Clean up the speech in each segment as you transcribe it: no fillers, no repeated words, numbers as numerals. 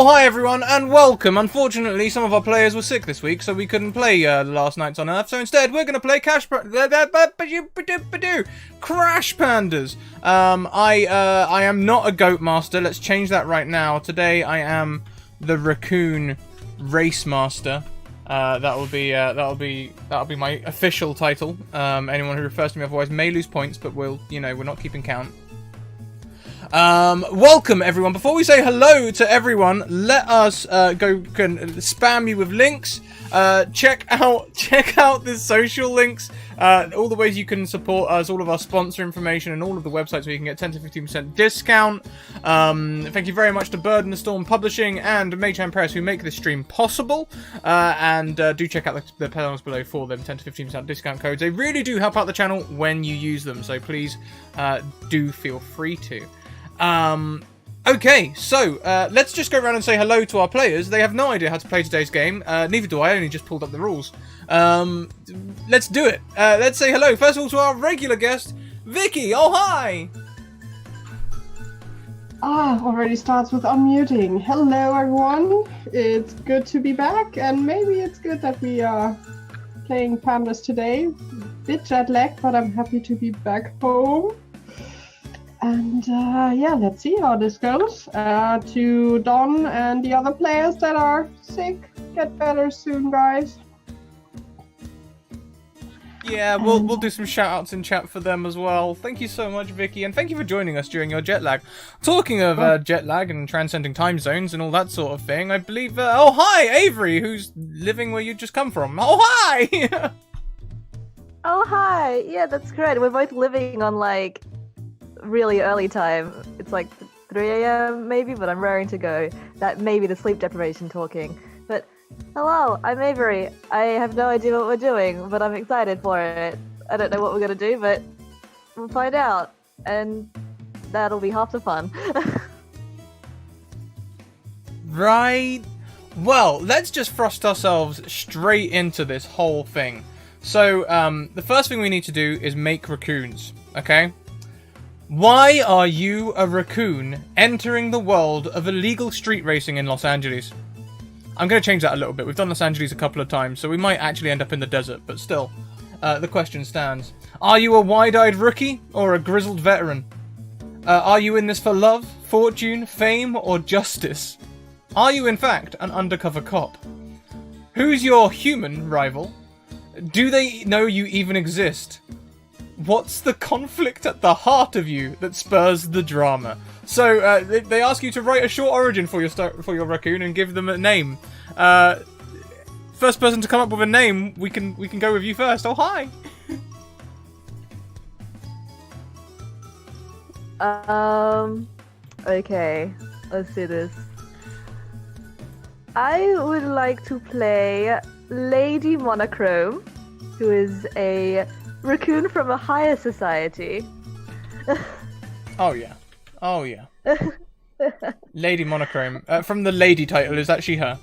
Oh, hi everyone, and welcome. Unfortunately, some of our players were sick this week, so we couldn't play the Last Nights on Earth. So instead, we're going to play Crash Pandas. I am not a goat master. Let's change that right now. Today, I am the Raccoon Race Master. That'll be my official title. Anyone who refers to me otherwise may lose points, but we're not keeping count. Welcome everyone. Before we say hello to everyone, let us spam you with links. Check out the social links, all the ways you can support us, all of our sponsor information, and all of the websites where you can get 10 to 15% discount. Thank you very much to Bird and the Storm Publishing and Mage Hand Press who make this stream possible. And do check out the panels below for them 10 to 15% discount codes. They really do help out the channel when you use them, so please do feel free to. Okay, so let's just go around and say hello to our players. They have no idea how to play today's game. Neither do I. Only just pulled up the rules. Let's do it. Let's say hello first of all to our regular guest, Vicky. Oh, hi. Already starts with unmuting. Hello, everyone. It's good to be back, and maybe it's good that we are playing Pandas today. Bit jet lagged, but I'm happy to be back home. And yeah, let's see how this goes. To Don and the other players that are sick, get better soon, guys. Yeah, we'll do some shout-outs in chat for them as well. Thank you so much, Vicky, and thank you for joining us during your jet lag. Talking of jet lag and transcending time zones and all that sort of thing, I believe... oh, hi, Avery, who's living where you just come from. Oh, hi! Oh, hi! Yeah, that's great. We're both living on, like... really early time. It's like 3 a.m. maybe, but I'm raring to go. That may be the sleep deprivation talking. But hello, I'm Avery. I have no idea what we're doing, but I'm excited for it. I don't know what we're gonna do, but we'll find out. And that'll be half the fun. Right. Well, let's just thrust ourselves straight into this whole thing. So, the first thing we need to do is make raccoons, okay? Why are you, a raccoon, entering the world of illegal street racing in Los Angeles? I'm going to change that a little bit. We've done Los Angeles a couple of times, so we might actually end up in the desert, but still, the question stands. Are you a wide-eyed rookie or a grizzled veteran? Are you in this for love, fortune, fame, or justice? Are you, in fact, an undercover cop? Who's your human rival? Do they know you even exist? What's the conflict at the heart of you that spurs the drama? So they ask you to write a short origin for your raccoon and give them a name. First person to come up with a name, we can go with you first. Oh, hi. Okay, let's do this. I would like to play Lady Monochrome, who is a raccoon from a higher society. Oh yeah. Oh yeah. Lady Monochrome. From the lady title, is that she, her?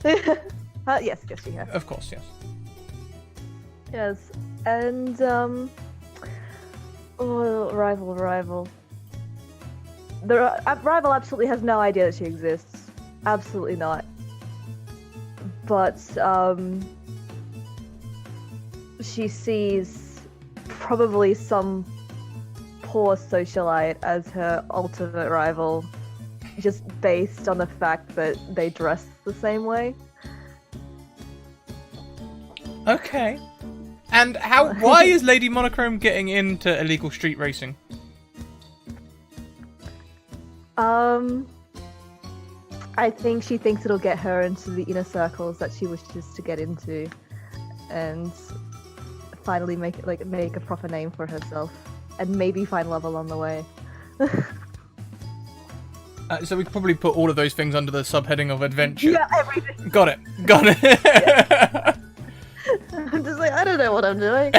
Yes, she, her. Of course, yes. Yes, and rival. The rival absolutely has no idea that she exists. Absolutely not. But she sees probably some poor socialite as her ultimate rival, just based on the fact that they dress the same way. Okay. And why is Lady Monochrome getting into illegal street racing? I think she thinks it'll get her into the inner circles that she wishes to get into, and finally make a proper name for herself, and maybe find love along the way. So we could probably put all of those things under the subheading of adventure. Yeah, everything. Got it. Yeah. I'm just like, I don't know what I'm doing.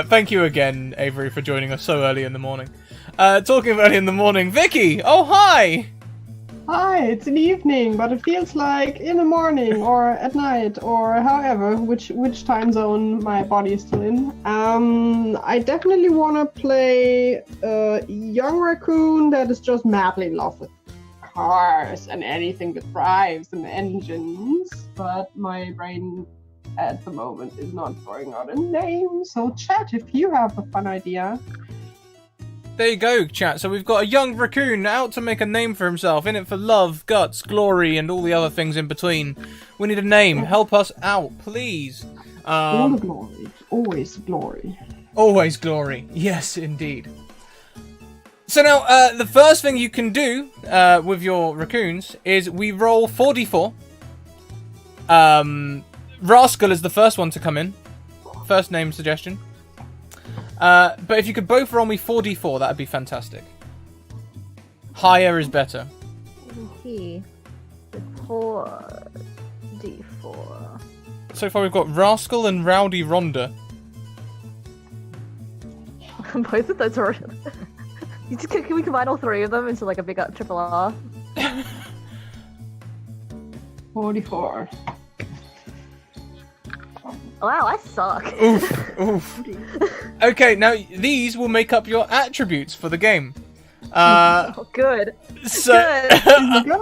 Thank you again, Avery, for joining us so early in the morning. Talking of early in the morning, Vicky! Oh, hi! Hi, it's an evening, but it feels like in the morning or at night or however, which time zone my body is still in. I definitely want to play a young raccoon that is just madly in love with cars and anything that drives and engines, but my brain at the moment is not throwing out a name. So chat, if you have a fun idea. There you go, chat. So we've got a young raccoon out to make a name for himself, in it for love, guts, glory, and all the other things in between. We need a name. Help us out, please. All the glory. Always glory. Always glory. Yes, indeed. So now, the first thing you can do with your raccoons is we roll 4d4. Rascal is the first one to come in. First name suggestion. But if you could both roll me 4d4, that'd be fantastic. Higher is better. He. 4d4. So far we've got Rascal and Rowdy Rhonda. Both of those are... Can we combine all three of them into like a big triple R? 44. Wow, I suck. Oof, oof. Okay, now these will make up your attributes for the game. Oh, good. So, Good.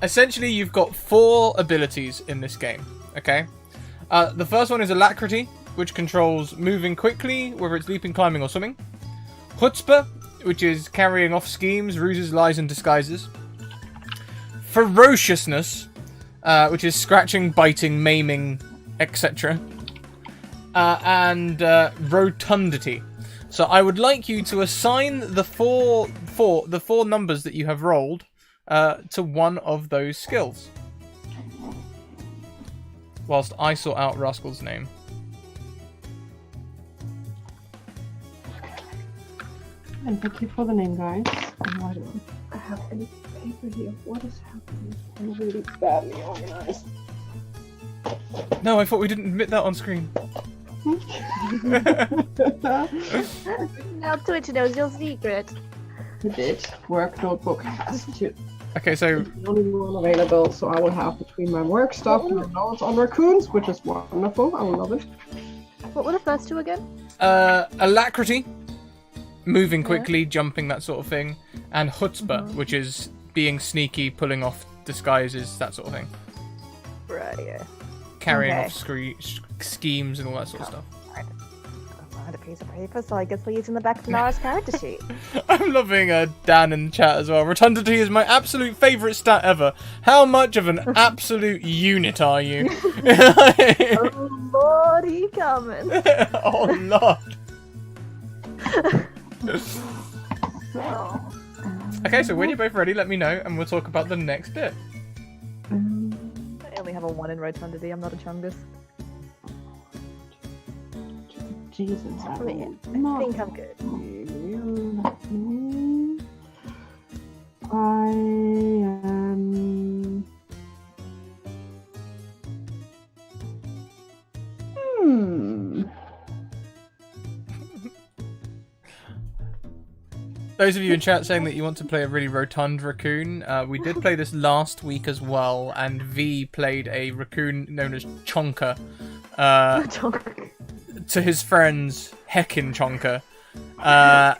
Essentially you've got 4 abilities in this game, okay? The first one is Alacrity, which controls moving quickly, whether it's leaping, climbing, or swimming. Chutzpah, which is carrying off schemes, ruses, lies, and disguises. Ferociousness, which is scratching, biting, maiming, etc. And Rotundity. So I would like you to assign the four numbers that you have rolled to one of those skills. Whilst I sort out Rascal's name. And thank you for the name, guys. I don't have any paper here. What is happening? I'm really badly organized. No, I thought we didn't admit that on screen. Now Twitch knows your secret. The did. Work notebook has to. Okay, so The only one available, so I will have between my work stuff and my notes on raccoons, which is wonderful. I will love it. What were the first two again? Alacrity, moving quickly, jumping, that sort of thing, and Chutzpah, which is being sneaky, pulling off disguises, that sort of thing. Right, yeah. Carrying Okay. off schemes and all that sort of stuff. I had a piece of paper, so I guess we'll use in the back of Nara's character sheet. I'm loving Dan in the chat as well. Rotundity is my absolute favourite stat ever. How much of an absolute unit are you? Oh Lord, he coming. Oh Lord. Okay, so when you're both ready, let me know, and we'll talk about the next bit. I only have a 1 in rotundity. I'm not a chungus. Jesus, I think I'm good. I am. Those of you in chat saying that you want to play a really rotund raccoon, we did play this last week as well, and V played a raccoon known as Chonker to his friends Heckin' Chonker,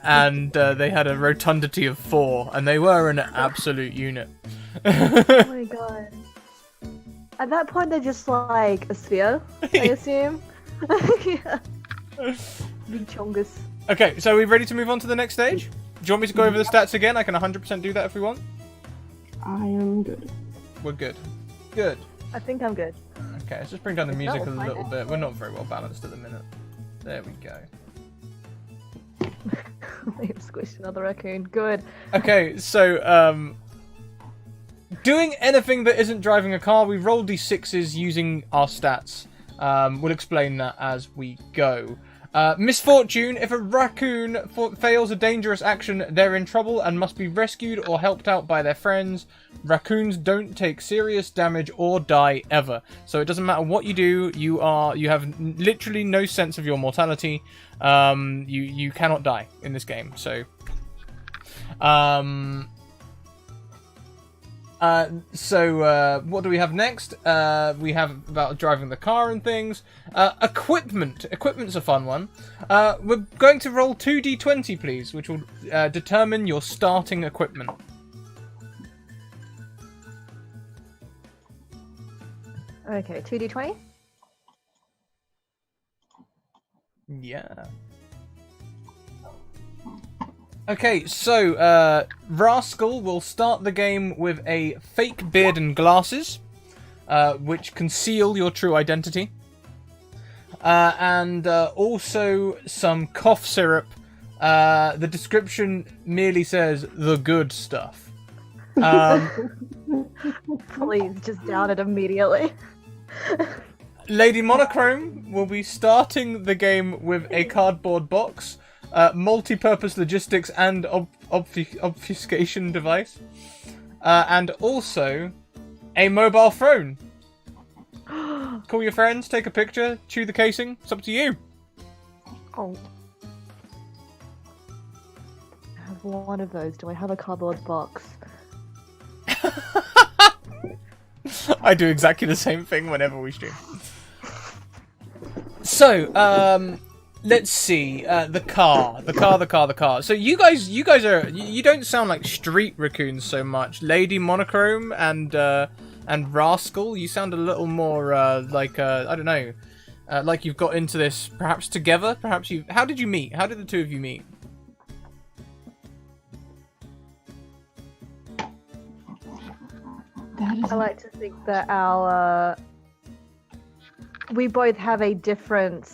and they had a rotundity of 4, and they were an absolute unit. Oh my god. At that point, they're just like a sphere, I assume. Yeah. Big chongus. Okay, so are we ready to move on to the next stage? Do you want me to go over the stats again? I can 100% do that if we want. I am good. We're good. Good. I think I'm good. Okay, let's just bring down the music a we'll find little out. bit. We're not very well balanced at the minute. There we go. They've squished another raccoon. Good. Okay, so, doing anything that isn't driving a car, we roll d6s using our stats. We'll explain that as we go. Misfortune. If a raccoon fails a dangerous action, they're in trouble and must be rescued or helped out by their friends. Raccoons don't take serious damage or die ever. So it doesn't matter what you do, you have literally no sense of your mortality. You cannot die in this game. So So what do we have next? We have about driving the car and things. Equipment. Equipment's a fun one. We're going to roll 2d20, please, which will determine your starting equipment. Okay, 2d20. Yeah. Okay, so Rascal will start the game with a fake beard and glasses, which conceal your true identity, and also some cough syrup. The description merely says the good stuff. Please, just down it immediately. Lady Monochrome will be starting the game with a cardboard box, multi-purpose logistics and obfuscation device, and also a mobile phone. Call your friends, take a picture, chew the casing. It's up to you. Oh. I have one of those. Do I have a cardboard box? I do exactly the same thing whenever we stream. So, let's see. The car. So you guys are. You don't sound like street raccoons so much. Lady Monochrome and Rascal. You sound a little more like I don't know. Like you've got into this perhaps together. Perhaps you. How did you meet? How did the two of you meet? I like to think that we both have a different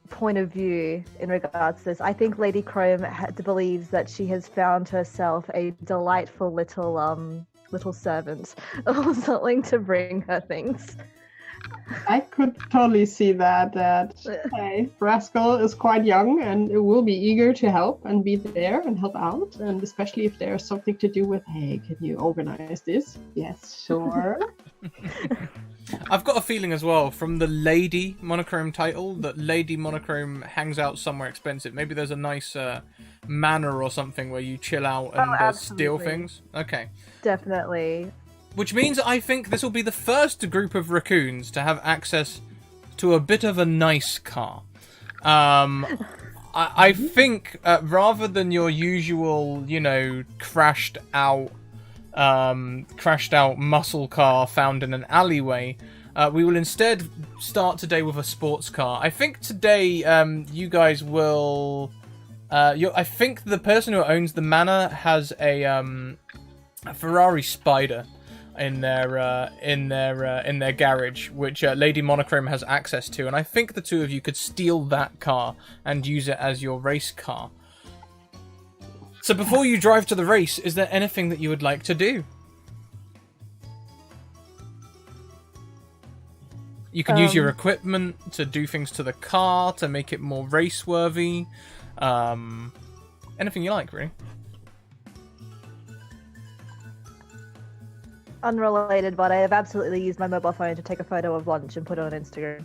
point of view in regards to this. I think Lady Chrome believes that she has found herself a delightful little servant or something to bring her things. I could totally see that hey, Rascal is quite young and will be eager to help and be there and help out, and especially if there's something to do with, hey, can you organize this? Yes, sure. I've got a feeling as well from the Lady Monochrome title that Lady Monochrome hangs out somewhere expensive. Maybe there's a nice manor or something where you chill out and steal things. Okay. Definitely. Which means I think this will be the first group of raccoons to have access to a bit of a nice car. I think rather than your usual, crashed out muscle car found in an alleyway, we will instead start today with a sports car. I think today you guys will. I think the person who owns the manor has a Ferrari Spider in their garage, which Lady Monochrome has access to, and I think the two of you could steal that car and use it as your race car. So before you drive to the race, is there anything that you would like to do? You can use your equipment to do things to the car to make it more race-worthy. Anything you like, really. Unrelated, but I have absolutely used my mobile phone to take a photo of lunch and put it on Instagram.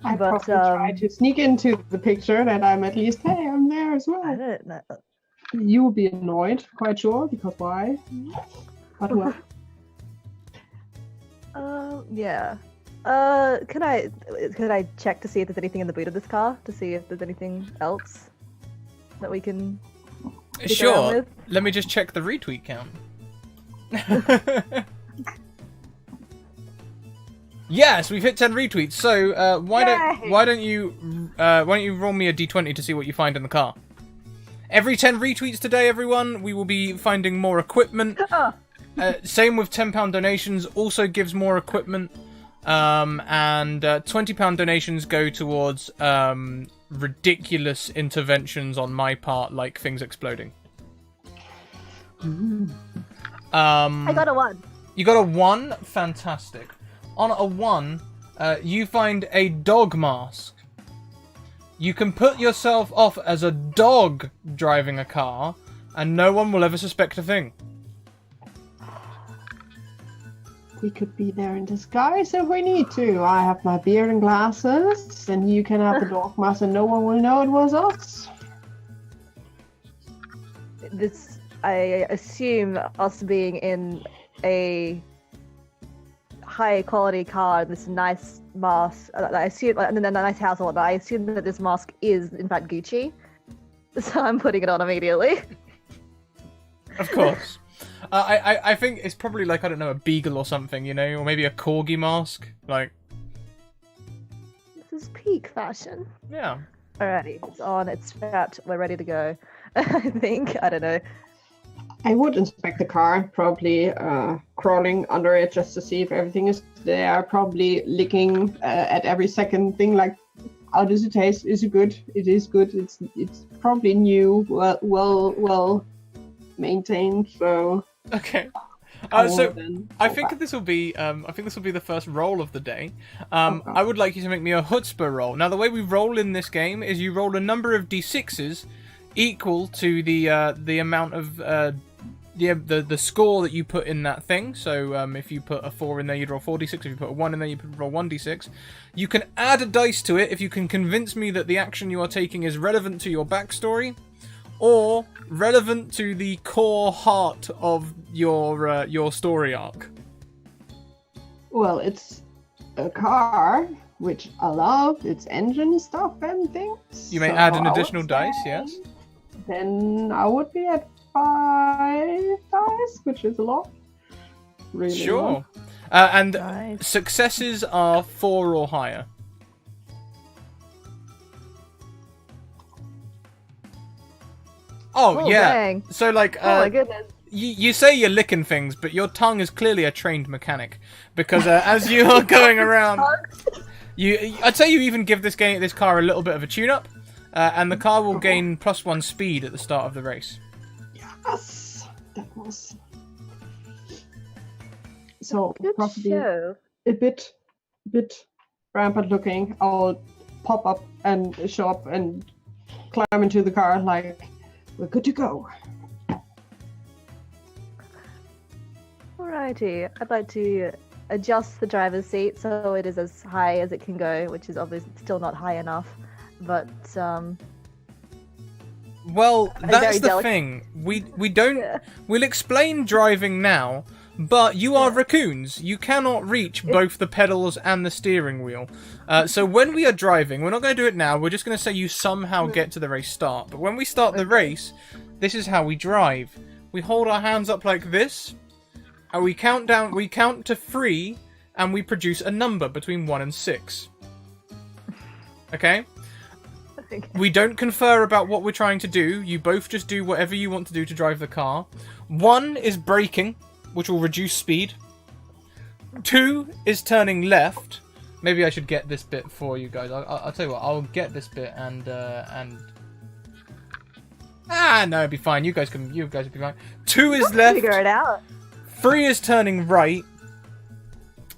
I probably try to sneak into the picture that I'm at least, hey, I'm there as well. I don't know. You will be annoyed, quite sure, because why? But well. Yeah. Could I check to see if there's anything in the boot of this car? To see if there's anything else that we can... Sure. Let me just check the retweet count. Yes, we've hit 10 retweets. So why don't you roll me a d20 to see what you find in the car? Every 10 retweets today, everyone, we will be finding more equipment. Same with £10 donations. Also gives more equipment. And £20 donations go towards ridiculous interventions on my part, like things exploding. I got a 1. You got a 1? Fantastic. On a 1, you find a dog mask. You can put yourself off as a dog driving a car, and no one will ever suspect a thing. We could be there in disguise if we need to. I have my beard and glasses, and you can have the dog mask, and no one will know it was us. I assume us being in a high quality car, this nice mask. I assume, and then a nice house, all that. I assume that this mask is in fact Gucci, so I'm putting it on immediately. Of course. I think it's probably like, I don't know, a beagle or something, you know, or maybe a corgi mask. Like, this is peak fashion. yeah. Alrighty, it's on. It's strapped. We're ready to go. I think. I don't know. I would inspect the car, probably crawling under it just to see if everything is there. Probably licking at every second thing, like, how does it taste? Is it good? It is good. It's probably new, well maintained. So Okay. I So will then I go think back. this will be the first roll of the day. Okay. I would like you to make me a chutzpah roll. Now, the way we roll in this game is you roll a number of d6s equal to the amount of the score that you put in that thing. So if you put a 4 in there, you'd roll 4d6. If you put a 1 in there, you'd roll 1d6. You can add a dice to it if you can convince me that the action you are taking is relevant to your backstory, or relevant to the core heart of your story arc. Well, it's a car, which I love. It's engine stuff and things. You may so add an I would additional dice, say yes. Then I would be at 5 dice, which is a lot. Really a Sure. lot. And Nice. successes are 4 or higher. Oh, Oh, yeah. dang. So, like, Oh my goodness. you say you're licking things, but your tongue is clearly a trained mechanic. Because as you are going around, I'd say you even give this car a little bit of a tune-up, and the car will gain +1 speed at the start of the race. Yes, that was. So Good probably show. a bit rampant looking. I'll pop up and show up and climb into the car like we're good to go. Alrighty, I'd like to adjust the driver's seat so it is as high as it can go, which is obviously still not high enough. But Well, Very that's the delicate. thing. We don't. Yeah. We'll explain driving now, but you are raccoons. You cannot reach both the pedals and the steering wheel. So when we are driving, we're not going to do it now. We're just going to say you somehow get to the race start. But when we start the race, this is how we drive. We hold our hands up like this, and we count down. We count to 3, and we produce a number between 1 and 6. Okay? We don't confer about what we're trying to do. You both just do whatever you want to do to drive the car. 1 is braking, which will reduce speed. 2 is turning left. Maybe I should get this bit for you guys. I'll tell you what. I'll get this bit and no, it'll be fine. You guys will be fine. 2 is left. figure it out. 3 is turning right.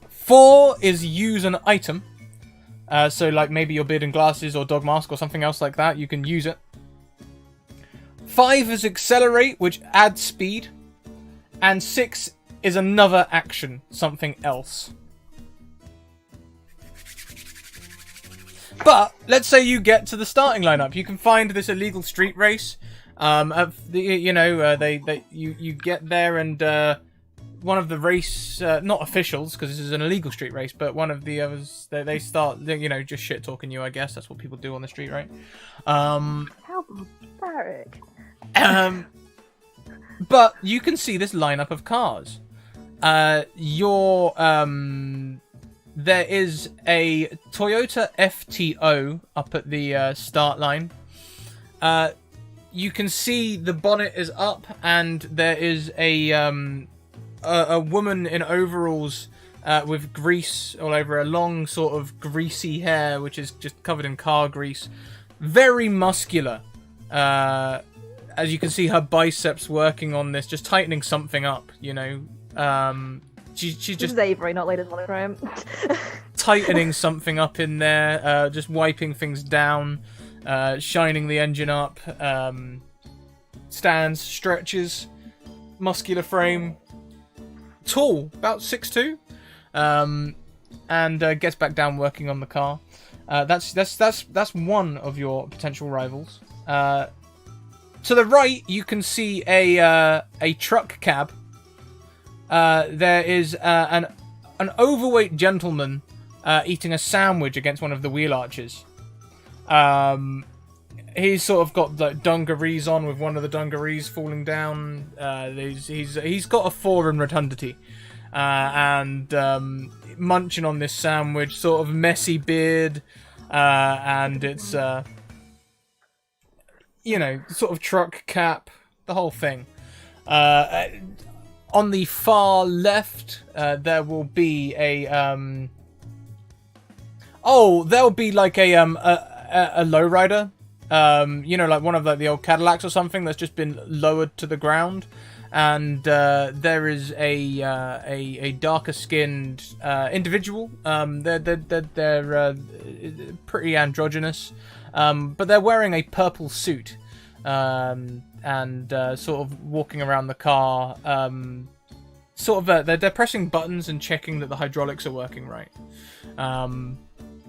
4 is use an item. So, like, maybe your beard and glasses or dog mask or something else like that. You can use it. 5 is accelerate, which adds speed. And 6 is another action, something else. But, let's say you get to the starting lineup. You can find this illegal street race. You get there and... one of the race, not officials, because this is an illegal street race, but one of the others, they start, just shit-talking you, I guess. That's what people do on the street, right? How barbaric. But you can see this lineup of cars. There is a Toyota FTO up at the start line. You can see the bonnet is up, and there is a woman in overalls with grease all over her, long sort of greasy hair, which is just covered in car grease. Very muscular. As you can see, her biceps working on this, just tightening something up, She's This just is Avery, not latest monogram. tightening something up in there, just wiping things down, shining the engine up, stands, stretches, muscular frame. Tall, about 6'2", and gets back down working on the car. That's one of your potential rivals. To the right, you can see a truck cab. There is an overweight gentleman eating a sandwich against one of the wheel arches. He's sort of got like dungarees on, with one of the dungarees falling down. He's got a foreign rotundity, and munching on this sandwich, sort of messy beard, and it's sort of truck cap, the whole thing. On the far left, there will be there'll be like a lowrider. Like one of the old Cadillacs or something that's just been lowered to the ground, and there is a darker skinned individual. They're pretty androgynous, but they're wearing a purple suit, and sort of walking around the car. They're pressing buttons and checking that the hydraulics are working right.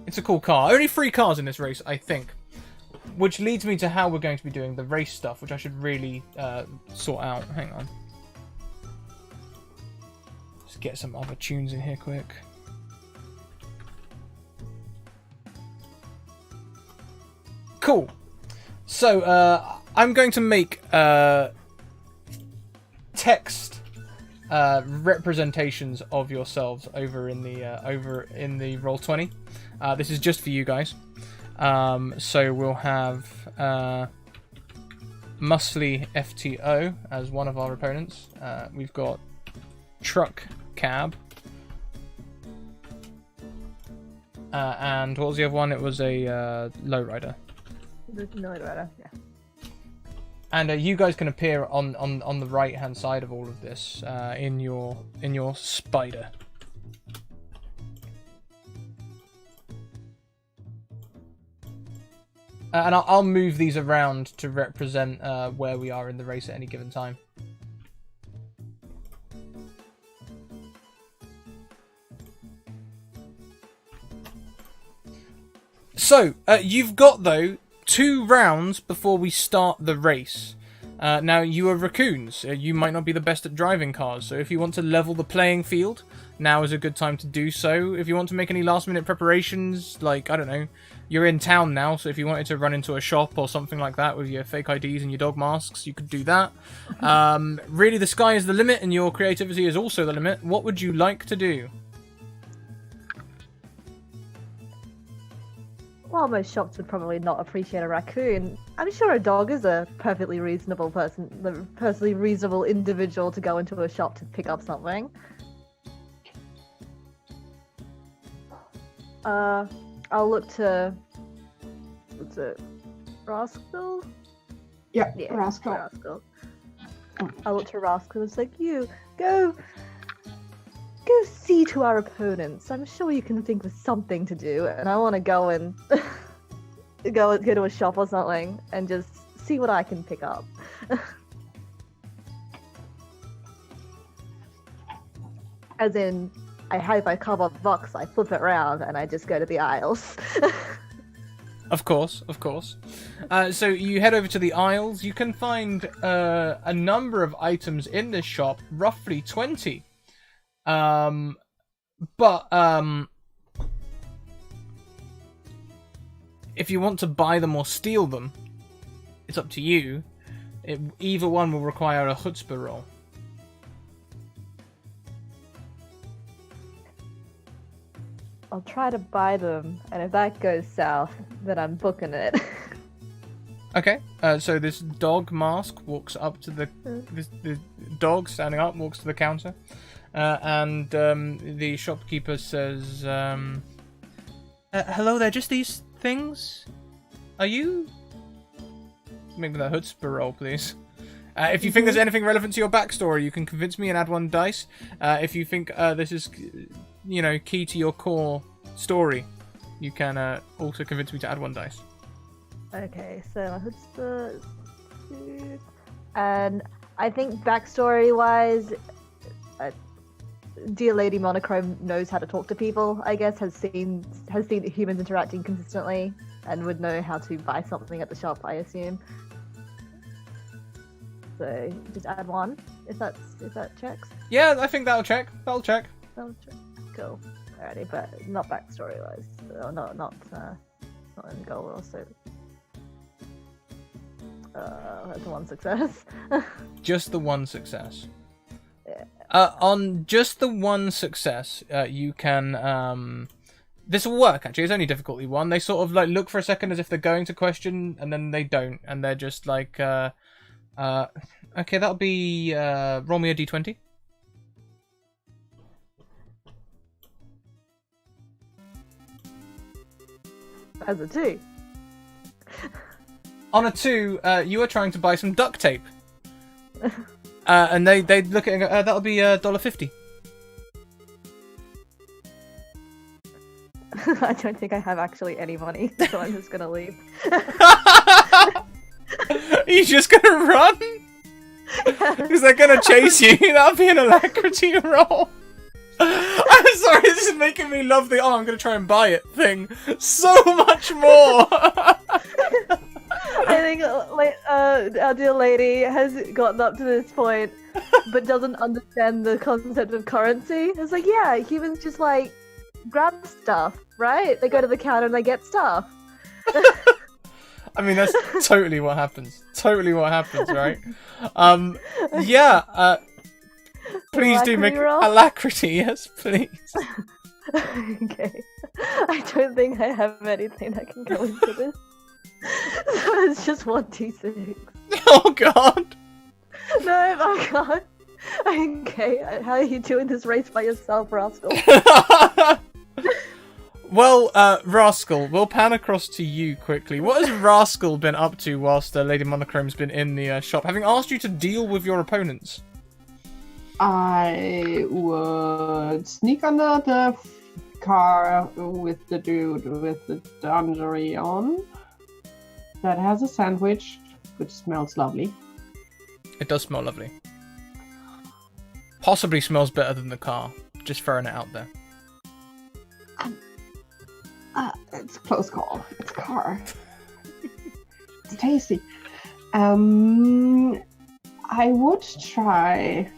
It's a cool car. Only 3 cars in this race, I think. Which leads me to how we're going to be doing the race stuff, which I should really sort out. Hang on. Just get some other tunes in here quick. Cool. So, I'm going to make text representations of yourselves over in the Roll20. This is just for you guys. So we'll have Muscly FTO as one of our opponents. We've got Truck Cab. And what was the other one? It was a Lowrider. Lowrider, yeah. And you guys can appear on the right hand side of all of this in your spider. And I'll move these around to represent where we are in the race at any given time. So, you've got, though, 2 rounds before we start the race. Now, you are raccoons. You might not be the best at driving cars, so if you want to level the playing field, now is a good time to do so. If you want to make any last-minute preparations, like, I don't know, you're in town now, so if you wanted to run into a shop or something like that with your fake IDs and your dog masks, you could do that. Really, the sky is the limit, and your creativity is also the limit. What would you like to do? While most shops would probably not appreciate a raccoon, I'm sure a dog is a perfectly reasonable individual to go into a shop to pick up something. I'll look to... What's it? Rascal? Yeah, Yeah, Rascal. I'll look to Rascal and say, you, go see to our opponents. I'm sure you can think of something to do, and I want to go and go to a shop or something and just see what I can pick up. As in, I have my cover box, I flip it around, and I just go to the aisles. Of course. So you head over to the aisles. You can find a number of items in this shop, roughly 20. But if you want to buy them or steal them, it's up to you. Either one will require a chutzpah roll. I'll try to buy them, and if that goes south, then I'm booking it. Okay, so this dog mask walks up to the dog standing up walks to the counter, and the shopkeeper says, "Hello there, just these things? Are you?" Make me that chutzpah roll, please. If you think there's anything relevant to your backstory, you can convince me and add 1 dice. If you think this is, key to your core story, you can also convince me to add 1 dice. Okay, so my chutzpah is 2. And I think backstory-wise, dear Lady Monochrome knows how to talk to people, I guess, has seen humans interacting consistently, and would know how to buy something at the shop, I assume. So just add 1 if that checks. Yeah, I think that'll check. That'll check. Cool. Alrighty, but not backstory wise. Not in goal also. That's 1 success. Just the 1 success. Yeah. On just the 1 success, you can this will work actually. It's only difficulty 1. They sort of like look for a second as if they're going to question, and then they don't, and they're just like okay, that'll be roll me a d20. As a 2. On a 2, you are trying to buy some duct tape. And they look at it and go, that'll be $1.50. I don't think I have actually any money, so I'm just gonna leave. Are you just gonna run? Because they're gonna chase you. That'll be an alacrity roll. I'm sorry, this is making me love the I'm gonna try and buy it thing so much more. I think our dear lady has gotten up to this point, but doesn't understand the concept of currency. It's like, yeah, humans just like grab stuff, right? They go to the counter and they get stuff. I mean, that's totally what happens. Totally what happens, right? Yeah. Please do make alacrity, yes, please. Okay. I don't think I have anything that can go into this. So it's just 1d6. Oh god. No, I can't. Okay, how are you doing this race by yourself, Rascal? Well, Rascal, we'll pan across to you quickly. What has Rascal been up to whilst Lady Monochrome's been in the shop, having asked you to deal with your opponents? I would sneak under the car with the dude with the dungaree on that has a sandwich, which smells lovely. It does smell lovely. Possibly smells better than the car. Just throwing it out there. It's a close call. It's a car. It's tasty. I would try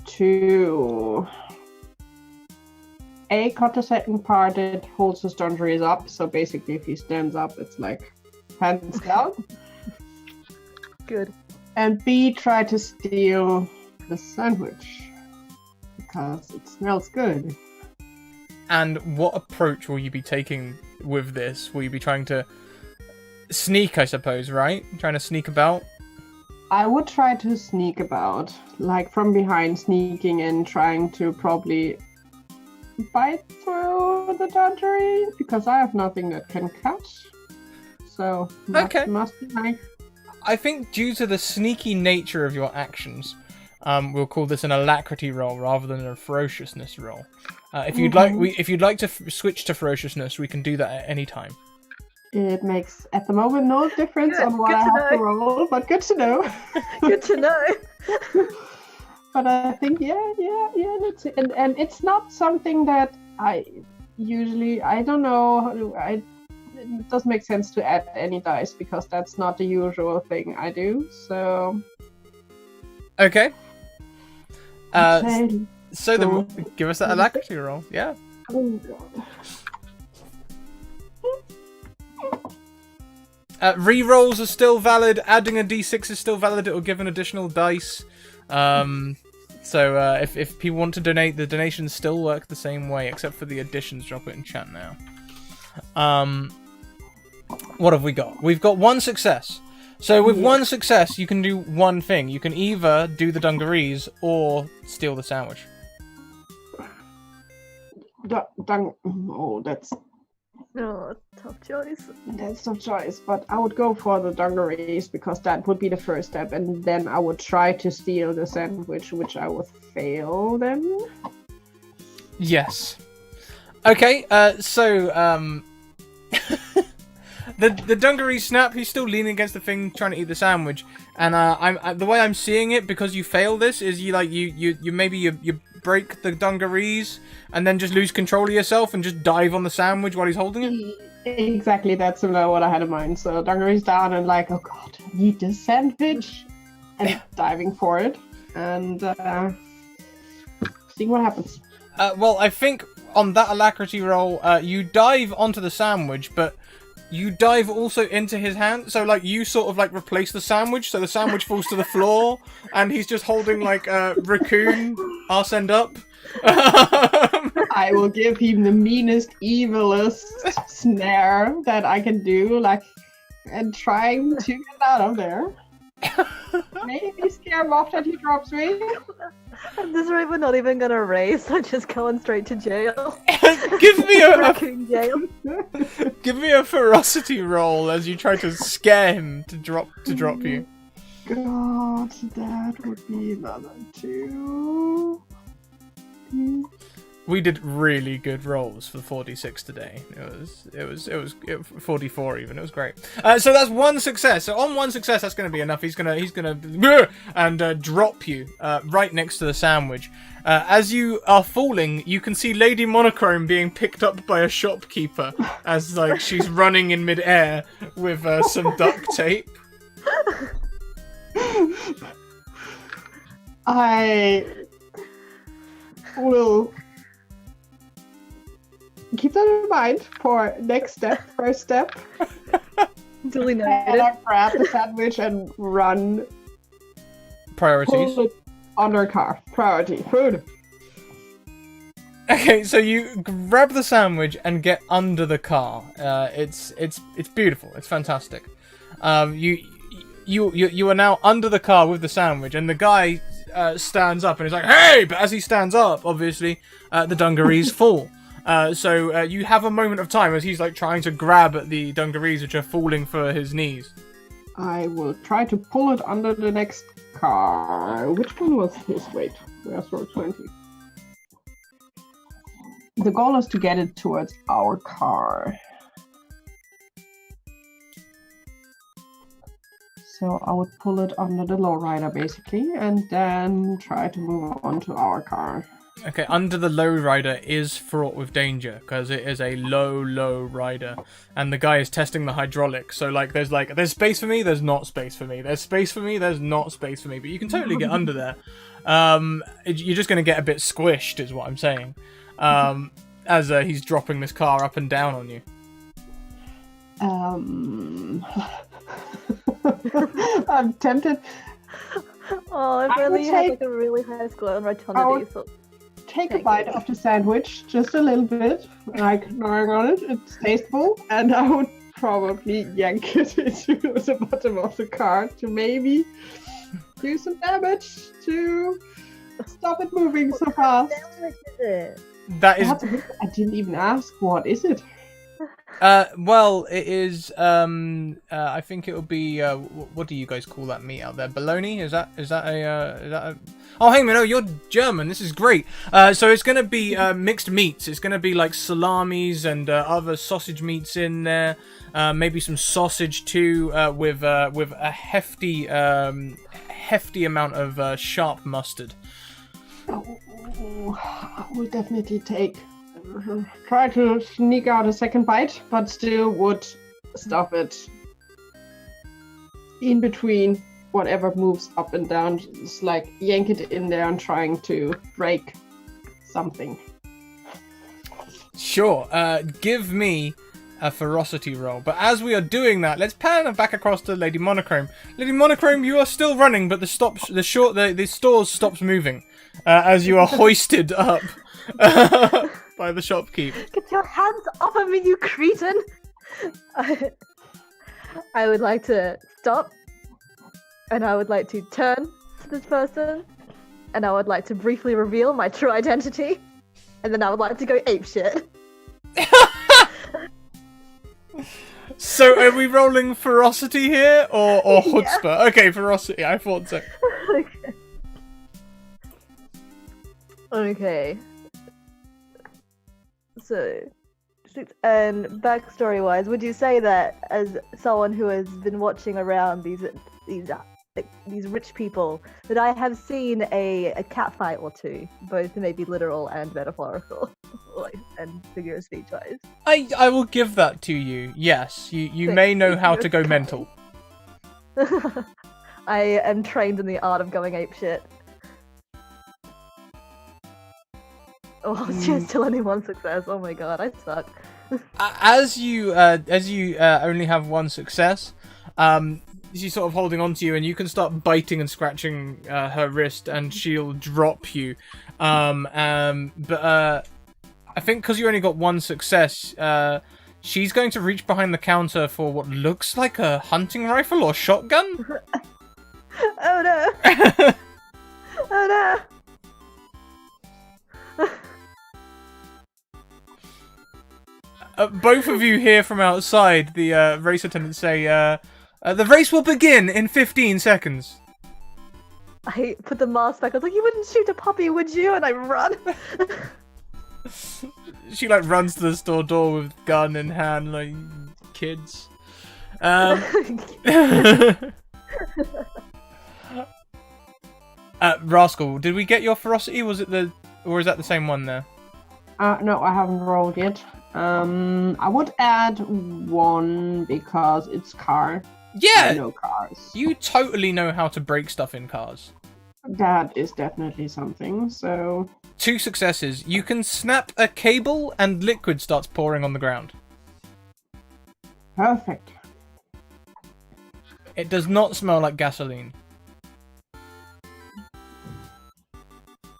to cut the second part that holds his dungarees up. So basically, if he stands up, it's like hands down. Good. And B, try to steal the sandwich because it smells good. And what approach will you be taking with this? Will you be trying to sneak, I suppose, right? Trying to sneak about? I would try to sneak about, like from behind, sneaking in, trying to probably bite through the dungaree because I have nothing that can cut. So, must be nice. I think due to the sneaky nature of your actions, we'll call this an alacrity roll rather than a ferociousness roll. If you'd like to switch to ferociousness, we can do that at any time. It makes, at the moment, no difference on what I have to roll, but good to know. Good to know. But I think, yeah, that's it. And it's not something that I don't know, it doesn't make sense to add any dice because that's not the usual thing I do, so... Okay. So then, give us that alacrity roll, yeah. Oh god. Rerolls are still valid. Adding a d6 is still valid. It will give an additional dice. So if people want to donate, the donations still work the same way, except for the additions. Drop it in chat now. What have we got? We've got 1 success. So with 1 success, you can do one thing. You can either do the dungarees or steal the sandwich. That's... Oh, tough choice. That's tough choice, but I would go for the dungarees because that would be the first step, and then I would try to steal the sandwich, which I would fail then. Yes. Okay, so, the dungarees snap, he's still leaning against the thing, trying to eat the sandwich, and the way I'm seeing it, because you fail this, is you break the dungarees and then just lose control of yourself and just dive on the sandwich while he's holding it? Exactly, that's similar to what I had in mind. So dungarees down and like, oh god, I need this sandwich. and diving for it and seeing what happens. Well, I think on that alacrity roll, you dive onto the sandwich, but you dive also into his hand. So, like, you sort of, like, replace the sandwich, so the sandwich falls to the floor, and he's just holding, like, Raccoon, arse end up. I will give him the meanest, evilest snare that I can do, like, and trying to get out of there. Maybe scare him off that he drops me. At this rate, we're not even gonna race. I'm just going straight to jail. Give me Raccoon jail. give me a ferocity roll as you try to scare him to drop you. God, that would be another 2. We did really good rolls for 46 today. It was 44 even. It was great. So that's one success. So on one success, that's going to be enough. He's gonna and drop you right next to the sandwich. As you are falling, you can see Lady Monochrome being picked up by a shopkeeper as like she's running in midair with some duct tape. I will keep that in mind for first step. Duly And noted. I grab the sandwich and run. Priorities. Pull it under car. Priority. Food. Okay, so you grab the sandwich and get under the car. It's beautiful. It's fantastic. You are now under the car with the sandwich, and the guy stands up and is like, "Hey!" But as he stands up, obviously, the dungarees fall. So you have a moment of time as he's like trying to grab at the dungarees which are falling for his knees. I will try to pull it under the next car. Which one was this? Wait, where's row 20? The goal is to get it towards our car. So I would pull it under the lowrider basically, and then try to move on to our car. Okay, under the lowrider is fraught with danger because it is a low rider, and the guy is testing the hydraulics. So there's space for me, there's not space for me. There's space for me, there's not space for me. But you can totally get under there. You're just gonna get a bit squished, is what I'm saying. As he's dropping this car up and down on you. I'm tempted. Oh, if I only would you had take- like a really high score on rotundity. So Take a Thank bite you. of the sandwich, just a little bit, like gnawing on it. It's tasteful, and I would probably yank it into the bottom of the car to maybe do some damage to stop it moving so fast. sandwich is it? That is I didn't even ask. What is it? well, it is. I think it will be. What do you guys call that meat out there? Bologna? Is that a? Oh, hey, man, no, you're German. This is great. So it's gonna be mixed meats. It's gonna be like salamis and other sausage meats in there. Maybe some sausage too, with a hefty amount of sharp mustard. Oh, I will definitely try to sneak out a second bite, but still would stuff it in between whatever moves up and down. Just like yank it in there and trying to break something. Sure. Give me a ferocity roll. But as we are doing that, let's pan back across to Lady Monochrome. Lady Monochrome, you are still running, but the stores stops moving as you are hoisted up by the shopkeep. Get your hands off of me, you cretin! I would like to stop, and I would like to turn to this person, and I would like to briefly reveal my true identity, and then I would like to go apeshit. So are we rolling ferocity here or chutzpah? Yeah. Okay, ferocity. I thought so. Okay. So, and backstory-wise, would you say that as someone who has been watching around these rich people, that I have seen a cat fight or two, both maybe literal and metaphorical, and figure of speech-wise? I will give that to you. Yes, you may know how to go mental. I am trained in the art of going apeshit. Oh, still only one success. Oh my god, I suck. As you only have one success, she's sort of holding on to you, and you can start biting and scratching her wrist, and she'll drop you. But I think because you only got one success, she's going to reach behind the counter for what looks like a hunting rifle or shotgun. Oh no! Oh no! Both of you hear from outside the race attendant say, the race will begin in 15 seconds. I put the mask back. I was like, you wouldn't shoot a puppy, would you? And I run. She like runs to the store door with gun in hand, like kids. Rascal, did we get your ferocity? Was it or is that the same one there? No, I haven't rolled yet. I would add 1 because it's car. Yeah! I know cars. You totally know how to break stuff in cars. That is definitely something, so... 2 successes. You can snap a cable and liquid starts pouring on the ground. Perfect. It does not smell like gasoline.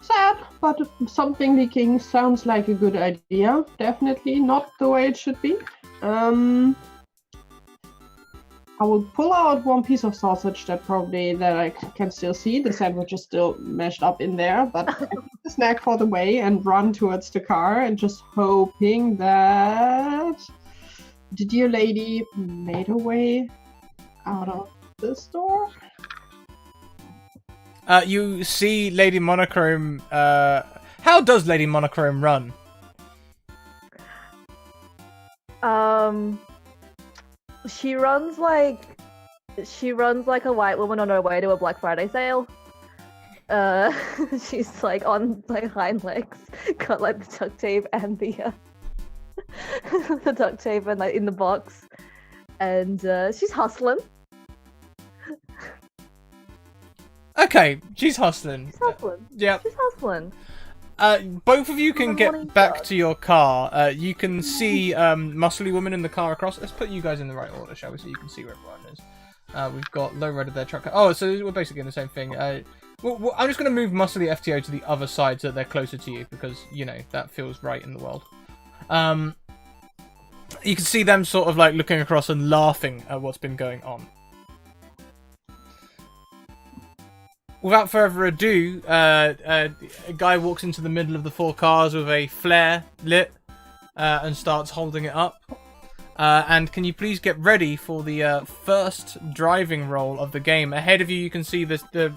Sad, but something leaking sounds like a good idea. Definitely not the way it should be. I will pull out 1 piece of sausage that I can still see. The sandwich is still mashed up in there, but I put the snack for the way and run towards the car and just hoping that the dear lady made her way out of the store. You see Lady Monochrome. How does Lady Monochrome run? She runs like a white woman on her way to a Black Friday sale. She's like on like hind legs, got like the duct tape and the the duct tape and like in the box, and she's hustling. Okay, she's hustling. She's hustling. Yeah. She's hustling. Both of you can get morning back jog. to your car. You can see muscly woman in the car across. Let's put you guys in the right order, shall we, so you can see where everyone is. We've got lowrider their truck. Oh, so we're basically in the same thing. Well, I'm just going to move muscly FTO to the other side so that they're closer to you because, you know, that feels right in the world. You can see them sort of like looking across and laughing at what's been going on. Without further ado, a guy walks into the middle of the 4 cars with a flare lit and starts holding it up. And can you please get ready for the first driving roll of the game? Ahead of you, you can see the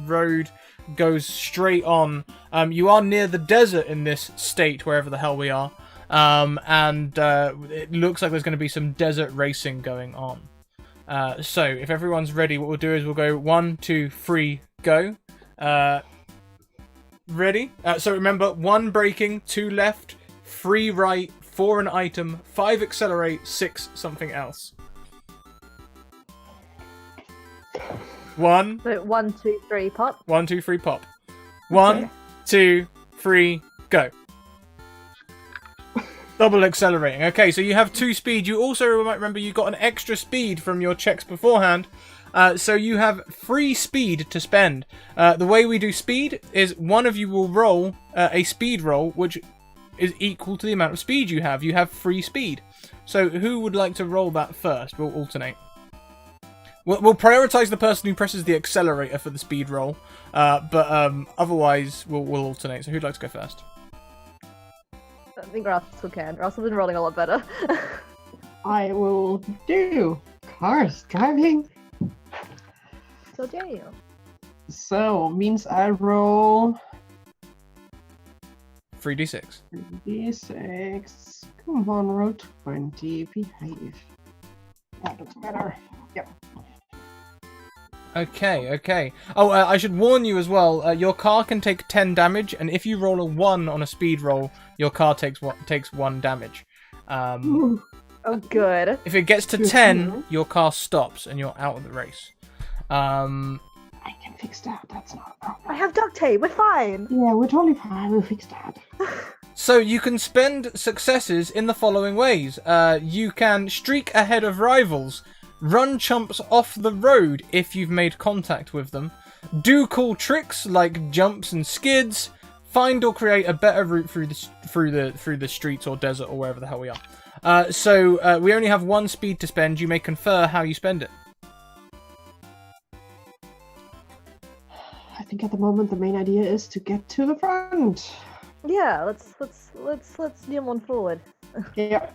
road goes straight on. You are near the desert in this state, wherever the hell we are. And it looks like there's going to be some desert racing going on. So, if everyone's ready, what we'll do is we'll go 1, 2, 3, go. Ready? So remember, 1 braking, 2 left, 3 right, 4 an item, 5 accelerate, 6 something else. 1. So 1, 2, 3, pop. 1, 2, 3, pop. 1, 2, 3, go. Double accelerating. Okay, so you have 2 speed. You also might remember you got an extra speed from your checks beforehand. So you have 3 speed to spend. The way we do speed is one of you will roll a speed roll, which is equal to the amount of speed you have. You have 3 speed. So who would like to roll that first? We'll alternate. We'll prioritize the person who presses the accelerator for the speed roll. But otherwise, we'll alternate. So who'd like to go first? I think Russell can. Russell's been rolling a lot better. I will do cars driving. So damn. So, means I roll 3d6. 3d6. Come on, roll 20. Behave. That looks better. Yep. Okay. Oh, I should warn you as well. Your car can take 10 damage, and if you roll a 1 on a speed roll, your car takes 1 damage. Oh, good. If it gets to 10, your car stops and you're out of the race. I can fix that. That's not a problem. I have duct tape. We're fine. Yeah, we're totally fine. We'll fix that. So you can spend successes in the following ways. You can streak ahead of rivals, run chumps off the road if you've made contact with them, do cool tricks like jumps and skids, find or create a better route through the streets or desert or wherever the hell we are. So we only have one speed to spend. You may confer how you spend it. I think at the moment the main idea is to get to the front. Yeah, let's zoom on forward. Yeah.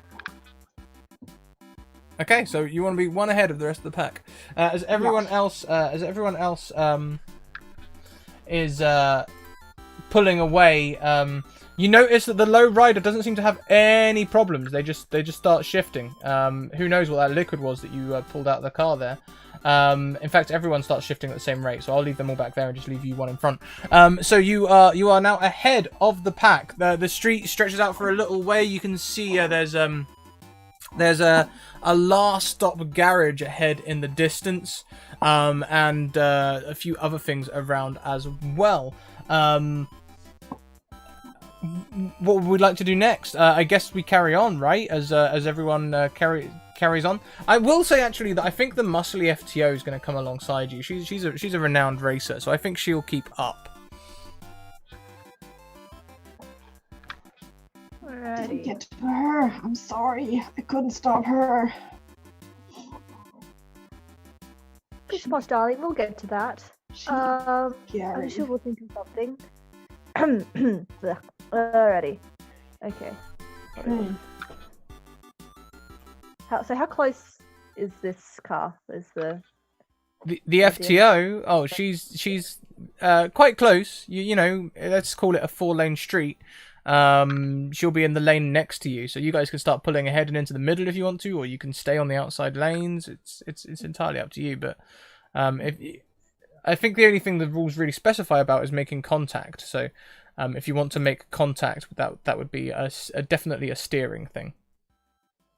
Okay, so you want to be one ahead of the rest of the pack. As everyone else is pulling away, you notice that the low rider doesn't seem to have any problems. They just start shifting. Who knows what that liquid was that you pulled out of the car there. In fact, everyone starts shifting at the same rate, so I'll leave them all back there and just leave you one in front. So you are now ahead of the pack. The street stretches out for a little way. You can see there's a last stop garage ahead in the distance, and a few other things around as well. What would we like to do next? I guess we carry on, right? As everyone carries on. I will say actually that I think the muscly FTO is going to come alongside you. She's a renowned racer, so I think she'll keep up. I didn't get to her. I'm sorry. I couldn't stop her. Push posh, darling. We'll get to that. I'm sure we'll think of something. Alrighty. Okay. How close is this car? Is the FTO? Oh, she's quite close. You know, let's call it a 4-lane street. She'll be in the lane next to you, so you guys can start pulling ahead and into the middle if you want to, or you can stay on the outside lanes. It's entirely up to you. But I think the only thing the rules really specify about is making contact. So if you want to make contact, that would be definitely a steering thing.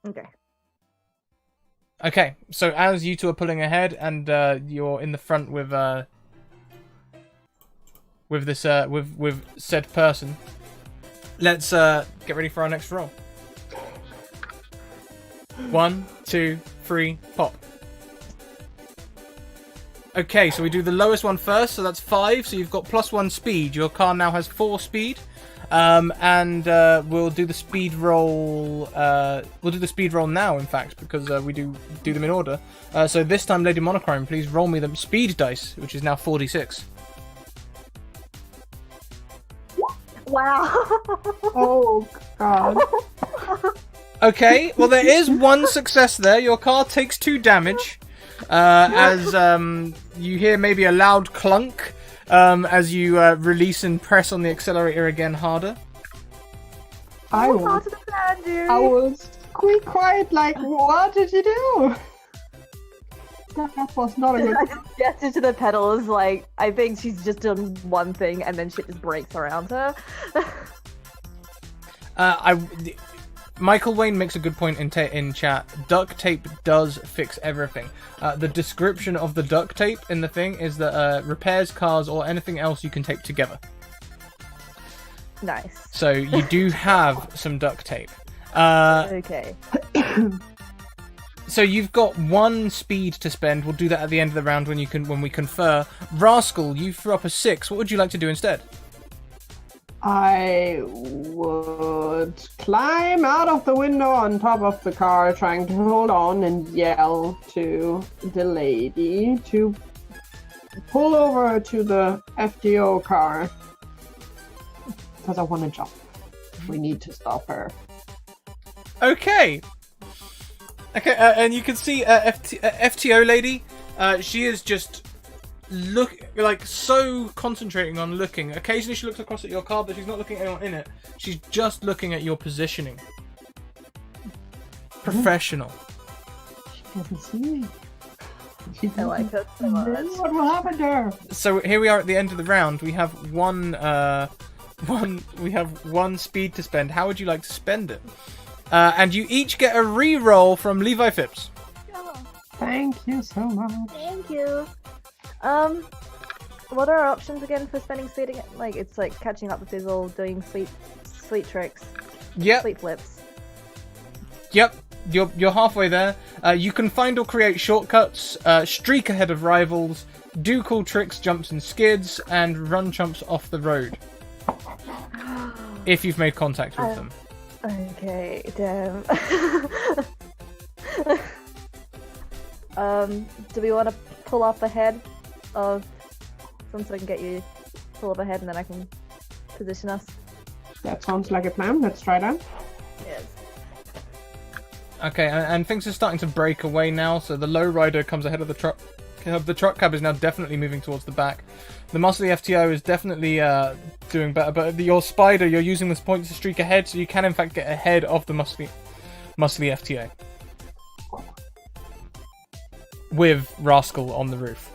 Okay. Okay, so as you two are pulling ahead and you're in the front with said person, let's get ready for our next roll. 1, 2, 3, pop. Okay, so we do the lowest one first, so that's 5. So you've got +1 speed. Your car now has 4 speed. And we'll do the speed roll. We'll do the speed roll now, in fact, because we do them in order. So this time, Lady Monochrome, please roll me the speed dice, which is now 46. Wow. Oh God. Okay, well there is one success there. Your car takes 2 damage, as you hear maybe a loud clunk. As you release and press on the accelerator again harder. I will squeak quiet like, what did you do? That was not a good... I just gestured to the pedals like, I think she's just done one thing and then shit just breaks around her. Michael Wayne makes a good point in chat. Duct tape does fix everything. The description of the duct tape in the thing is that repairs cars or anything else you can tape together. Nice. So you do have some duct tape. Okay. So you've got 1 speed to spend. We'll do that at the end of the round when we confer. Rascal, you threw up a 6. What would you like to do instead? I would climb out of the window on top of the car, trying to hold on and yell to the lady to pull over to the FTO car. Because I want to jump. We need to stop her. Okay. Okay, and you can see FTO lady. She is just so concentrating on looking. Occasionally she looks across at your car, but she's not looking at anyone in it. She's just looking at your positioning. Professional. She doesn't see me. I like her so much. What will happen to her? So here we are at the end of the round. We have one speed to spend. How would you like to spend it? And you each get a re-roll from Levi Phipps. Thank you so much. Thank you. What are our options again for spending speed again? Like, it's like catching up the fizzle, doing sweet tricks, Yep. sweet flips. Yep. You're halfway there. You can find or create shortcuts, streak ahead of rivals, do cool tricks, jumps and skids, and run chumps off the road. If you've made contact with them. Okay, damn. Do we want to pull up ahead of some so I can get you pull up ahead and then I can position us? That sounds like a plan. Let's try that. Yes. Okay, and things are starting to break away now, so the lowrider comes ahead of the truck. The truck cab is now definitely moving towards the back. The muscly FTO is definitely doing better, but your spider, you're using this point to streak ahead, so you can in fact get ahead of the muscly FTO. With Rascal on the roof.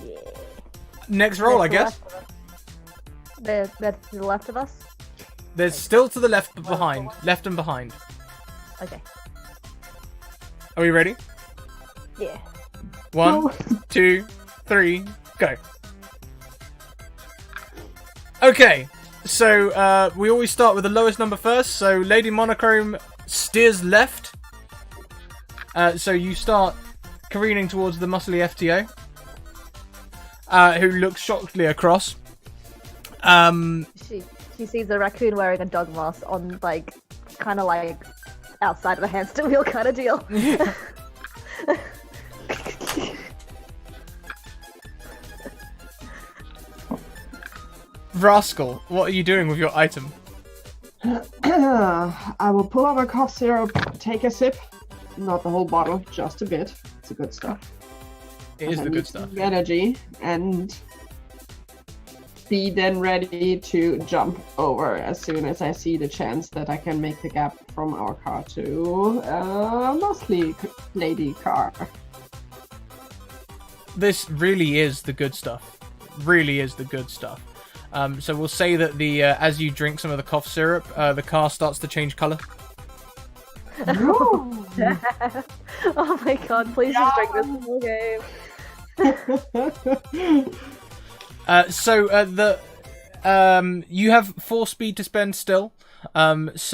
Yeah. Next roll, I guess. They're to the left of us? There's still to the left, but behind. Left and behind. Okay. Are we ready? Yeah. 1, 2, 3, go. Okay, so we always start with the lowest number first. So Lady Monochrome steers left. So you start careening towards the muscly FTO, who looks shockedly across. She sees a raccoon wearing a dog mask on, like, kind of like outside of the hamster wheel kind of deal. Rascal, what are you doing with your item? I will pull out a cough syrup, take a sip. Not the whole bottle, just a bit. It's the good stuff. It is the good stuff. Energy, and be then ready to jump over as soon as I see the chance that I can make the gap from our car to muscly lady car. This really is the good stuff. Really is the good stuff. So we'll say that the as you drink some of the cough syrup, the car starts to change colour. No. Oh my god, please just drink this whole game. You have 4 speed to spend still. This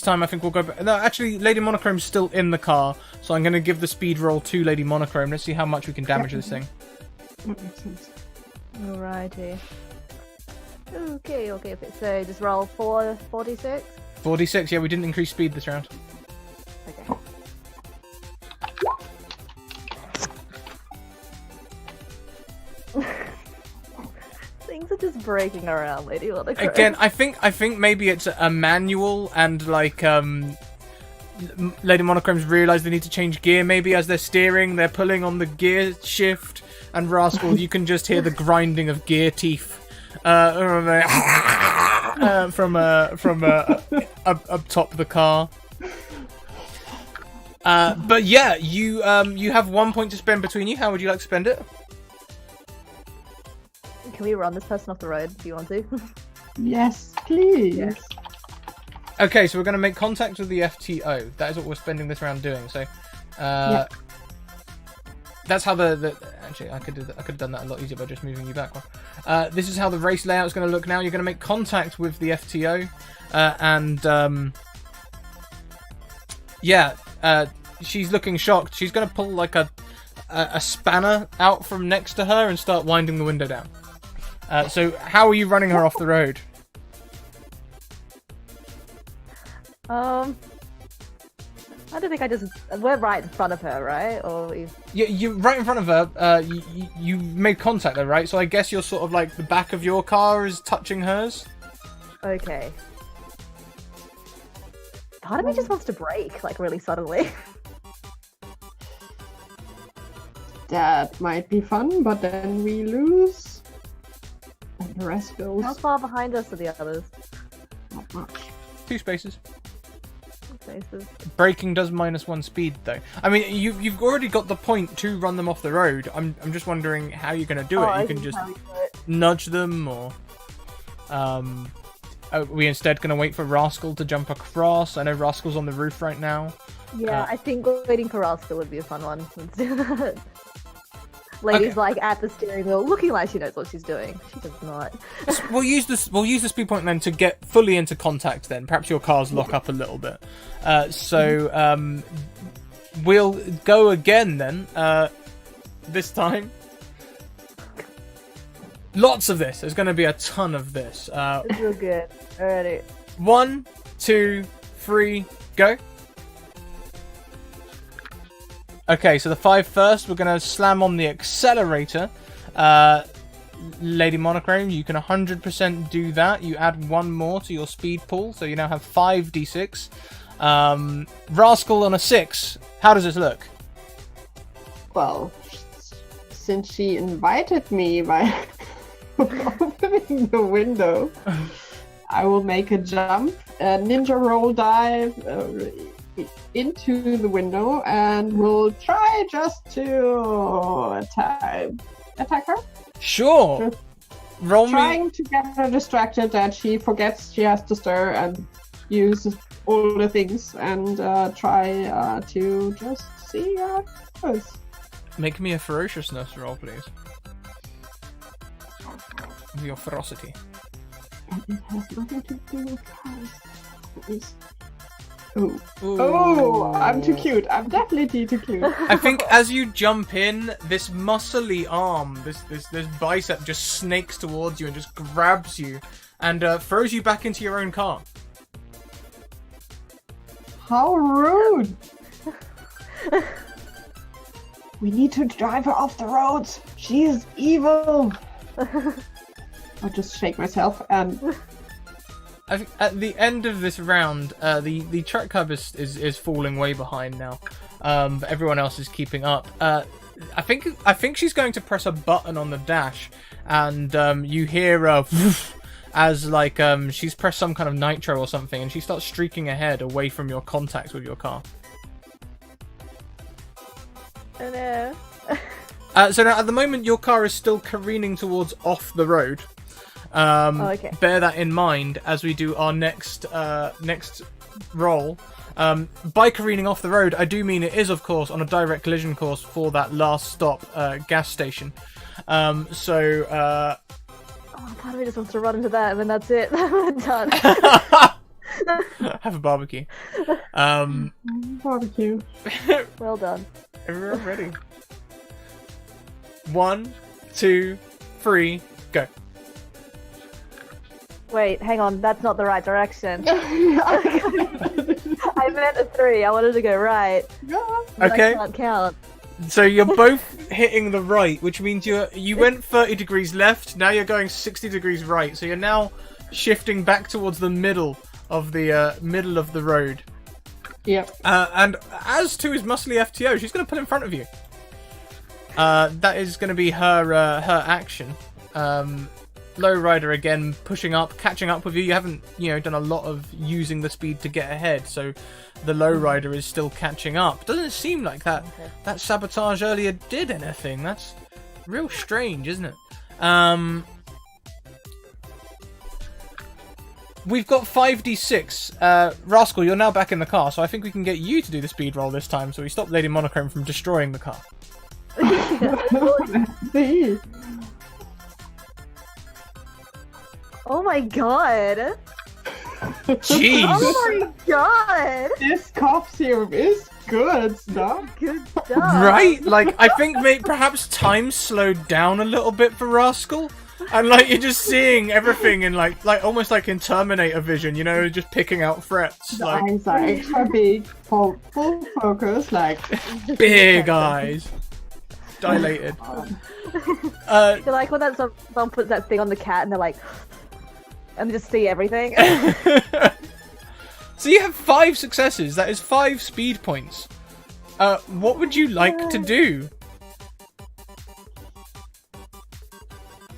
time I think we'll go back. No, actually, Lady Monochrome's still in the car, so I'm going to give the speed roll to Lady Monochrome. Let's see how much we can damage this thing. That makes sense. Alrighty. Okay. So just roll 4d6. 46, yeah, we didn't increase speed this round. Okay. Things are just breaking around, Lady Monochrome. Again, I think maybe it's a manual, and like Lady Monochrome's realised they need to change gear. Maybe as they're steering, they're pulling on the gear shift, and Rascal, you can just hear the grinding of gear teeth from up top of the car. But yeah, you have 1 point to spend between you. How would you like to spend it? Can we run this person off the road? Do you want to? Yes, please. Yes. Okay, so we're going to make contact with the FTO. That is what we're spending this round doing. So, that's how the actually I could have done that a lot easier by just moving you back one. This is how the race layout is going to look now. You're going to make contact with the FTO, she's looking shocked. She's going to pull like a spanner out from next to her and start winding the window down. So how are you running her off the road? I don't think we're right in front of her, right? Or You're right in front of her. You made contact though, right? So I guess you're sort of like the back of your car is touching hers. Okay. Part of me just wants to brake, like, really suddenly. That might be fun, but then we lose. And the rest goes. How far behind us are the others? Not much. 2 spaces. Spaces. Braking does -1 speed though. I mean, you've already got the point to run them off the road. I'm just wondering how you're going to do it. You can just nudge them, or are we instead going to wait for Rascal to jump across? I know Rascal's on the roof right now. Yeah, I think waiting for Rasta would be a fun one. Let's do that. Lady's like at the steering wheel, looking like she knows what she's doing. She does not. We'll use this. We'll use the speed point then to get fully into contact. Then perhaps your cars lock up a little bit. We'll go again then. This time, lots of this. There's going to be a ton of this. It's real good. Alrighty. 1, 2, 3, go. Okay, so the 5 first, we're going to slam on the accelerator. Lady Monochrome, you can 100% do that. You add 1 more to your speed pool, so you now have 5d6. Rascal on a 6, how does this look? Well, since she invited me by opening the window, I will make a jump, a ninja roll dive into the window, and we'll try just to attack her. Sure. Roll Trying me. to get her distracted that she forgets she has to stir and use all the things, and try to just see how it goes. Make me a ferociousness roll, please. With your ferocity. It has nothing to do with cars. Oh. Ooh. Oh, I'm too cute. I'm definitely too cute. I think as you jump in, this muscly arm, this bicep just snakes towards you and just grabs you and throws you back into your own car. How rude! We need to drive her off the roads. She is evil. I'll just shake myself and. I think at the end of this round, the truck cub is falling way behind now, but everyone else is keeping up. I think she's going to press a button on the dash, and you hear a as like she's pressed some kind of nitro or something, and she starts streaking ahead away from your contact with your car. Oh no. So now at the moment your car is still careening towards off the road. Okay. Bear that in mind as we do our next roll. By careening off the road, I do mean it is, of course, on a direct collision course for that last stop gas station. Oh, part of me just wants to run into that, and then that's it. We're done. Have a barbecue. Barbecue. Well done. Everyone ready? 1, 2, 3, go. Wait, hang on. That's not the right direction. I meant a 3. I wanted to go right. But Okay. I can't count. So you're both hitting the right, which means you went 30 degrees left. Now you're going 60 degrees right. So you're now shifting back towards the middle of the road. Yep. And as to his muscly FTO, she's going to pull in front of you. That is going to be her action. Lowrider again, pushing up, catching up with you. You haven't, done a lot of using the speed to get ahead, so the lowrider is still catching up. Doesn't seem like that sabotage earlier did anything. That's real strange, isn't it? We've got 5d6. Rascal, you're now back in the car, so I think we can get you to do the speed roll this time, so we stop Lady Monochrome from destroying the car. See. Oh my god. Jeez. Oh my god. This cough syrup is good stuff. Good stuff. Right? Like, I think perhaps time slowed down a little bit for Rascal. And, you're just seeing everything in, like almost like in Terminator vision, just picking out threats. The eyes are extra big, full focus, big eyes. Dilated. They're like when that someone puts that thing on the cat and they're like, and they just see everything. So you have 5 successes. That is 5 speed points. What would you like to do?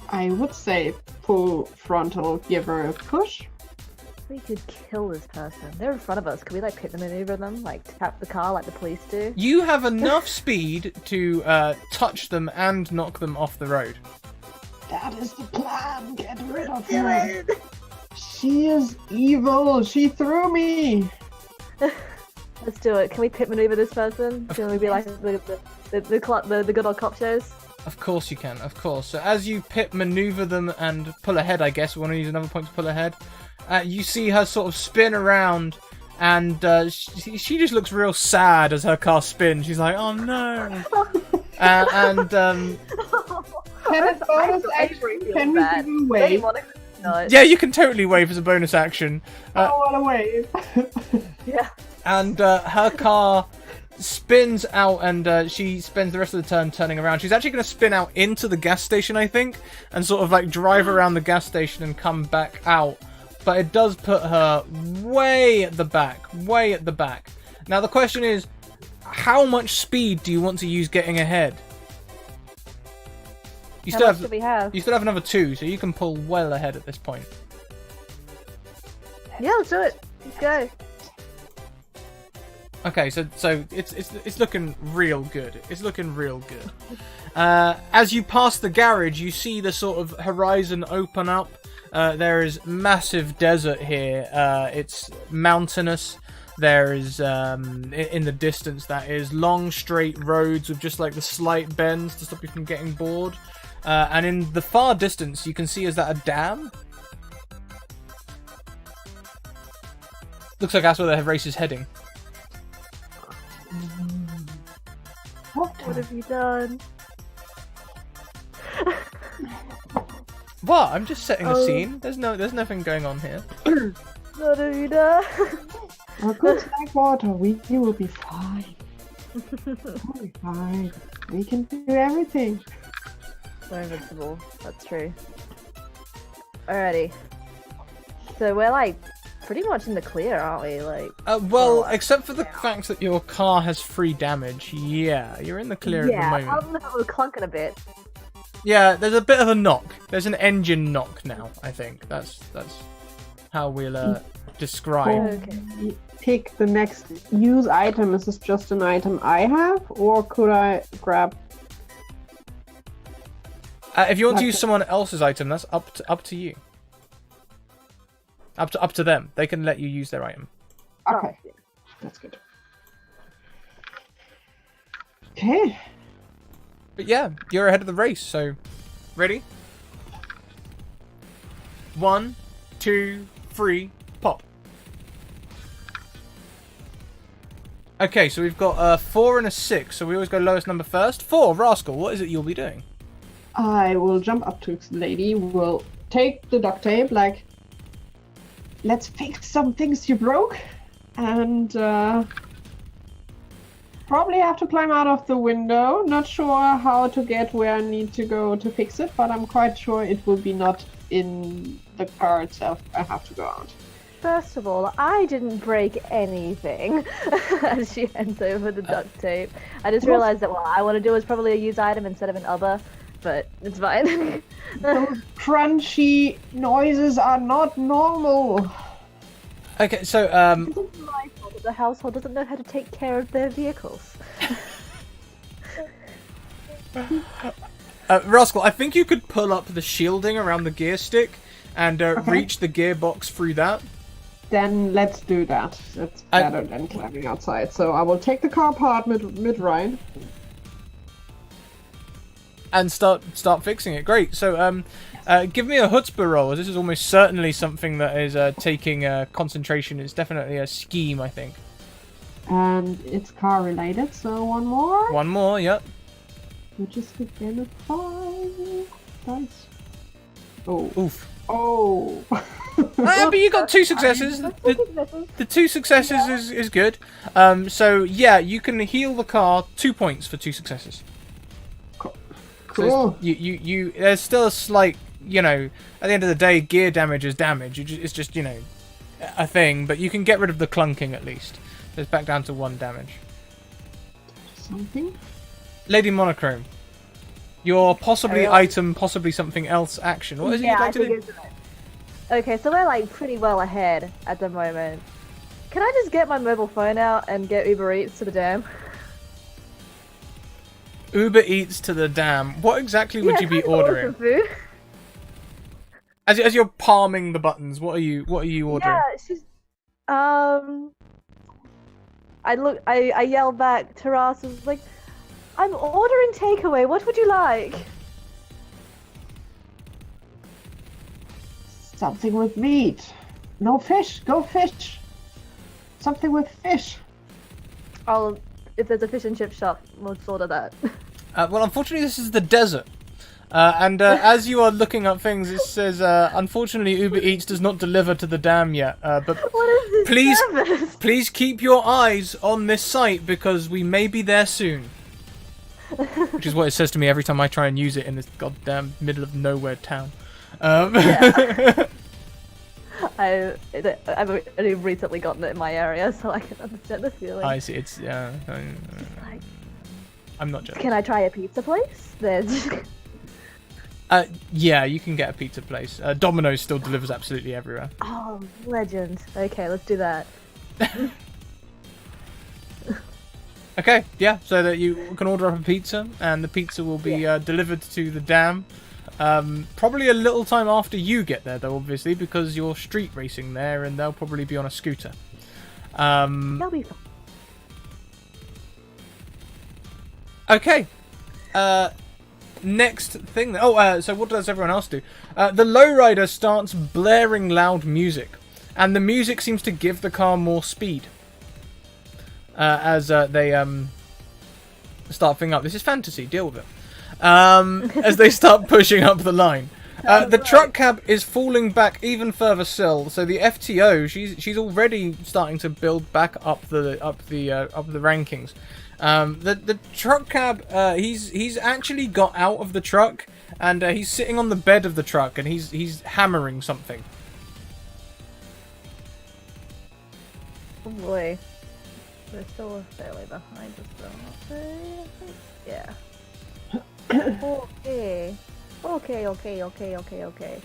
I would say full frontal, give her a push. We could kill this person. They're in front of us. Could we pit them, maneuver them, tap the car like the police do? You have enough speed to touch them and knock them off the road. That is the plan. Get rid of her. She is evil. She threw me. Let's do it. Can we pit maneuver this person? Can we be like the good old cop shows? Of course you can, of course. So as you pit maneuver them and pull ahead, I guess we want to use another point to pull ahead. You see her sort of spin around, and she just looks real sad as her car spins. She's like, "Oh no!" Can we do a wave? Yeah, you can totally wave as a bonus action. I want to wave. Yeah. And her car spins out, and she spends the rest of the turn turning around. She's actually going to spin out into the gas station, I think, and sort of like drive around the gas station and come back out. But it does put her way at the back, way at the back. Now the question is, how much speed do you want to use getting ahead? You How still much have, do we have? you still have another 2, so you can pull well ahead at this point. Yeah, let's do it. Let's go. Okay, so it's looking real good. It's looking real good. As you pass the garage, you see the sort of horizon open up. There is massive desert here. It's mountainous. There is, in the distance, that is long straight roads with just like the slight bends to stop you from getting bored. And in the far distance, you can see, is that a dam? Looks like that's where the race is heading. What have you done? What? I'm just setting the scene. There's nothing going on here. What have you done? We're good like water. We will be fine. We'll be fine. We can do everything. We're invincible. That's true. Alrighty. So we're like pretty much in the clear, aren't we? Like. Well, except for the fact that your car has 3 damage. Yeah, you're in the clear at the moment. Yeah, other than that, we're clunking a bit. Yeah, there's a bit of a knock. There's an engine knock now, I think. That's how we'll describe. Okay. Pick the next use item. Is this just an item I have, or could I grab? If you want to use someone else's item, that's up to you. Up to them. They can let you use their item. Okay, that's good. Okay. But yeah, you're ahead of the race, so ready? 1, 2, 3, pop. Okay, so we've got a 4 and a 6, so we always go lowest number first. 4, Rascal, what is it you'll be doing? I will jump up to the lady, will take the duct tape, like, let's fix some things you broke, and probably have to climb out of the window. Not sure how to get where I need to go to fix it, but I'm quite sure it will be not in the car itself. I have to go out. First of all, I didn't break anything. As she hands over the duct tape, I just realized that what I want to do is probably a use item instead of an other, but it's fine. Those crunchy noises are not normal. Okay, so It's my fault that the household doesn't know how to take care of their vehicles. Rascal, I think you could pull up the shielding around the gear stick and reach the gearbox through that. Then let's do that. It's better than climbing outside. So I will take the car apart mid-ride. And start fixing it. Great. So give me a chutzpah roll. This is almost certainly something that is taking concentration. It's definitely a scheme, I think. And it's car related, so one more. One more, yep. Which is again a 5 dice. Oh. Oof. Oh. But you got 2 successes. The 2 successes is good. So yeah, you can heal the car 2 points for 2 successes. Cool. So you there's still a slight, you know, at the end of the day, gear damage is damage. It's just, you know, a thing, but you can get rid of the clunking at least. So it's back down to 1 damage. Something? Lady Monochrome, your possibly item, possibly something else action. What is it you'd like to do? Okay, so we're like pretty well ahead at the moment. Can I just get my mobile phone out and get Uber Eats to the dam? Uber Eats to the dam. What exactly would you be ordering? Food. As you're palming the buttons, what are you ordering? Yeah, she's I yell back. Taras is like, I'm ordering takeaway. What would you like? Something with meat. No fish. Go fish. Something with fish. If there's a fish and chip shop, we'll order that. Well, unfortunately, this is the desert. As you are looking up things, it says, unfortunately, Uber Eats does not deliver to the dam yet. But What is this service? please keep your eyes on this site because we may be there soon. Which is what it says to me every time I try and use it in this goddamn middle of nowhere town. Yeah. I've only recently gotten it in my area, so I can understand the feeling. I see. It's Like, I'm not joking. can I try a pizza place? There's. Yeah, you can get a pizza place. Domino's still delivers absolutely everywhere. Oh, legend. Okay, let's do that. Okay, yeah, so that you can order up a pizza, and the pizza will be delivered to the dam. Probably a little time after you get there, though, obviously, because you're street racing there, and they'll probably be on a scooter. That'll be fun. Okay. Next thing. So what does everyone else do? The lowrider starts blaring loud music, and the music seems to give the car more speed. As they start filling up. This is fantasy. Deal with it. As they start pushing up the line. The truck cab is falling back even further still. So the FTO, she's already starting to build back up the rankings. The truck cab, he's actually got out of the truck, and he's sitting on the bed of the truck, and he's hammering something. Oh boy. We're still fairly behind us, though, aren't we? I think. Yeah. Okay.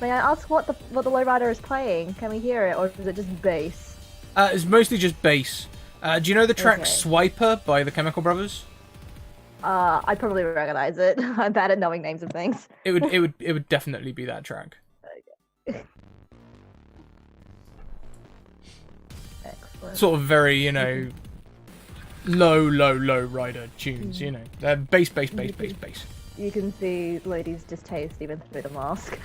May I ask what the lowrider is playing? Can we hear it, or is it just bass? It's mostly just bass. Do you know the track Okay. Swiper by the Chemical Brothers? I probably recognize it. I'm bad at knowing names of things. It would definitely be that track. Excellent. Sort of very, low rider tunes, They're bass. You can see ladies' distaste even through the mask.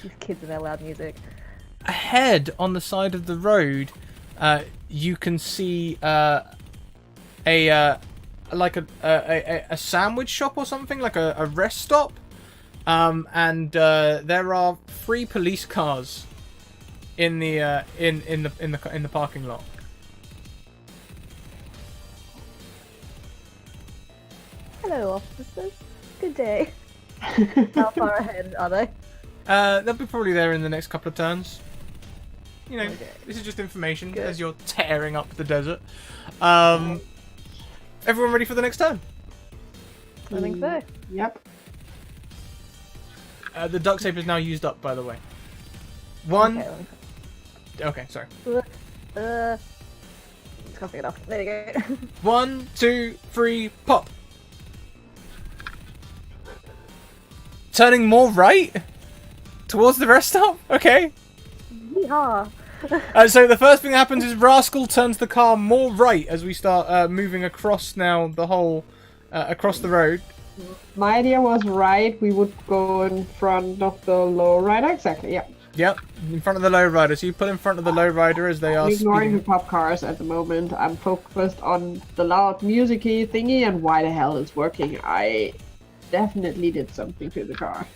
These kids and their loud music. Ahead on the side of the road, you can see a sandwich shop or something, like a rest stop, and there are 3 police cars in the in the parking lot. Hello, officers. Good day. How far ahead are they? They'll be probably there in the next couple of turns. Okay. This is just information Good. as you're tearing up the desert. Everyone ready for the next turn? I think so. Yep. The duct tape is now used up, by the way. One. Okay, Okay, sorry. it's costing enough. There you go. 1, 2, 3, pop. Turning more right towards the rest stop. Okay. Yeehaw. So the first thing that happens is Rascal turns the car more right as we start moving across now the whole across the road. My idea was right. We would go in front of the lowrider. Exactly. Yeah. Yep, in front of the lowrider. So you pull in front of the lowrider as they are I'm ignoring the speeding. pop cars at the moment. I'm focused on the loud music-y thingy and why the hell it's working. I definitely did something to the car.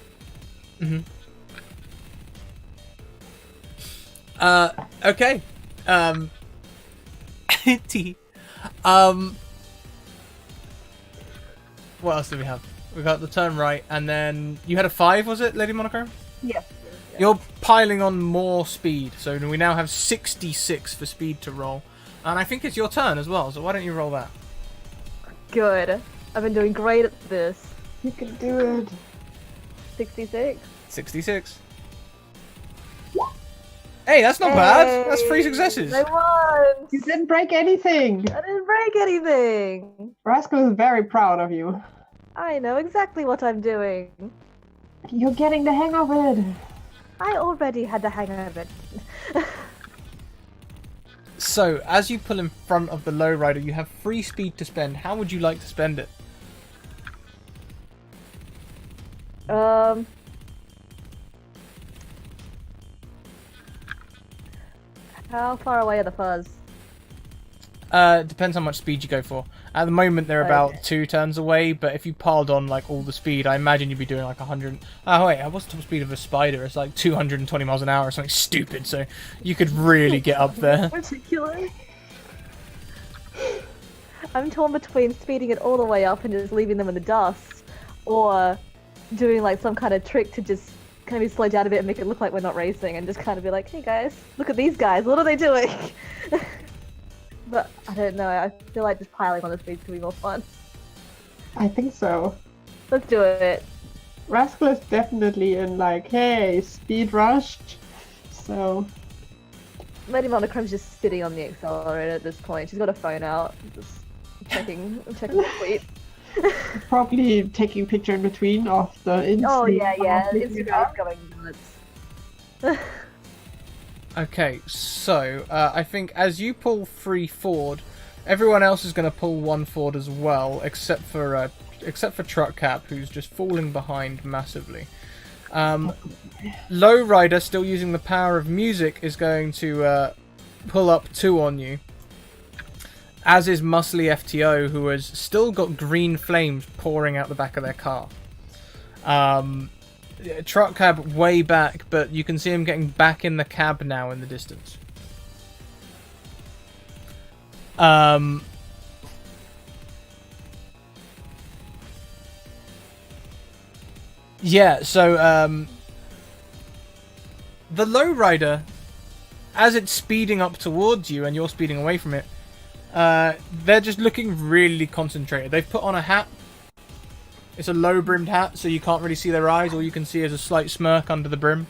Okay. What else do we have? We got the turn right, and then you had a 5, was it, Lady Monochrome? Yeah. You're piling on more speed, so we now have 66 for speed to roll. And I think it's your turn as well, so why don't you roll that? Good. I've been doing great at this. You can do it. 66. 66. Hey, that's not bad. That's 3 successes. I won! You didn't break anything. I didn't break anything! Rascal is very proud of you. I know exactly what I'm doing. You're getting the hang of it. I already had the hang of it. So, as you pull in front of the lowrider, you have free speed to spend. How would you like to spend it? How far away are the fuzz? Depends how much speed you go for. At the moment, they're about 2 turns away, but if you piled on like all the speed, I imagine you'd be doing like 100. Oh wait, what's the top speed of a spider? It's like 220 miles an hour or something stupid. So you could really get up there. Ridiculous. I'm torn between speeding it all the way up and just leaving them in the dust, or doing like some kind of trick to just kind of slow down a bit and make it look like we're not racing, and just kind of be like, hey guys, look at these guys, what are they doing? But I don't know, I feel like just piling on the speeds could be more fun. I think so. Let's do it. Rascal is definitely in like, hey, speed rush. So Lady Monochrome's just sitting on the accelerator at this point. She's got her phone out, just checking the tweet. probably taking a picture in between of the Instagram. Oh yeah, Instagram's going nuts. Okay, so I think as you pull 3 forward, everyone else is going to pull 1 forward as well, except for Truck Cap, who's just falling behind massively. Lowrider, still using the power of music, is going to pull up 2 on you. As is Muscly FTO, who has still got green flames pouring out the back of their car. Truck Cab way back, but you can see him getting back in the cab now in the distance. Yeah, so the lowrider, as it's speeding up towards you and you're speeding away from it, they're just looking really concentrated. They've put on a hat. It's a low-brimmed hat, so you can't really see their eyes. All you can see is a slight smirk under the brim.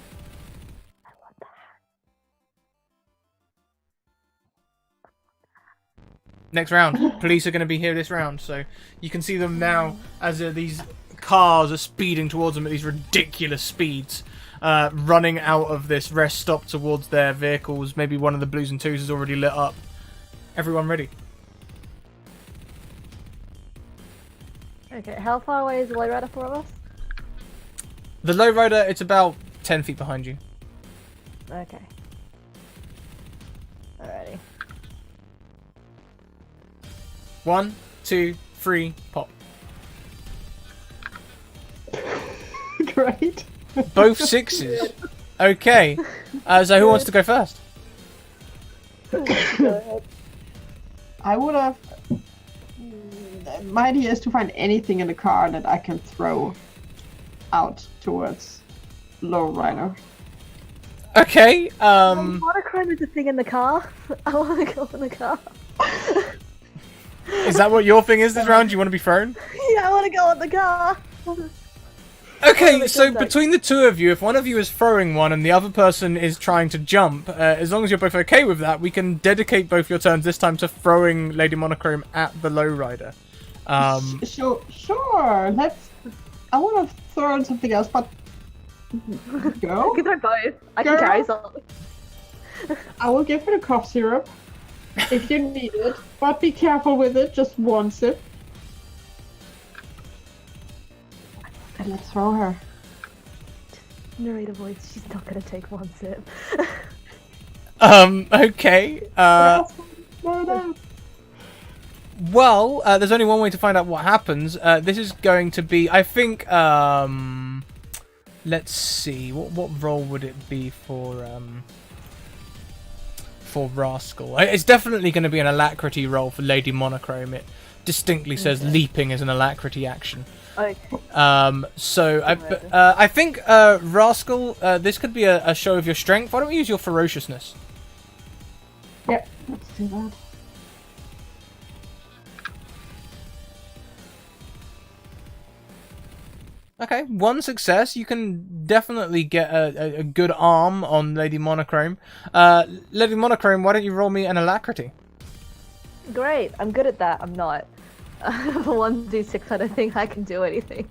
Next round. Police are going to be here this round, so you can see them now as these cars are speeding towards them at these ridiculous speeds, running out of this rest stop towards their vehicles. Maybe one of the blues and twos is already lit up. Everyone ready? Okay, how far away is the lowrider from us? The lowrider, it's about 10 feet behind you. Okay. Alrighty. 1, 2, 3, pop. Great. Both 6s. Okay. So who wants to go first? I would have. My idea is to find anything in the car that I can throw out towards lowrider. Okay. Monochrome is a thing in the car. I want to go in the car. Is that what your thing is this round? You want to be thrown? Yeah, I want to go in the car. Okay, so between the two of you, if one of you is throwing one and the other person is trying to jump, as long as you're both okay with that, we can dedicate both your turns this time to throwing Lady Monochrome at the lowrider. Sure. Let's. I want to throw in something else, but go. I can throw both. I can carry something. I will give her the cough syrup if you need it, but be careful with it. Just one sip. And let's throw her. Narrator voice. She's not gonna take one sip. Okay. Well, there's only one way to find out what happens. This is going to be, I think, let's see, what role would it be for Rascal? It's definitely going to be an alacrity roll for Lady Monochrome. It distinctly says leaping is an alacrity action. Okay. So I think Rascal, this could be a show of your strength. Why don't we use your ferociousness? Yep, let's do that. Okay, 1 success. You can definitely get a good arm on Lady Monochrome. Lady Monochrome, why don't you roll me an alacrity? Great. I'm good at that. I'm not. For 1d6, I don't think I can do anything.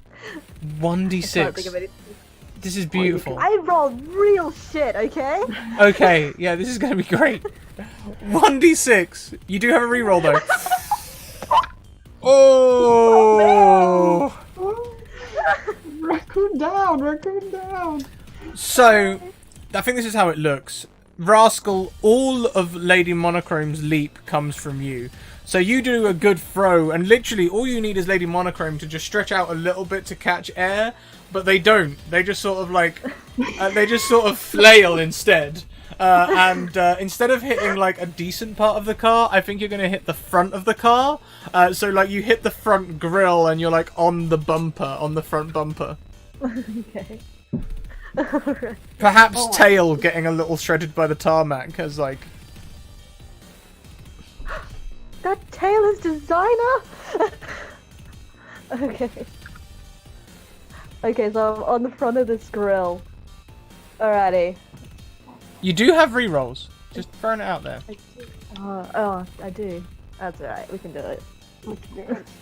1d6. I can't think of anything. This is beautiful. I rolled real shit, okay? Okay, yeah, this is going to be great. 1d6. You do have a reroll though. Oh! Raccoon down, raccoon down. So, I think this is how it looks. Rascal, all of Lady Monochrome's leap comes from you. So you do a good throw, and literally all you need is Lady Monochrome to just stretch out a little bit to catch air, but they don't. They just sort of like, they just sort of flail instead. And instead of hitting like a decent part of the car, I think you're going to hit the front of the car. So like you hit the front grille and you're like on the bumper, on the front bumper. Okay. Perhaps tail getting a little shredded by the tarmac as like... That tail is designer! Okay. Okay, so I'm on the front of this grill. Alrighty. You do have rerolls. Just throwing it out there. Oh, I do. That's alright, we can do it.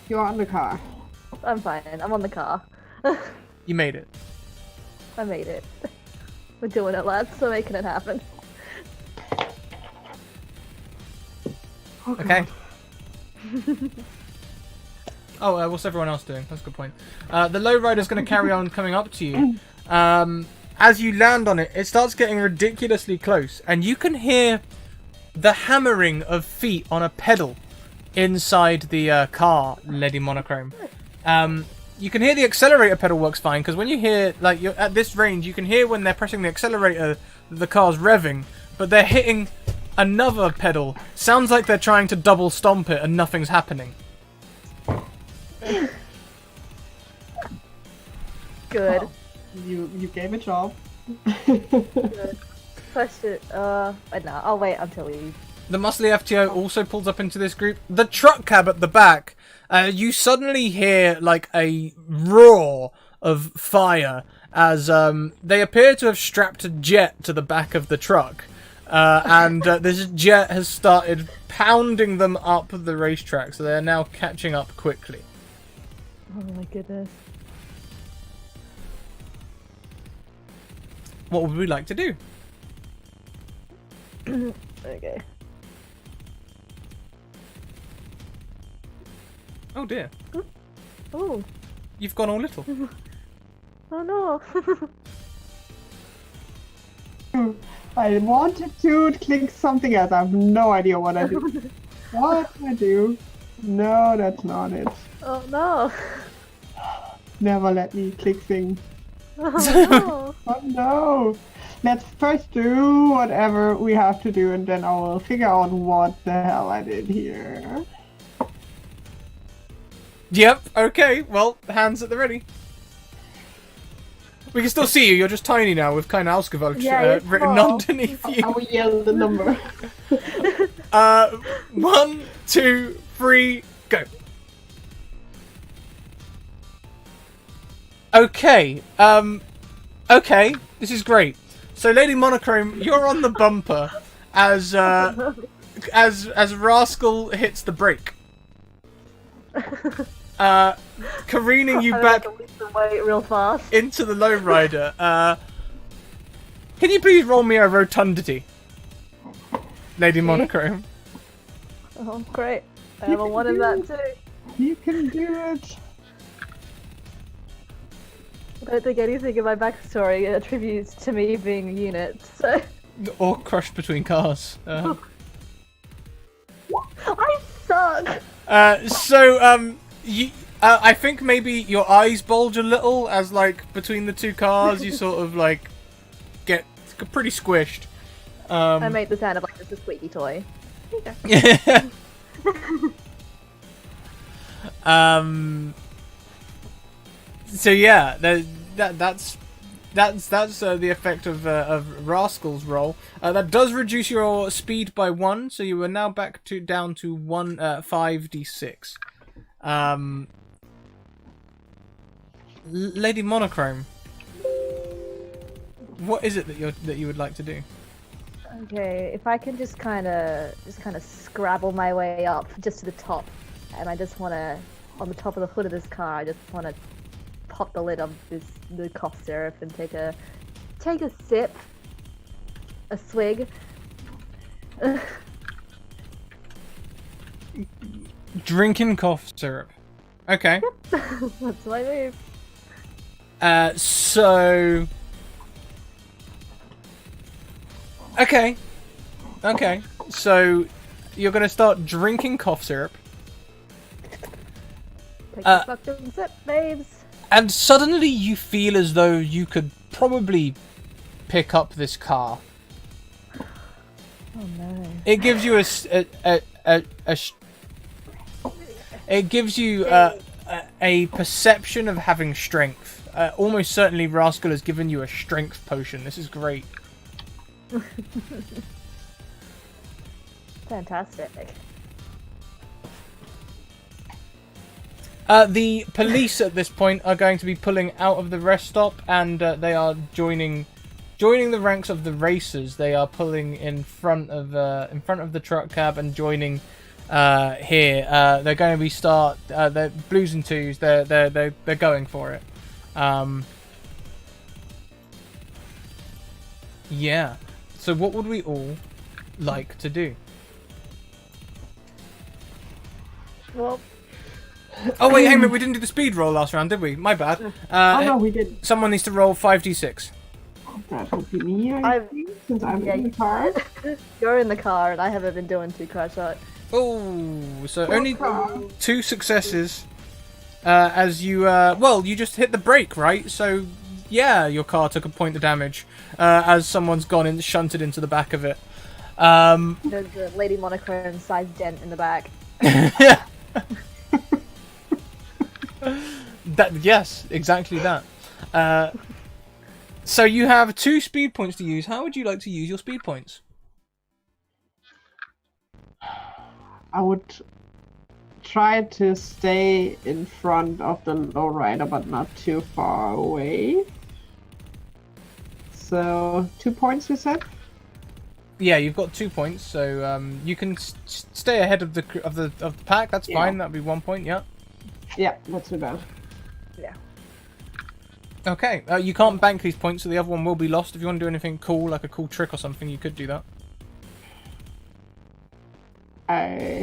You're on the car. I'm fine, I'm on the car. You made it. I made it. We're doing it, lads. We're making it happen. Okay. Oh, what's everyone else doing? That's a good point. The lowrider's going to carry on coming up to you. As you land on it, it starts getting ridiculously close, and you can hear the hammering of feet on a pedal inside the car, Lady Monochrome. You can hear the accelerator pedal works fine, because when you hear, like, you're at this range, you can hear when they're pressing the accelerator, the car's revving, but they're hitting another pedal. Sounds like they're trying to double stomp it and nothing's happening. Good. Oh, you gave a job. Good. Question. No, I'll wait until we. The muscly FTO also pulls up into this group. The truck cab at the back, you suddenly hear like a roar of fire as they appear to have strapped a jet to the back of the truck. And this jet has started pounding them up the racetrack, so they are now catching up quickly. Oh my goodness. What would we like to do? Okay. Oh dear. Oh. You've gone all little. Oh no. I wanted to click something else. I have no idea what I do. What do I do? No, that's not it. Oh no. Never let me click things. Oh no. Oh no! Let's first do whatever we have to do, and then I will figure out what the hell I did here. Yep, okay, well, hands at the ready. We can still see you, you're just tiny now with kind of Ausgewalt written underneath you. I will yell the number. 1, 2, 3, go. Okay, okay, this is great. So, Lady Monochrome, you're on the bumper as Rascal hits the brake. Careening you back Wait real fast. into the lowrider. Can you please roll me a rotundity, Lady Monochrome? Oh, great. I have a 1 in that too. You can do it. I don't think anything in my backstory attributes to me being a unit, so... Or crushed between cars. I suck! I think maybe your eyes bulge a little as, like, between the two cars, you sort of, like, get pretty squished. I made the sound of, like, just a squeaky toy. Okay. So yeah, that's the effect of Rascal's roll. That does reduce your speed by 1, so you are now back down to 5d6. Lady Monochrome, what is it that you would like to do? Okay, if I can just kind of scrabble my way up just to the top, and I just want to, on the top of the hood of this car, I just want to pop the lid of the cough syrup and take a sip, a swig. Drinking cough syrup. Okay. That's my move. So... Okay. Okay. So, you're going to start drinking cough syrup. Take a fucking sip, babes. And suddenly you feel as though you could probably pick up this car. Oh no. It gives you it gives you a perception of having strength. Almost certainly Rascal has given you a strength potion. This is great. Fantastic. The police at this point are going to be pulling out of the rest stop, and they are joining the ranks of the racers. They are pulling in front of the truck cab and joining here. They're going to be they're blues and twos. They're going for it. Yeah. So what would we all like to do? Well. Oh wait, hey, we didn't do the speed roll last round, did we? My bad. Oh no, we didn't. Someone needs to roll 5d6. That would be me, I think, since I'm in the car. You're in the car, and I haven't been doing too crash hot. Oh, so only 2 successes. As you, well, you just hit the brake, right? So, yeah, your car took a point of damage as someone's gone and shunted into the back of it. There's a Lady Monochrome sized dent in the back. Yeah. Yes, exactly that. So you have 2 speed points to use. How would you like to use your speed points? I would try to stay in front of the lowrider, but not too far away. So 2 points, you said? Yeah, you've got 2 points, so you can stay ahead of the pack. That's fine. That'd be 1 point. Yeah. Yeah, not too bad. Yeah. Okay, you can't bank these points, so the other one will be lost. If you want to do anything cool, like a cool trick or something, you could do that. I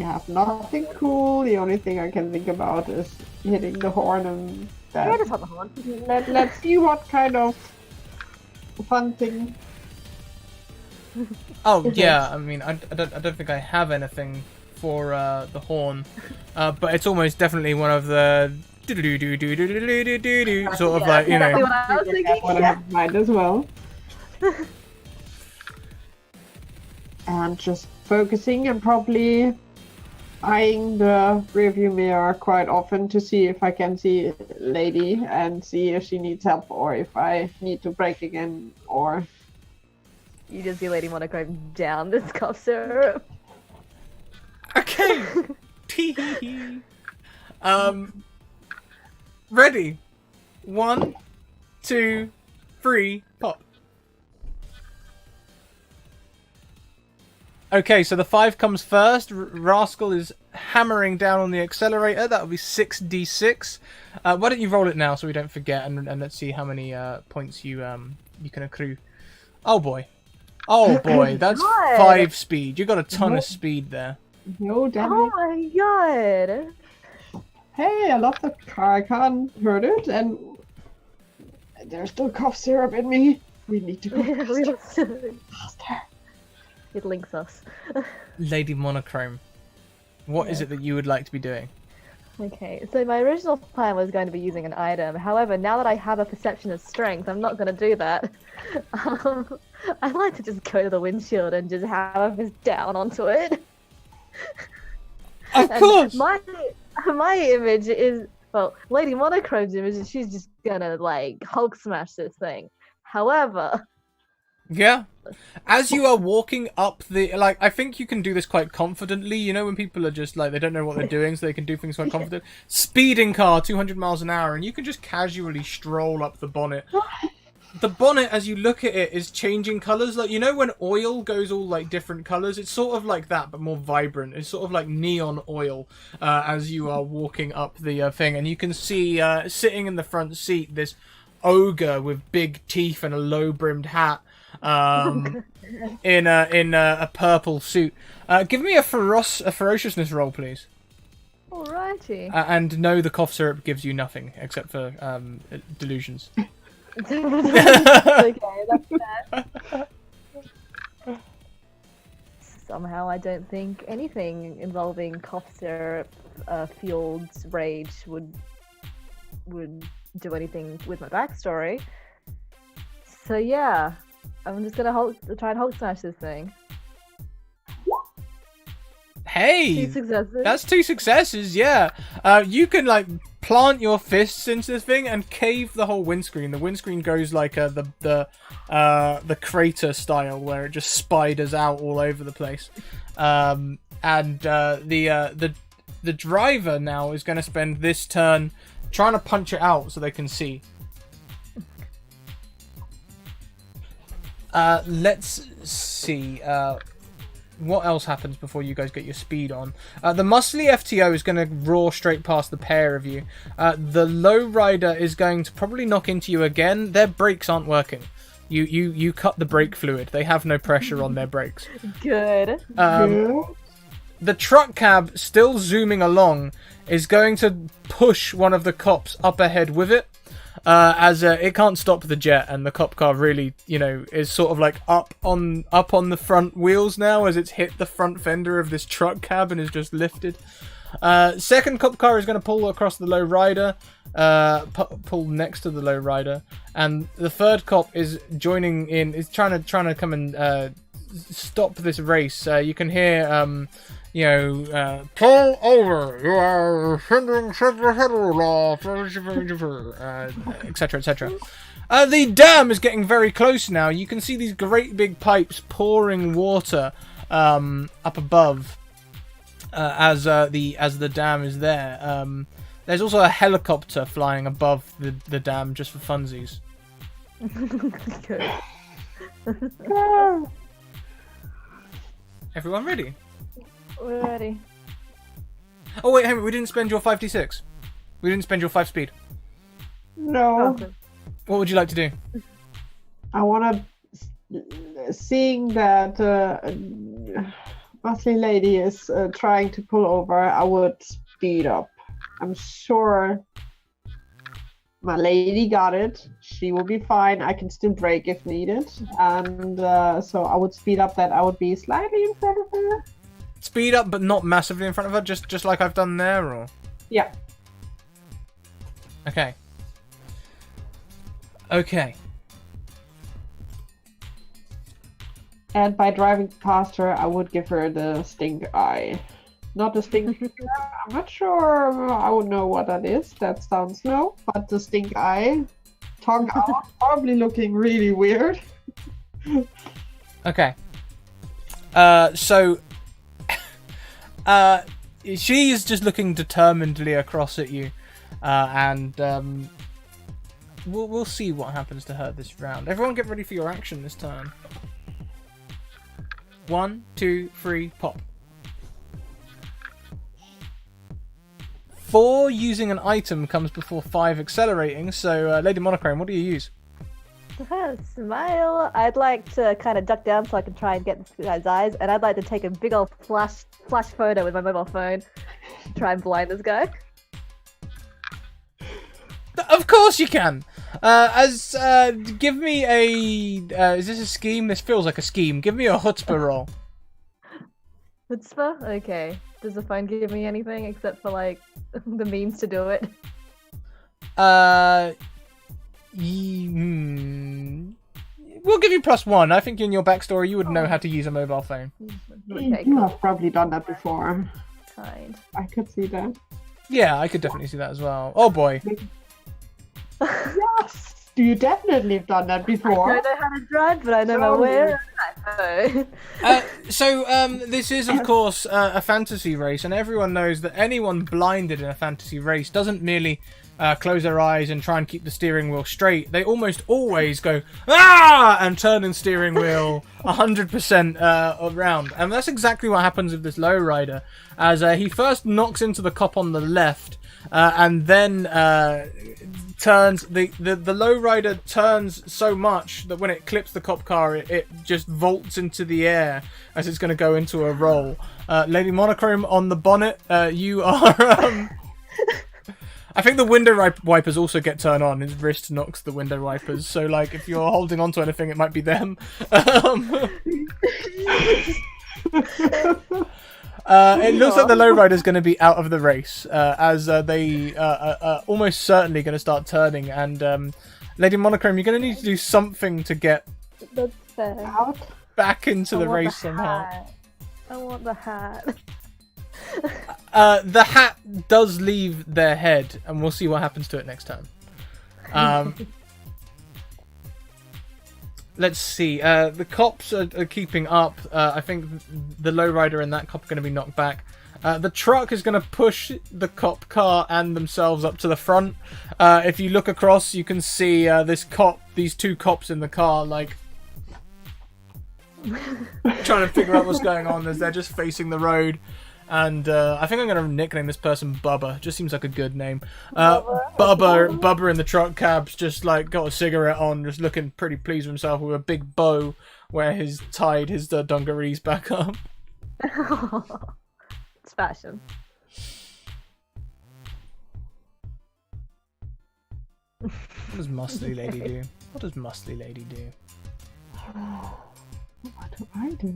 have nothing cool. The only thing I can think about is hitting the horn and that. Yeah, just hit the horn. Let's see what kind of fun thing. Oh yeah, I mean, I don't think I have anything for the horn, but it's almost definitely one of the sort of like, you know. Exactly what I was thinking. I have in mind as well. And just focusing and probably eyeing the rearview mirror quite often to see if I can see Lady and see if she needs help or if I need to brake again or... You just see Lady Monochrome down this cough syrup. Okay. Ready. 1, 2, 3, pop. Okay, so the 5 comes first. Rascal is hammering down on the accelerator. That will be 6d6. Why don't you roll it now so we don't forget, and let's see how many points you can accrue. Oh boy. Oh boy, that's 5 speed. You got a ton of speed there. No damage. Oh my god. Hey, I love the car. I can't hurt it, and there's still cough syrup in me. We need to go faster. It links us. Lady Monochrome, what is it that you would like to be doing? Okay, so my original plan was going to be using an item. However, now that I have a perception of strength, I'm not going to do that. I'd like to just go to the windshield and just have a fist down onto it. Of course! My image is, well, Lady Monochrome's image is she's just gonna, like, Hulk smash this thing. However... Yeah. As you are walking up the... Like, I think you can do this quite confidently. You know when people are just, like, they don't know what they're doing, so they can do things quite confident? Speeding car, 200 miles an hour, and you can just casually stroll up the bonnet. The bonnet, as you look at it, is changing colours. Like, you know when oil goes all, like, different colours? It's sort of like that, but more vibrant. It's sort of like neon oil as you are walking up the thing. And you can see, sitting in the front seat, this ogre with big teeth and a low-brimmed hat. in a purple suit. Give me a ferociousness roll, please. Alrighty. And no, the cough syrup gives you nothing except for delusions. Okay, that's fair. Somehow I don't think anything involving cough syrup fueled rage would do anything with my backstory. So yeah, I'm just gonna try and Hulk smash this thing. Hey, 2 successes. that's 2 successes. Yeah, you can like plant your fists into this thing and cave the whole windscreen. The windscreen goes like the crater style, where it just spiders out all over the place. And the driver now is going to spend this turn trying to punch it out so they can see. Let's see. What else happens before you guys get your speed on? The muscly FTO is going to roar straight past the pair of you. The low rider is going to probably knock into you again. Their brakes aren't working. You cut the brake fluid. They have no pressure on their brakes. Good. The truck cab, still zooming along, is going to push one of the cops up ahead with it. As it can't stop the jet, and the cop car really, is sort of like up on the front wheels now as it's hit the front fender of this truck cab and is just lifted. Second cop car is going to pull across the low rider, pull next to the low rider, and the third cop is joining in, is trying to come and stop this race. You can hear pull over, you are offending federal law, etc, etc. The dam is getting very close now. You can see these great big pipes pouring water up above as the dam is there. There's also a helicopter flying above the dam just for funsies. Good. Everyone ready? We're ready. Oh wait, Henry, we didn't spend your 5d6. We didn't spend your 5 speed. No. What would you like to do? I want to, seeing that muscly lady is trying to pull over, I would speed up. I'm sure my lady got it. She will be fine. I can still brake if needed. And so I would speed up that I would be slightly in front of her. Speed up, but not massively in front of her, just like I've done there, or? Yeah. Okay. Okay. And by driving past her, I would give her the stink eye. Not the stink. I'm not sure I would know what that is. That sounds low, but the stink eye, tongue out, probably looking really weird. Okay. So she is just looking determinedly across at you, and we'll see what happens to her this round. Everyone, get ready for your action this turn. 1, 2, 3, pop. 4 using an item comes before 5 accelerating. So, Lady Monochrome, what do you use? Smile. I'd like to kind of duck down so I can try and get this guy's eyes, and I'd like to take a big old flash photo with my mobile phone, try and blind this guy. Of course you can. Give me a. Is this a scheme? This feels like a scheme. Give me a chutzpah roll. Chutzpah? Okay. Does the phone give me anything except for like the means to do it? We'll give you +1. I think in your backstory you would know how to use a mobile phone. Okay, You cool. have probably done that before. Kind. I could see that. Yeah, I could definitely see that as well. Oh boy. Yes! You definitely have done that I before. don't know how to drive, but I know my way around. This is, of course, a fantasy race, and everyone knows that anyone blinded in a fantasy race doesn't merely close their eyes and try and keep the steering wheel straight, they almost always go ah and turn the steering wheel 100% around. And that's exactly what happens with this lowrider, as he first knocks into the cop on the left, and then turns the lowrider turns so much that when it clips the cop car, it just vaults into the air as it's going to go into a roll. Lady Monochrome on the bonnet, you are. I think the window wipers also get turned on. His wrist knocks the window wipers, so like if you're holding onto anything, it might be them. It looks like the lowrider's going to be out of the race, as they are almost certainly going to start turning. And Lady Monochrome, you're going to need to do something to get That's fair. Out. back into the race the somehow. hat. I want the hat. The hat does leave their head, and we'll see what happens to it next time. Let's see. The cops are keeping up. I think the lowrider and that cop are going to be knocked back. The truck is going to push the cop car and themselves up to the front. If you look across, you can see these two cops in the car, like trying to figure out what's going on as they're just facing the road. And I think I'm going to nickname this person Bubba. Just seems like a good name. Bubba in the truck cab's just like got a cigarette on, just looking pretty pleased with himself with a big bow where he's tied his dungarees back up. It's fashion. What does Muscly Lady do? What does Muscly Lady do? What do I do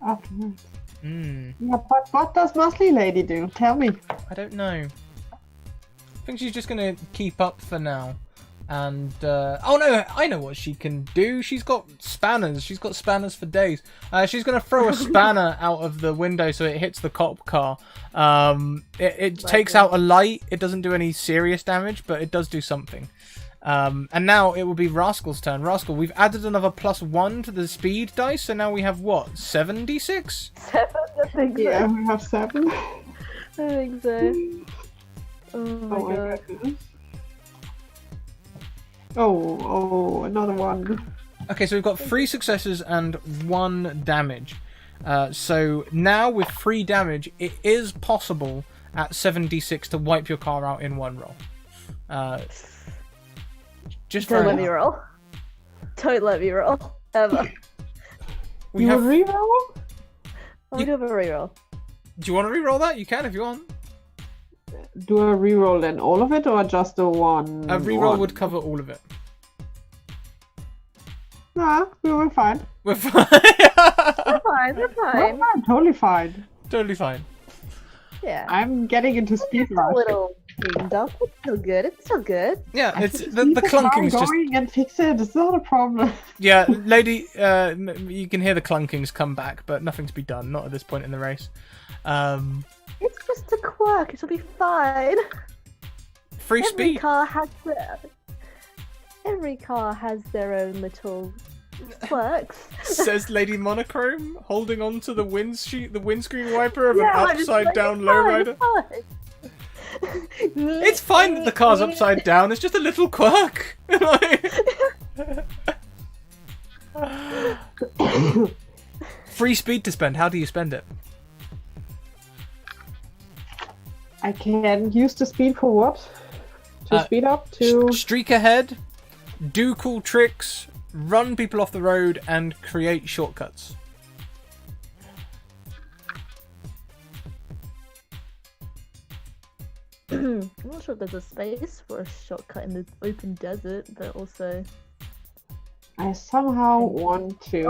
afterwards? Hmm. Yeah, but what does Muscly Lady do? Tell me. I don't know. I think she's just going to keep up for now. And, oh no, I know what she can do. She's got spanners. She's got spanners for days. She's going to throw a spanner out of the window so it hits the cop car. It takes out a light. It doesn't do any serious damage, but it does do something. And now it will be Rascal's turn. Rascal, we've added another +1 to the speed dice, so now we have what? 76? 7, I think so. Yeah, we have 7. I think so. Oh my god. goodness. Oh, another one. Okay, so we've got 3 successes and 1 damage. So now with 3 damage, it is possible at 76 to wipe your car out in 1 roll. Just Don't for let me roll. Don't let me roll. Ever. we You have. reroll? Let me do a reroll. Do you want to re-roll that? You can if you want. Do a reroll then all of it or just the one? A re-roll one? would cover all of it. Nah, we were fine. We're fine. We're fine, we're We're fine. fine, totally fine. Totally fine. Yeah. I'm getting into speed It's a rush. little cleaned up. It's still good. It's still good. Yeah, I it's can the keep clunking's car just. going and fix it. It's not a problem. Yeah, lady, you can hear the clunkings come back, but nothing to be done. Not at this point in the race. It's just a quirk. It'll be fine. Free Every speed. car has their own little quirks. Says Lady Monochrome, holding on to the windscreen wiper of Yeah, an I'm just upside like, down it's fine, lowrider. it's fine. It's fine that the car's upside down. It's just a little quirk. Free speed to spend. How do you spend it? I can use the speed for what? To speed up to... Streak ahead, do cool tricks, run people off the road, and create shortcuts. I'm not sure if there's a space for a shortcut in the open desert, but also... I somehow want to...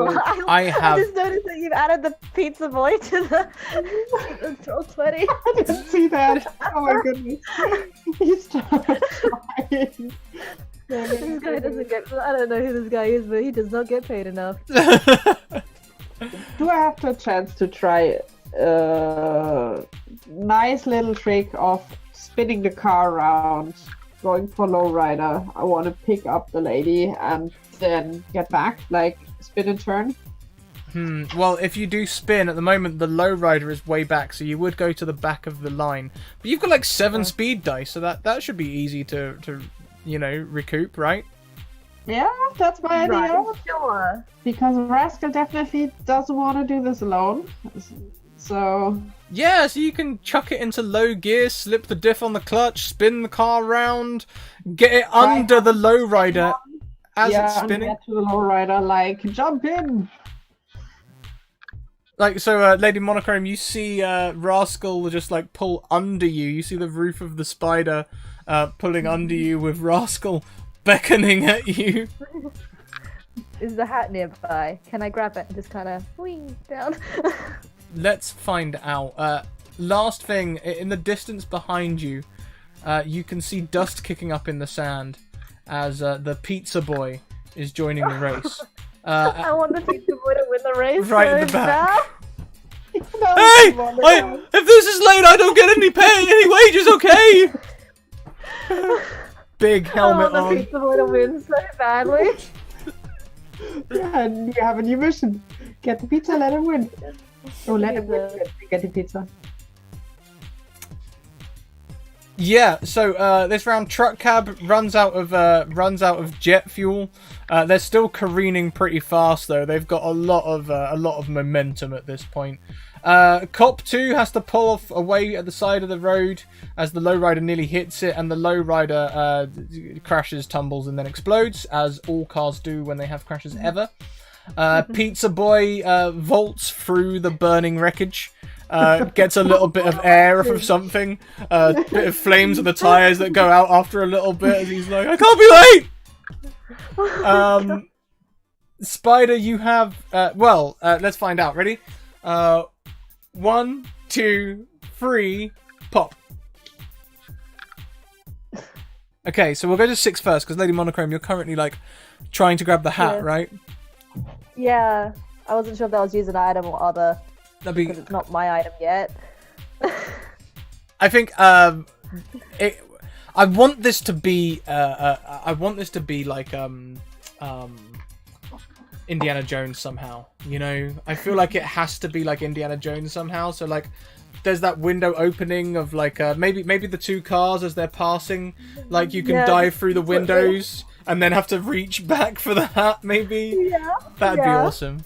I have- I just noticed that you've added the pizza boy to the Troll 20. I didn't see that. Oh my goodness. He started trying. This guy doesn't get... I don't know who this guy is, but he does not get paid enough. Do I have the chance to try nice little trick of spinning the car around, going for lowrider? I want to pick up the lady and then get back, like spin and turn. Well, if you do spin, at the moment the lowrider is way back, so you would go to the back of the line. But you've got like 7 speed dice, so that should be easy to recoup, right? Yeah, that's my idea. Right, sure. Because Rascal definitely doesn't want to do this alone. So... Yeah, so you can chuck it into low gear, slip the diff on the clutch, spin the car round, get it under the lowrider as it's spinning. Get to the lowrider, like, jump in! Like, so, Lady Monochrome, you see Rascal just, like, pull under you. You see the roof of the spider pulling under you with Rascal beckoning at you. Is the hat nearby? Can I grab it and just kind of wing down? Let's find out. Last thing, in the distance behind you, you can see dust kicking up in the sand as the pizza boy is joining the race. I want the pizza boy to win the race. Right so in the back. bad. Hey! If this is late, I don't get any pay, any wages, okay? Big helmet I want the on. pizza boy to win so badly. Yeah, and you have a new mission. Get the pizza, let him win. Oh, let him win. Get the pizza. Yeah, so this round Truck Cab runs out of jet fuel. They're still careening pretty fast though. They've got a lot of momentum at this point. Cop 2 has to pull off away at the side of the road as the lowrider nearly hits it, and the lowrider crashes, tumbles, and then explodes, as all cars do when they have crashes ever. Pizza Boy vaults through the burning wreckage. Gets a little bit of air off of something, a bit of flames of the tires that go out after a little bit, and he's like, I can't be late! Spider, you have, let's find out. Ready? 1, 2, 3, pop. Okay, so we'll go to 6 first, because Lady Monochrome, you're currently, like, trying to grab the hat, right? Yeah, I wasn't sure if that was use an item or other. That'd be... Because it's not my item yet. I think I want this to be like Indiana Jones somehow. You know, I feel like it has to be like Indiana Jones somehow. So like, there's that window opening of like maybe the 2 cars as they're passing. Like you can dive through the windows and then have to reach back for the hat. Maybe that'd be awesome.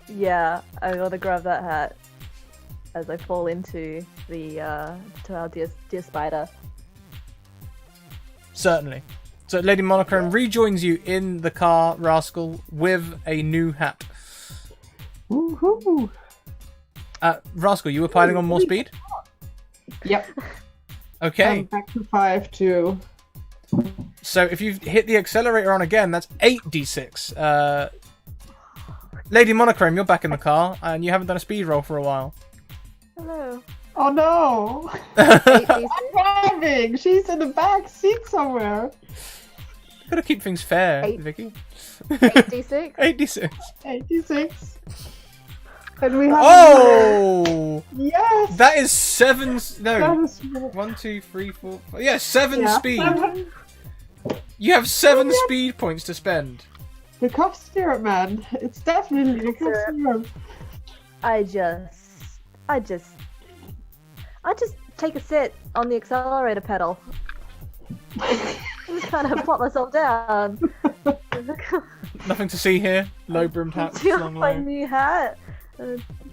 Yeah, I gotta grab that hat as I fall into the to our dear spider. Certainly. So Lady Monochrome rejoins you in the car, Rascal, with a new hat. Woohoo! Rascal, you were piling on more speed? Yep. Okay. I'm back to 5 too. So if you hit the accelerator on again, that's 8d6. Lady Monochrome, you're back in the car, and you haven't done a speed roll for a while. Hello. Oh no! 8d6. I'm driving! She's in the back seat somewhere. Gotta keep things fair, Vicky. 8d6. 8d6. 86. And we have... Oh! Yes! That is 7... No. That is... 1, 2, 3, 4... 5... Yeah, 7 speed. 7. You have 7 speed points to spend. The cough syrup, man. It's definitely the cough syrup. I just take a sit on the accelerator pedal. Just kind of plot myself down. Nothing to see here. Low brimmed hat. My new hat.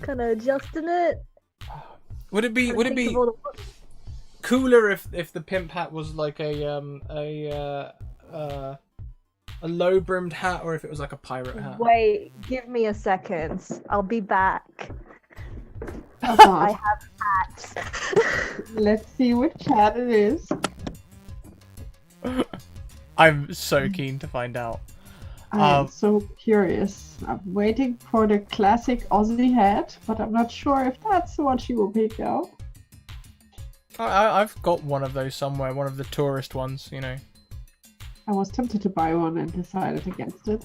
Kind of adjusting it. Would it be cooler if the pimp hat was like a low brimmed hat, or if it was like a pirate hat? Wait, give me a second. I'll be back. I have hats. Let's see which hat it is. I'm so keen to find out. I'm so curious. I'm waiting for the classic Aussie hat, but I'm not sure if that's the one she will pick out. I've got one of those somewhere, one of the tourist ones, you know. I was tempted to buy one and decided against it.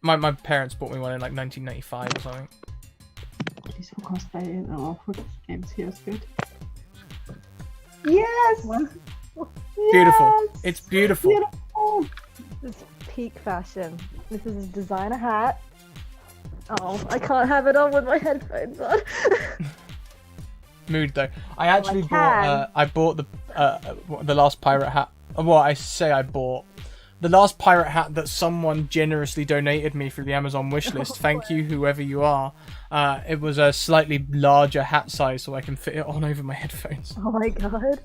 My parents bought me one in like 1995 or something. Please for cosplay or for games here is good. Yes! Beautiful. Yes! It's beautiful. Beautiful. This peak fashion. This is a designer hat. Oh, I can't have it on with my headphones on. Mood though. I actually can. bought the last pirate hat. Well, I say I bought the last pirate hat that someone generously donated me through the Amazon wishlist. Thank you, whoever you are. It was a slightly larger hat size, so I can fit it on over my headphones. Oh my god.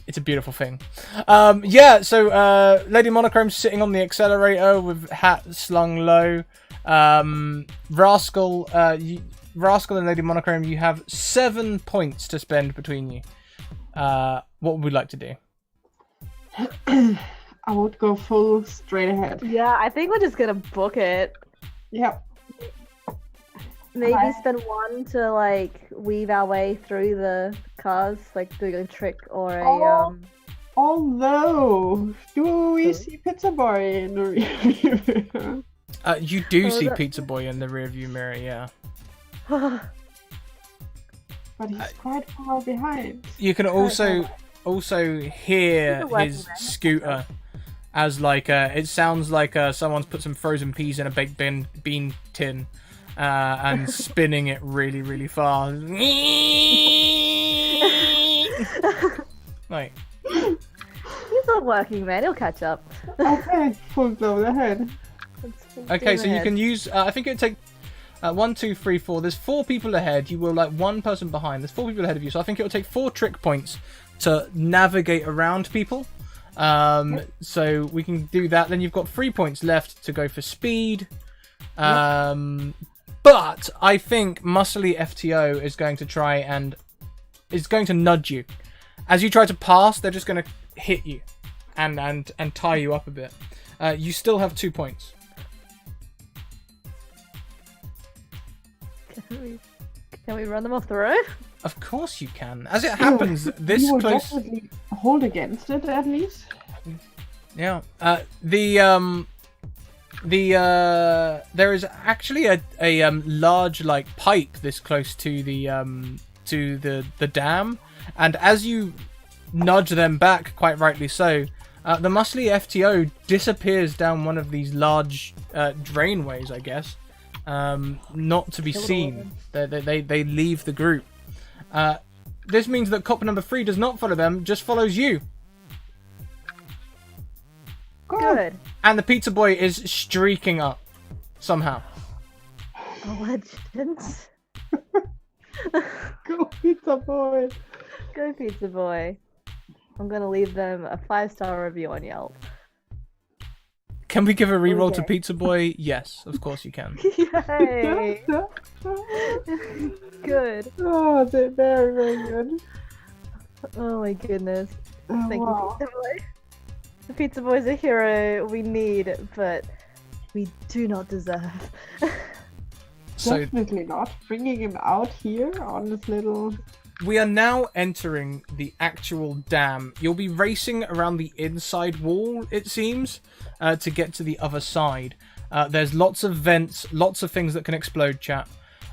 It's a beautiful thing. Yeah, so Lady Monochrome's sitting on the accelerator with hat slung low. Rascal and Lady Monochrome, you have 7 points to spend between you. What would we like to do? I would go full straight ahead. Yeah, I think we're just gonna book it. Yep. Maybe Okay. spend one to like weave our way through the cars, like doing a trick or a Oh. Although, do we see Pizza Boy in the review? You do Oh, see that- Pizza Boy in the rearview mirror, yeah. But he's quite far behind. You can also hear He's a working his man. scooter as like it sounds like someone's put some frozen peas in a baked bean tin and spinning it really, really fast. Like, He's a working man. He'll catch up. Okay, full blow ahead. okay, so you can use. I think it would take 1, 2, 3, 4. There's 4 people ahead. You will like 1 person behind. There's 4 people ahead of you. So I think it will take 4 trick points to navigate around people. So we can do that. Then you've got 3 points left to go for speed. But I think Muscly FTO is going to try and is going to nudge you. As you try to pass, they're just going to hit you and tie you up a bit. You still have 2 points. Can we run them off the road? Of course you can. As it happens, this You will close. definitely hold against it at least. Yeah. There is actually a large like pipe this close to the dam, and as you nudge them back, quite rightly so, the Muscly FTO disappears down one of these large drainways, I guess. Not to be seen. They leave the group. This means that cop number 3 does not follow them, just follows you. Good. And the pizza boy is streaking up somehow. Legends. Go Pizza Boy. Go Pizza Boy. I'm gonna leave them a 5-star review on Yelp. Can we give a reroll to Okay. Pizza Boy? Yes, of course you can. Yay! Good. Oh, they're very, very good. Oh my goodness. Oh, Thank wow. you, Pizza Boy. The Pizza Boy's a hero we need, but we do not deserve. So Definitely not. Bringing him out here on this little... we are now entering the actual dam. You'll be racing around the inside wall, it seems, to get to the other side. There's lots of vents, lots of things that can explode, chat,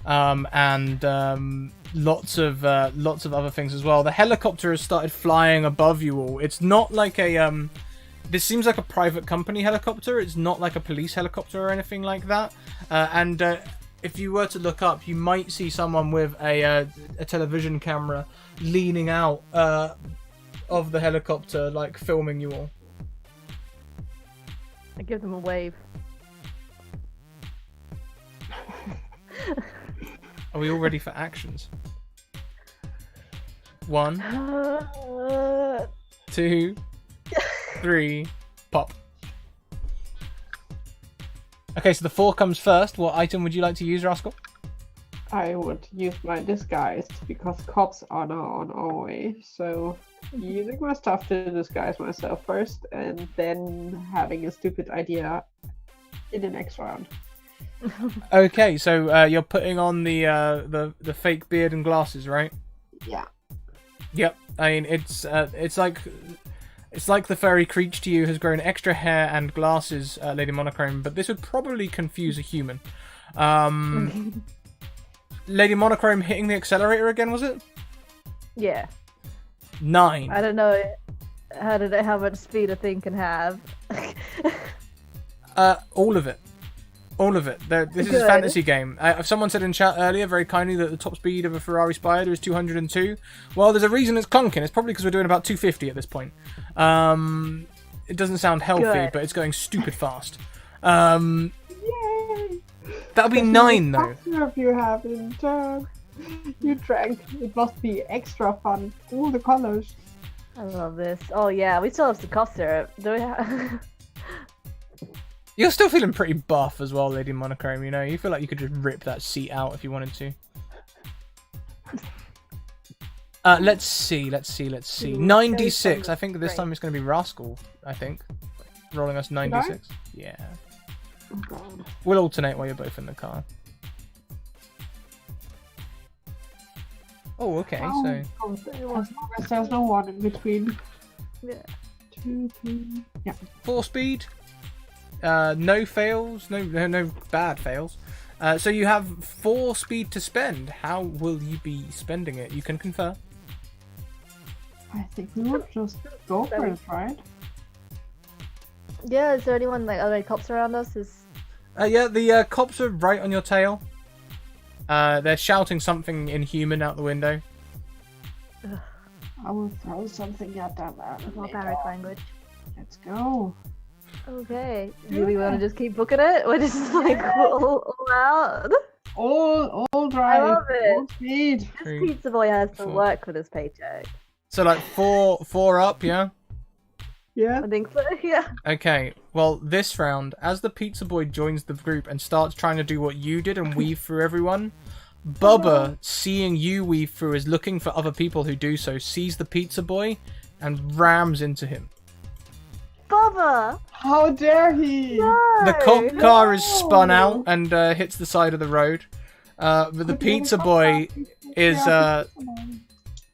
and lots of other things as well. The helicopter has started flying above you all. It's not like a this seems like a private company helicopter. It's not like a police helicopter or anything like that. If you were to look up, you might see someone with a television camera leaning out of the helicopter, like filming you all. I give them a wave. Are we all ready for actions? 1, 2, 3, pop. Okay, so the 4 comes first. What item would you like to use, Rascal? I would use my disguise because cops are now on our way. So using my stuff to disguise myself first, and then having a stupid idea in the next round. Okay, so you're putting on the fake beard and glasses, right? Yeah. Yep. I mean, it's like the furry creature to you has grown extra hair and glasses, Lady Monochrome, but this would probably confuse a human. Lady Monochrome hitting the accelerator again, was it? Yeah. 9. I don't know how much speed a thing can have. All of it. All of it. This is a Good. fantasy game. Someone said in chat earlier, very kindly, that the top speed of a Ferrari Spider is 202. Well, there's a reason it's clunking. It's probably because we're doing about 250 at this point. It doesn't sound healthy, Good. but it's going stupid fast. Yay! That'll be 9, though. If you haven't, you drank. It must be extra fun. All the colors. I love this. Oh yeah, we still have some cough syrup. Do we have... You're still feeling pretty buff as well, Lady Monochrome, you know? You feel like you could just rip that seat out if you wanted to. Let's see. 96. I think this time it's going to be Rascal, I think. Rolling us 96. Yeah. Oh god. We'll alternate while you're both in the car. Oh, okay, so... Oh, as long as there's no one in between. Yeah. 2, 3. Yeah. 4 speed. No fails. No bad fails. So you have 4 speed to spend. How will you be spending it? You can confer. I think we would just go for it, right? Yeah, is there anyone, like, are there any cops around us? Yeah, the cops are right on your tail. They're shouting something inhuman out the window. I will throw something at them. Barbaric language. Let's go. Okay. Do we want to just keep booking it? We're just like all out. All drive. I love it. All speed. This 3, pizza boy has to 4. work for this paycheck. So like 4 up, yeah? Yeah. I think so, yeah. Okay, well, this round, as the pizza boy joins the group and starts trying to do what you did and weave through everyone, Bubba, seeing you weave through, is looking for other people who do so, sees the pizza boy, and rams into him. Bubba! How dare he? No! The cop car is spun No. out and hits the side of the road. But the pizza boy is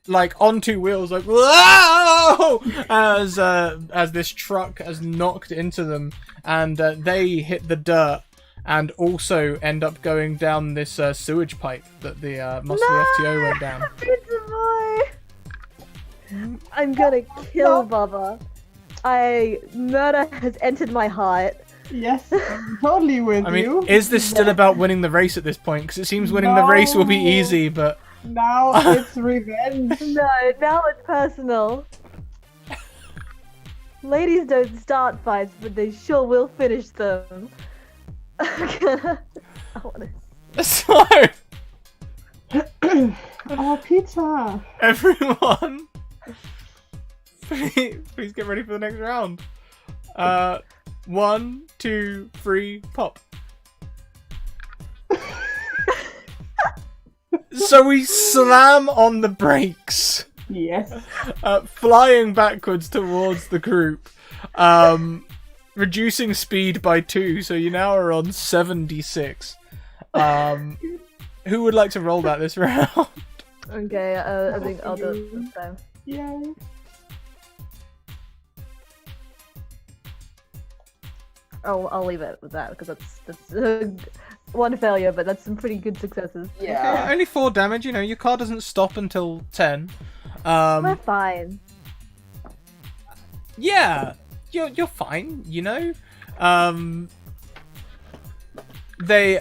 like on 2 wheels, like whoa! As this truck has knocked into them, and they hit the dirt and also end up going down this sewage pipe that the FTO went down. Pizza boy! I'm gonna kill Bubba. Murder has entered my heart. Yes, I'm totally with I mean, you. is this still about winning the race at this point? Because it seems winning the race will be easy, but... Now it's revenge. No, now it's personal. Ladies don't start fights, but they sure will finish them. I wanna... So, Oh, pizza. everyone, please get ready for the next round. 1, 2, 3, pop. So we slam on the brakes, Yes. flying backwards towards the group, reducing speed by 2, so you now are on 76. Who would like to roll that this round? Okay, I think I'll do it this time. Yay. Oh, I'll leave it with that because that's one failure, but that's some pretty good successes. Yeah. Only 4 damage, you know, your car doesn't stop until 10. We're fine. Yeah, you're fine, you know.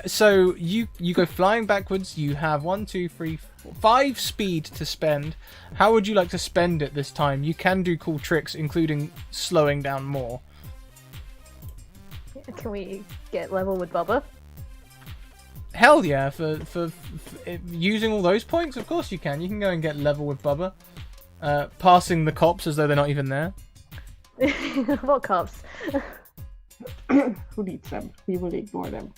So you go flying backwards. You have 1, 2, 3, 4, 5 speed to spend. How would you like to spend it this time? You can do cool tricks, including slowing down more. Can we get level with Bubba? Hell yeah! For using all those points, of course you can. You can go and get level with Bubba, passing the cops as though they're not even there. What cops? Who needs them? We will ignore them.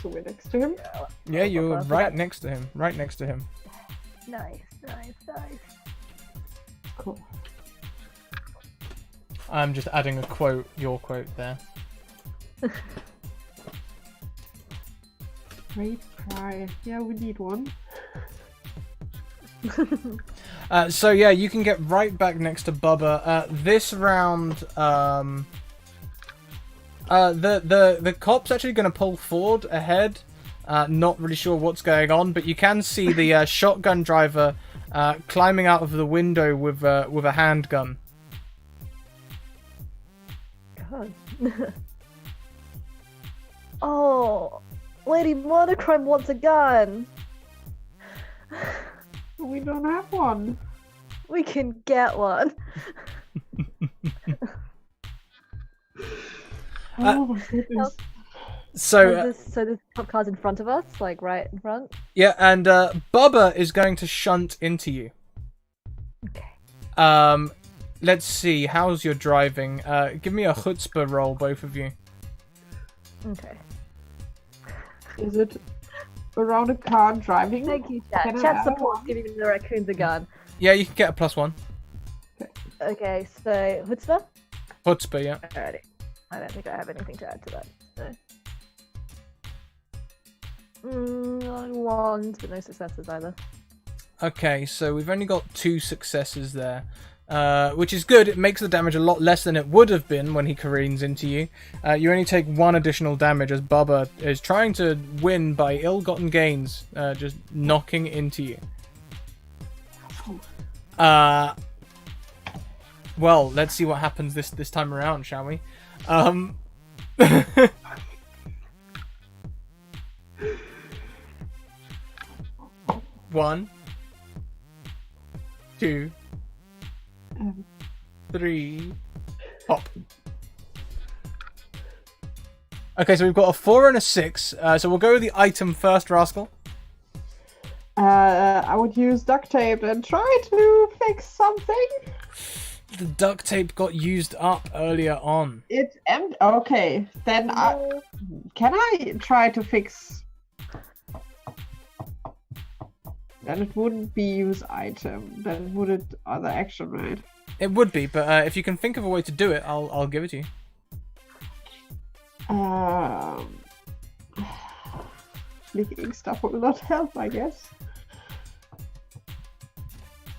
So we're next to him. Yeah, you're Bubba, right forgot. next to him. Right next to him. Nice. Cool. I'm just adding a quote, your quote there. Great cry. Yeah, we need one. So yeah, you can get right back next to Bubba. This round, the cop's actually going to pull forward ahead. Not really sure what's going on, but you can see the shotgun driver climbing out of the window with a handgun. God. Oh, Lady Monochrome wants a gun. We don't have one. We can get one. Oh my goodness. So this cop car's in front of us, like right in front. yeah, and Bubba is going to shunt into you. Okay. Let's see. How's your driving? Give me a chutzpah roll, both of you. Okay. Is it around a car driving? Thank you, chat. Can I Chat add supports one? giving the raccoons a gun. Yeah, you can get a +1. Okay, so chutzpah? Chutzpah, yeah. Alrighty. I don't think I have anything to add to that. So. Ones, but no successes either. Okay, so we've only got 2 successes there. Which is good. It makes the damage a lot less than it would have been when he careens into you. You only take 1 additional damage as Bubba is trying to win by ill-gotten gains, just knocking into you. Well, let's see what happens this time around, shall we? 1, 2, 3, pop. Okay, so we've got a 4 and a 6. So we'll go with the item first, Rascal. I would use duct tape and try to fix something. The duct tape got used up earlier on. It's empty. Okay, then can I try to fix? Then it wouldn't be use item. Then would it other action, right? It would be, but if you can think of a way to do it, I'll give it to you. Flicking stuff will not help, I guess.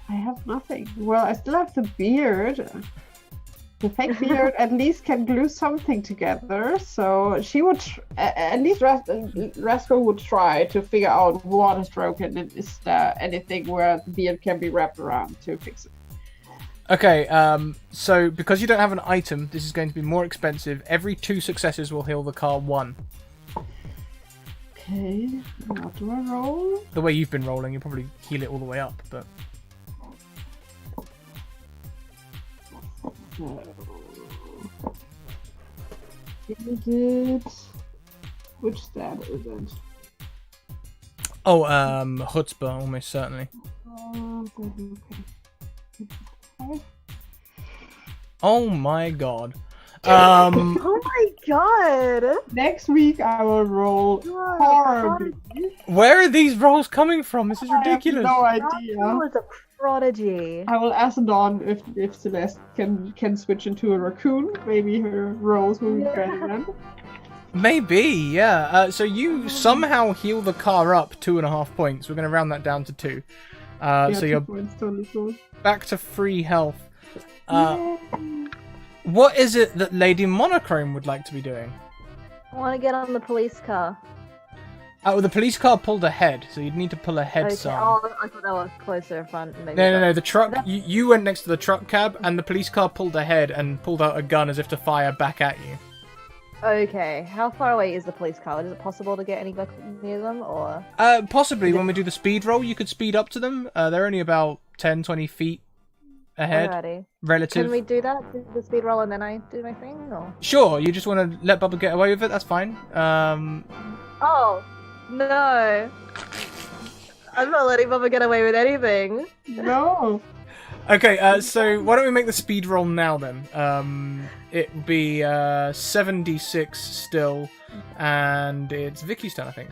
I have nothing. Well, I still have the beard. The fake beard at least can glue something together, so she would, at least Rascal would try to figure out what is broken and is there anything where the beard can be wrapped around to fix it. Okay, so because you don't have an item, this is going to be more expensive. Every 2 successes will heal the car 1. Okay, what do I roll? The way you've been rolling, you'll probably heal it all the way up, but... Is it... Which stat is it? Oh, chutzpah, almost certainly. Okay. Oh my god. Oh my god! Next week I will roll horribly. Where are these rolls coming from? This is ridiculous. I have no idea. That was a prodigy. I will ask Dawn if Celeste can switch into a raccoon. Maybe her rolls will be better then. Maybe, yeah. So you somehow heal the car up 2.5 points. We're going to round that down to 2. Yeah, so 2 you're points, totally cool. back to free health. What is it that Lady Monochrome would like to be doing? I want to get on the police car. Oh, the police car pulled ahead, so you'd need to pull ahead Okay. some. Oh, I thought that was closer front. Maybe No. The truck. You went next to the truck cab, and the police car pulled ahead and pulled out a gun as if to fire back at you. Okay, how far away is the police car? Is it possible to get any near them, or? Possibly when we do the speed roll, you could speed up to them. They're only about 10-20 feet ahead. Alrighty. Relative. Can we do that? Do the speed roll and then I do my thing, or? Sure. You just want to let Bubba get away with it. That's fine. Oh no! I'm not letting Bubba get away with anything. No. Okay. So why don't we make the speed roll now then? It would be 7d6 still, and it's Vicky's turn, I think.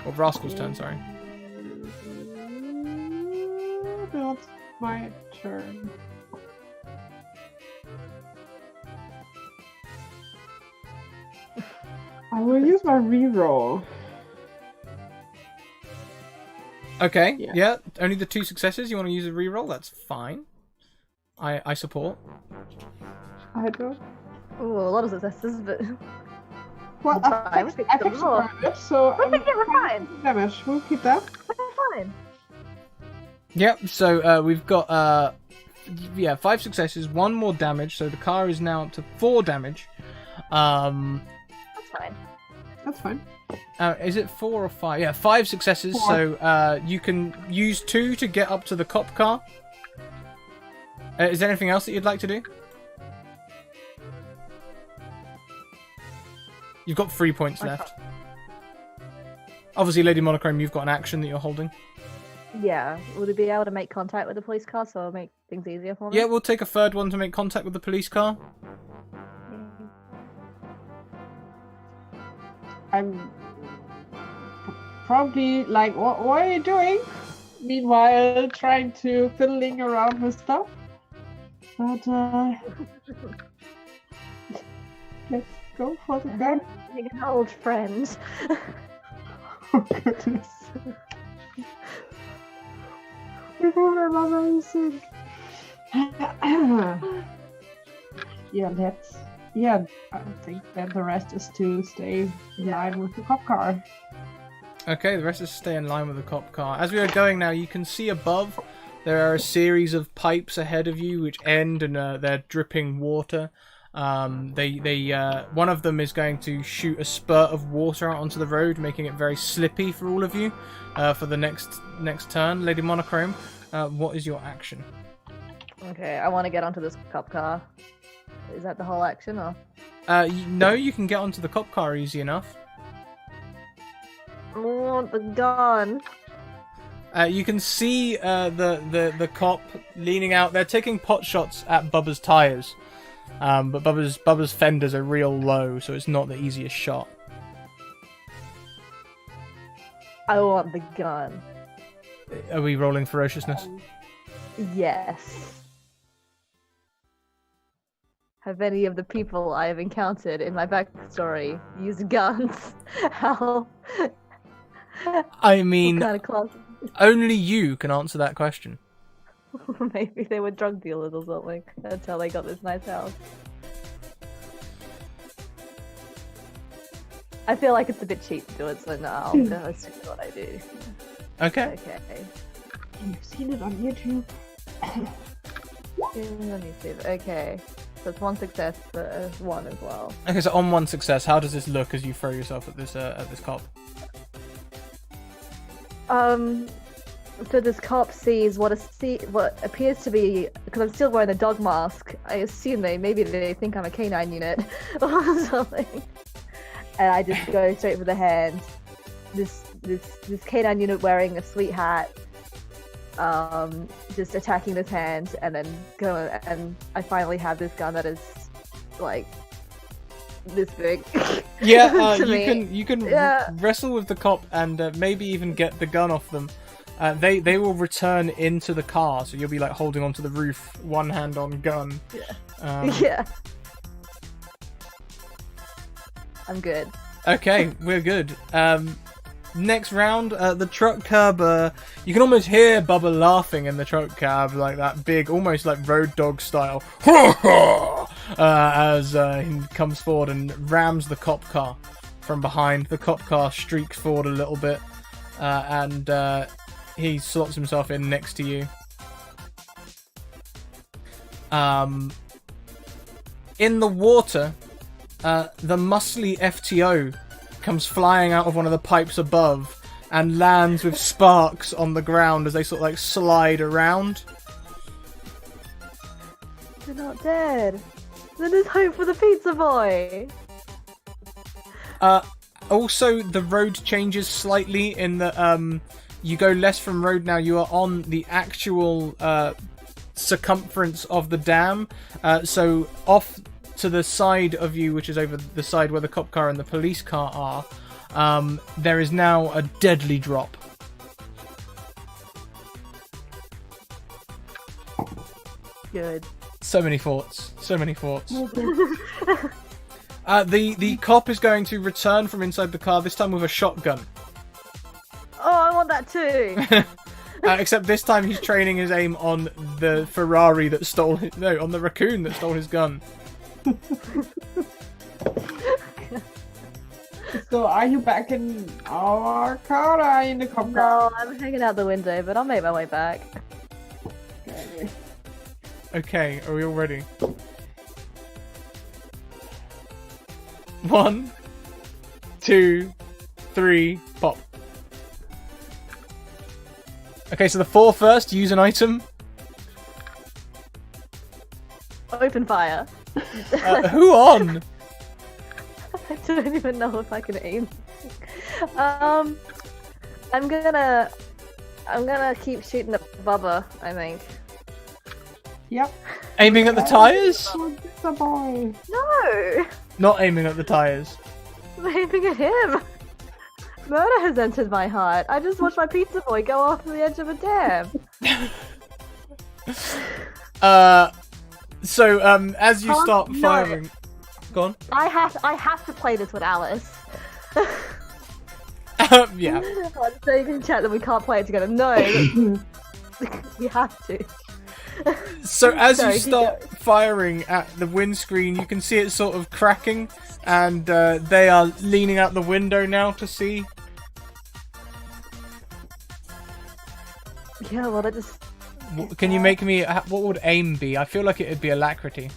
Or Rascal's turn. Sorry. Not my turn. I will use my reroll. Okay. Yeah. Yeah. Only the 2 successes. You want to use a reroll? That's fine. I support. I don't. Ooh, a lot of successes, but Well, Fine, I fixed the burn, so we're fine. damage. We'll keep that. We're fine. Yep, so we've got 5 successes, 1 more damage, so the car is now up to 4 damage. That's fine. That's fine. Is it 4 or 5? Yeah, 5 successes, 4. so you can use 2 to get up to the cop car. Is there anything else that you'd like to do? You've got 3 points left. Obviously, Lady Monochrome, you've got an action that you're holding. Yeah. Would we be able to make contact with the police car so it'll make things easier for me? Yeah, we'll take a third one to make contact with the police car. I'm probably like, what are you doing? Meanwhile, trying to fiddling around with stuff. But let's go for the gun. Like an old friend. Oh goodness. You remember amazing. Yeah, I think that the rest is to stay in line with the cop car. Okay, the rest is stay in line with the cop car. As we are going now, you can see above there are a series of pipes ahead of you which end and they're dripping water. One of them is going to shoot a spurt of water out onto the road, making it very slippy for all of you for the next turn. Lady Monochrome, what is your action? Okay, I want to get onto this cop car. Is that the whole action, or? No, you can get onto the cop car easy enough. I want the gun. You can see the cop leaning out. They're taking pot shots at Bubba's tires, but Bubba's fenders are real low, so it's not the easiest shot. I want the gun. Are we rolling ferociousness? Yes. Have any of the people I have encountered in my backstory used guns? How? I mean, What kind of class? only you can answer that question. Maybe they were drug dealers or something. That's how they got this nice house. I feel like it's a bit cheap to do it, so no, I'll stick to what I do. Okay. Okay. You've seen it on YouTube. Let me see. Okay. So it's 1 success for 1 as well. Okay, so on 1 success, how does this look as you throw yourself at this cop? So this cop sees what appears to be, because I'm still wearing the dog mask. I assume maybe they think I'm a canine unit or something. And I just go straight for the hand. This canine unit wearing a sweet hat. Just attacking this hand, and then going, and I finally have this gun that is like this big. Yeah, to you can wrestle with the cop and maybe even get the gun off them. They will return into the car, so you'll be like holding onto the roof, one hand on gun. Yeah. Yeah. I'm good. Okay, we're good. Next round, the truck cab, you can almost hear Bubba laughing in the truck cab, like that big, almost like road dog style, as he comes forward and rams the cop car from behind. The cop car streaks forward a little bit, and he slots himself in next to you. In the water, the muscly FTO comes flying out of one of the pipes above and lands with sparks on the ground as they sort of like slide around. They're not dead. Then there's hope for the pizza boy. Also, the road changes slightly in that you go less from road now. You are on the actual circumference of the dam. So off to the side of you, which is over the side where the cop car and the police car are, there is now a deadly drop. Good. So many thoughts. So many thoughts. The cop is going to return from inside the car, this time with a shotgun. Oh, I want that too. Except this time he's training his aim on the Ferrari that stole his... No, on the Raccoon that stole his gun. So are you back in our car or are you in the cop car? No, I'm hanging out the window, but I'll make my way back. Okay. Okay, are we all ready? 1, 2, 3, pop. Okay, so the 4 first, use an item. Open fire. Who on? I don't even know if I can aim. I'm gonna keep shooting at Bubba, I think. Yep. Aiming at the tires? Oh, good boy. No! Not aiming at the tires. I'm aiming at him! Murder has entered my heart. I just watched my pizza boy go off the edge of a dam. So, as you start no. firing... Go on. I have to play this with Alice. Yeah. So you can chat that we can't play it together. No, we have to. So as Sorry, you start firing at the windscreen, you can see it sort of cracking, and they are leaning out the window now to see. Yeah, well, that just. Can you make me... What would aim be? I feel like it would be alacrity.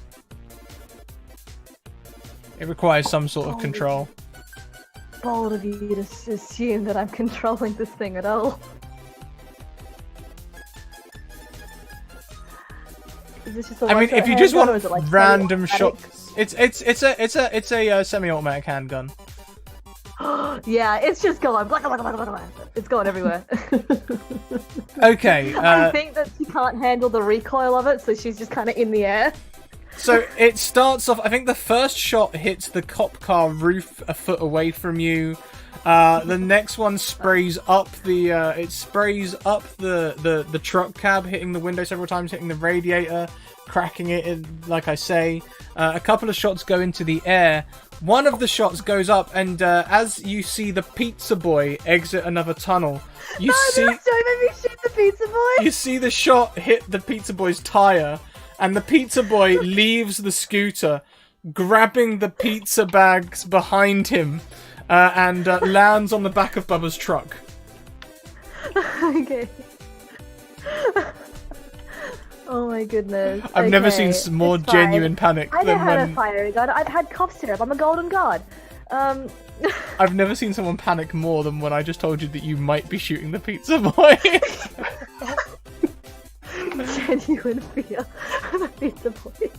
It requires some sort of control. Bold of you to assume that I'm controlling this thing at all. Is this just a I mean, if you just handgun, or want is it, like, random semi-automatic? shots, it's a semi-automatic handgun. Yeah, it's just going. Blah, blah, blah, blah, blah. It's going everywhere. Okay. I think that she can't handle the recoil of it, so she's just kind of in the air. So it starts off. I think the first shot hits the cop car roof a foot away from you. The next one sprays up the. It sprays up the truck cab, hitting the window several times, hitting the radiator, cracking it. Like I say, a couple of shots go into the air. One of the shots goes up, and as you see the pizza boy exit another tunnel, you see. Don't make me shoot the pizza boy. You see the shot hit the pizza boy's tire. And the pizza boy leaves the scooter, grabbing the pizza bags behind him, and lands on the back of Bubba's truck. Okay. Oh my goodness. I've never seen some more it's fine. genuine panic I know than how to when... fire a gun. I've had cough syrup. I'm a golden god. I've never seen someone panic more than when I just told you that you might be shooting the pizza boy. Genuine fear of the pizza boy.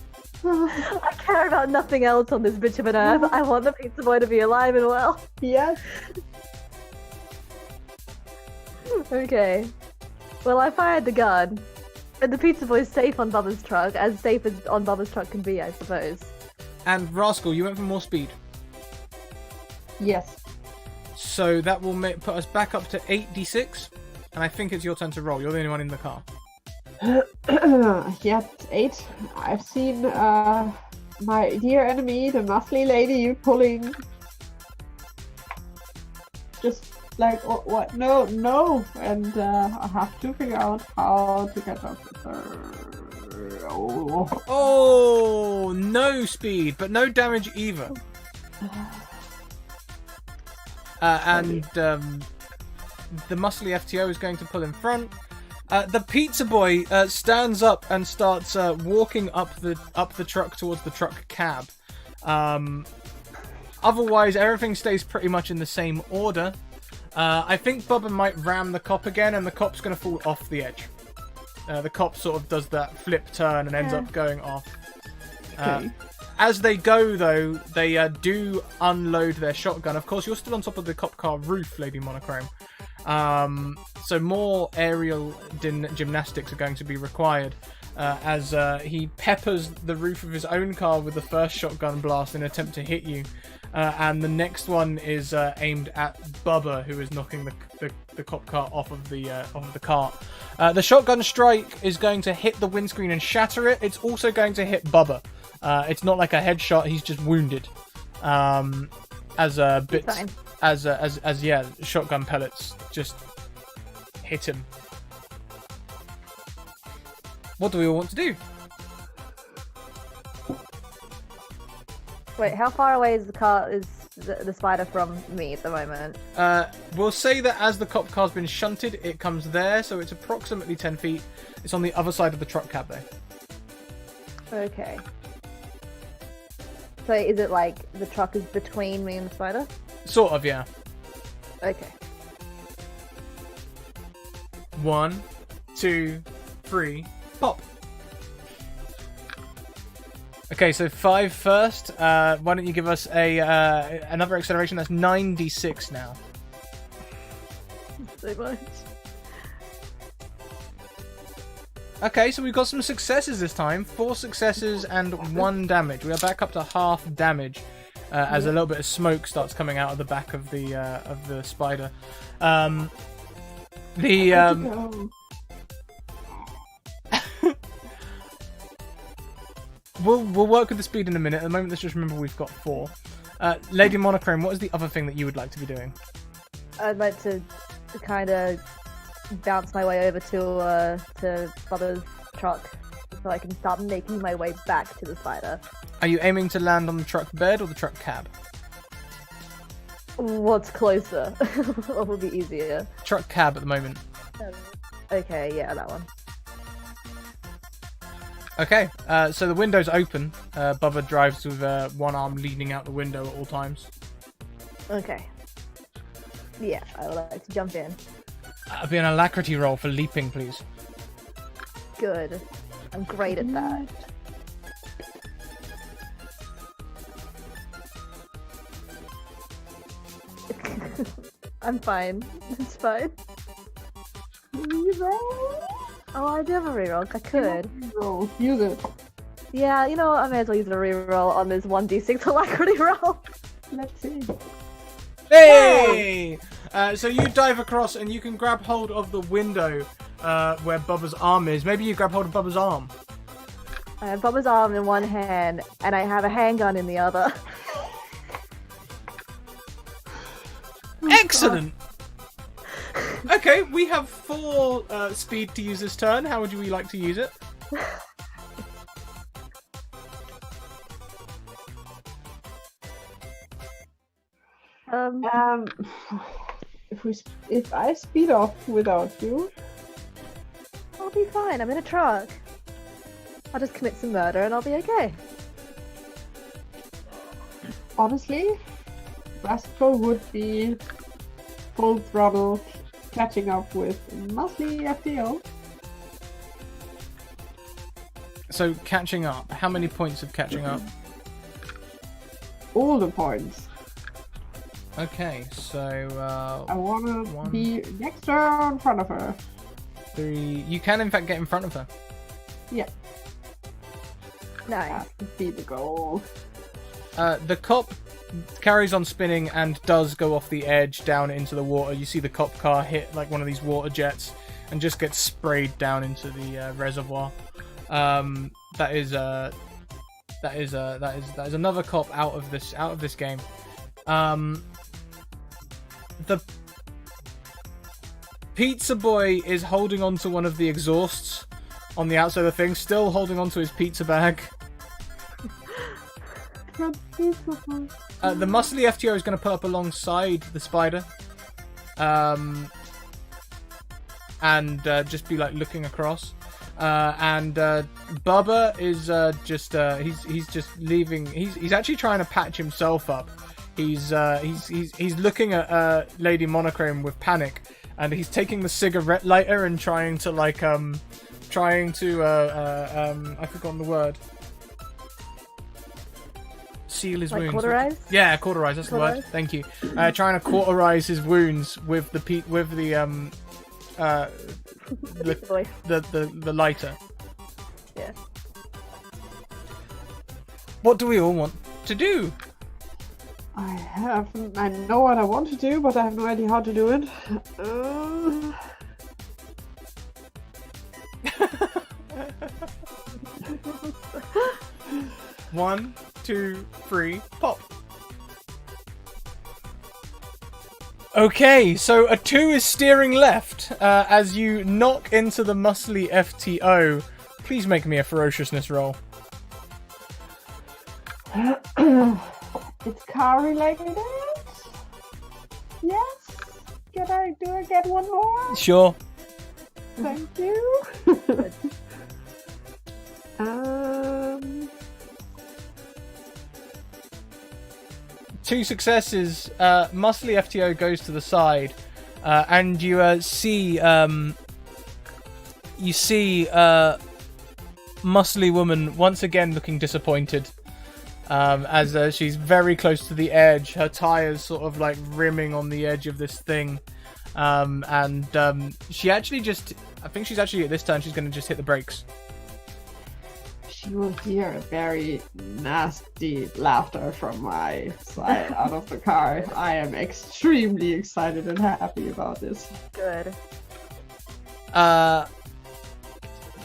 I care about nothing else on this bitch of an earth. I want the pizza boy to be alive and well. Yes. Okay. Well, I fired the gun. And the pizza boy's safe on Bubba's truck. As safe as on Bubba's truck can be, I suppose. And Rascal, you went for more speed. Yes. So that will put us back up to 8d6. And I think it's your turn to roll. You're the only one in the car. Yeah, 8. I've seen my dear enemy, the muscly lady, pulling. Just like, what? No, no! And I have to figure out how to get up with her. Oh. Oh, no speed, but no damage either. And the muscly FTO is going to pull in front. The pizza boy stands up and starts walking up the truck towards the truck cab. Otherwise, everything stays pretty much in the same order. I think Bubba might ram the cop again, and the cop's going to fall off the edge. The cop sort of does that flip turn and ends up going off. Okay. As they go, though, they do unload their shotgun. Of course, you're still on top of the cop car roof, Lady Monochrome. So more aerial gymnastics are going to be required as he peppers the roof of his own car with the first shotgun blast in an attempt to hit you. And the next one is aimed at Bubba, who is knocking the cop car off of the cart. The shotgun strike is going to hit the windscreen and shatter it. It's also going to hit Bubba. It's not like a headshot; he's just wounded. Shotgun pellets just hit him. What do we all want to do? Wait, how far away is the car? Is the spider from me at the moment? We'll say that as the cop car's been shunted, it comes there, so it's approximately 10 feet. It's on the other side of the truck cab, though. Okay. So is it like the truck is between me and the spider? Sort of, yeah. Okay. 1, 2, 3, pop. Okay, so 5 first. Why don't you give us another acceleration? That's 9d6 now. So much. Okay, so we've got some successes this time. 4 successes and 1 damage. We are back up to half damage as a little bit of smoke starts coming out of the back of the spider. We'll work with the speed in a minute. At the moment, let's just remember we've got 4. Lady Monochrome, what is the other thing that you would like to be doing? I'd like to kind of bounce my way over to Bubba's truck so I can start making my way back to the spider. Are you aiming to land on the truck bed or the truck cab? What's closer? What would be easier? Truck cab at the moment. Okay, yeah, that one. Okay, so the window's open. Bubba drives with one arm leaning out the window at all times. Okay. Yeah, I would like to jump in. Be an alacrity roll for leaping, please. Good. I'm great at that. I'm fine. It's fine. Reroll? Oh, I do have a reroll. I could. Reroll. Use it. Yeah, you know what? I may as well use a reroll on this 1d6 alacrity roll. Let's see. Hey! So you dive across and you can grab hold of the window where Bubba's arm is. Maybe you grab hold of Bubba's arm. I have Bubba's arm in one hand, and I have a handgun in the other. Excellent! Okay, we have 4 speed to use this turn. How would we like to use it? If I speed off without you, I'll be fine. I'm in a truck. I'll just commit some murder and I'll be okay. honestly, Restful would be full throttle catching up with mostly FTO. So catching up. How many points of catching up? All the points. Okay, so I wanna 1, be next to her, in front of her. 3. You can in fact get in front of her. Yeah, Nice. that would be the goal. The cop carries on spinning and does go off the edge down into the water. You see the cop car hit like one of these water jets and just gets sprayed down into the reservoir. That is another cop out of this game. The pizza boy is holding onto one of the exhausts on the outside of the thing, still holding onto his pizza bag. The muscly FTO is going to put up alongside the spider, and just be like looking across. And Bubba is he's just leaving. He's actually trying to patch himself up. He's looking at Lady Monochrome with panic, and he's taking the cigarette lighter and trying to I've forgotten the word. Seal his wounds. Cauterize? Yeah, cauterize. That's the word. Thank you. Trying to cauterize his wounds with the lighter. Yeah. What do we all want to do? I know what I want to do, but I have no idea how to do it. 1, 2, 3, pop. Okay, so a 2 is steering left as you knock into the muscly FTO. Please make me a ferociousness roll. It's car related. Yes. Do I get one more? Sure. Thank you. Two successes. Muscly FTO goes to the side, and you see Muscly Woman once again looking disappointed. As she's very close to the edge, her tires sort of like rimming on the edge of this thing, and she actually I think she's actually at this turn she's going to just hit the brakes. She will hear a very nasty laughter from my side out of the car. I am extremely excited and happy about this. Good.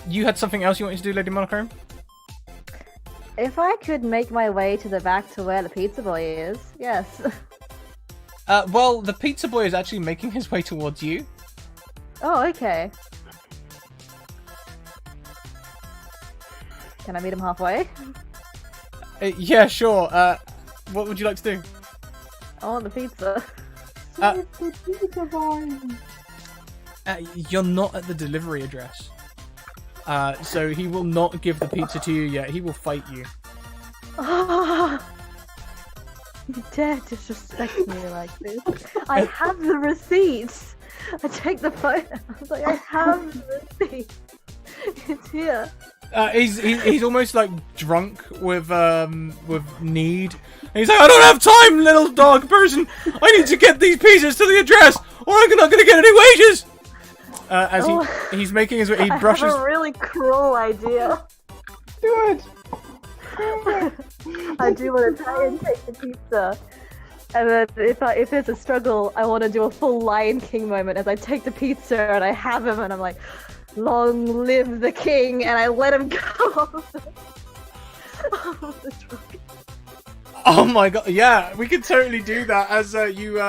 You had something else you wanted to do, Lady Monochrome? If I could make my way to the back to where the pizza boy is, yes. Well, the pizza boy is actually making his way towards you. Oh, okay. Can I meet him halfway? Yeah, sure. What would you like to do? I want the pizza. You're not at the delivery address. So he will not give the pizza to you yet. He will fight you. You dare disrespect me like this. I have the receipts. I take the photo. I was like, I have the receipt. It's here. He's almost like drunk with need. And he's like, I don't have time, little dog person. I need to get these pizzas to the address, or I'm not going to get any wages. He's making his way, he brushes. I have a really cruel idea. Do it. I do want to try and take the pizza, and then if there's a struggle, I want to do a full Lion King moment as I take the pizza and I have him, and I'm like, "Long live the king!" and I let him go. Oh my god! Yeah, we could totally do that. As you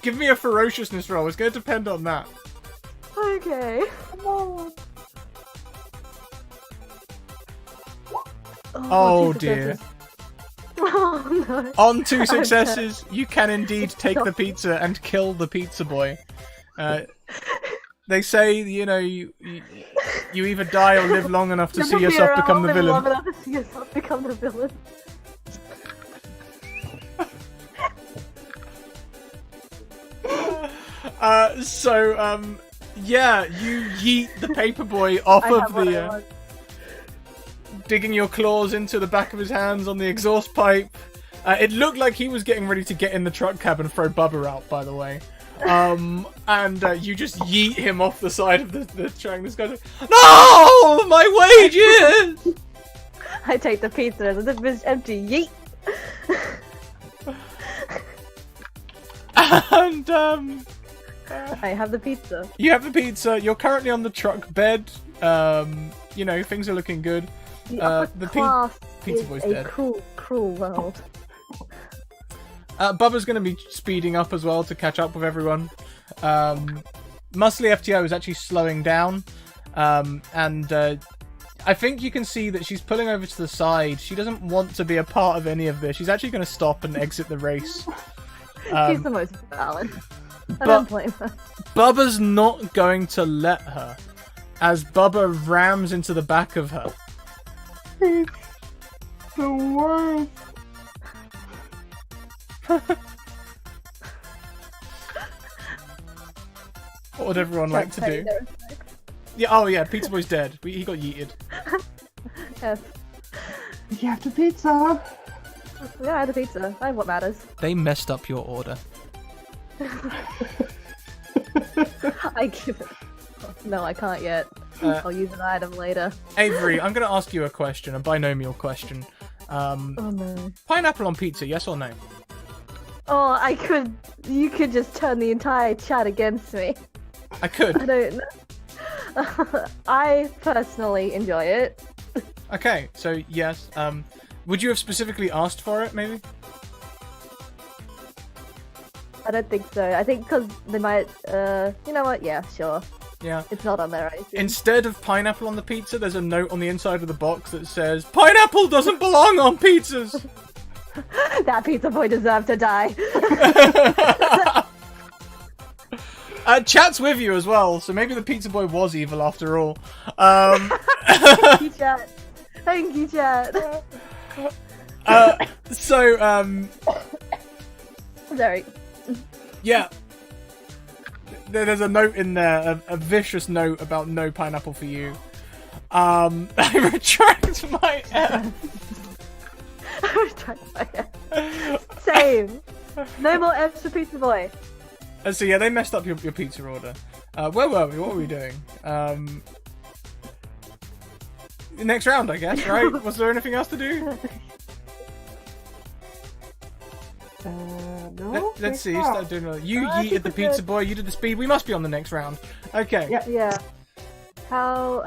give me a ferociousness roll. It's going to depend on that. Okay. Oh dear. Oh no. On 2 successes, you can indeed take the pizza and kill the pizza boy. They say, you know, you either die or live long enough to see yourself become the villain. Long enough to see yourself become the villain. Yeah, you yeet the paperboy off of the... digging your claws into the back of his hands on the exhaust pipe. It looked like he was getting ready to get in the truck cab and throw Bubba out, by the way. And you just yeet him off the side of the truck. This guy's like, no! My wages! I take the pizza as if it's empty. Yeet! And, I have the pizza. you have the pizza. You're currently on the truck bed. You know, things are looking good. The pizza boy's dead. Cruel world. Bubba's going to be speeding up as well to catch up with everyone. Muscly FTO is actually slowing down. And I think you can see that she's pulling over to the side. She doesn't want to be a part of any of this. She's actually going to stop and exit the race. She's the most valid. I don't blame her. Bubba's not going to let her, as Bubba rams into the back of her. It's the worst. What would everyone like to do? Yeah. Oh yeah, Pizza Boy's dead. He got yeeted. Yes. You have the pizza. Yeah, I had the pizza. I have what matters. They messed up your order. I give it. No, I can't yet. I'll use an item later. Avery, I'm going to ask you a question, a binomial question. Oh no. Pineapple on pizza, yes or no? Oh, you could just turn the entire chat against me. I could. I don't know. I personally enjoy it. Okay, so yes. Would you have specifically asked for it, maybe? I don't think so. I think because they might, you know what? Yeah, sure. Yeah. It's not on there, I assume. Instead of pineapple on the pizza, there's a note on the inside of the box that says, "Pineapple doesn't belong on pizzas!" That pizza boy deserved to die. Chat's with you as well, so maybe the pizza boy was evil after all. Thank you, chat. Thank you, chat. Sorry. Yeah. There's a note in there, a vicious note about no pineapple for you. I retract my F. Same. No more F's for pizza boy. So yeah, they messed up your pizza order. Where were we? What were we doing? Next round, I guess, right? Was there anything else to do? No. Let's see. Start doing another. You yeeted the pizza boy. You did the speed. We must be on the next round. Okay. Yeah. How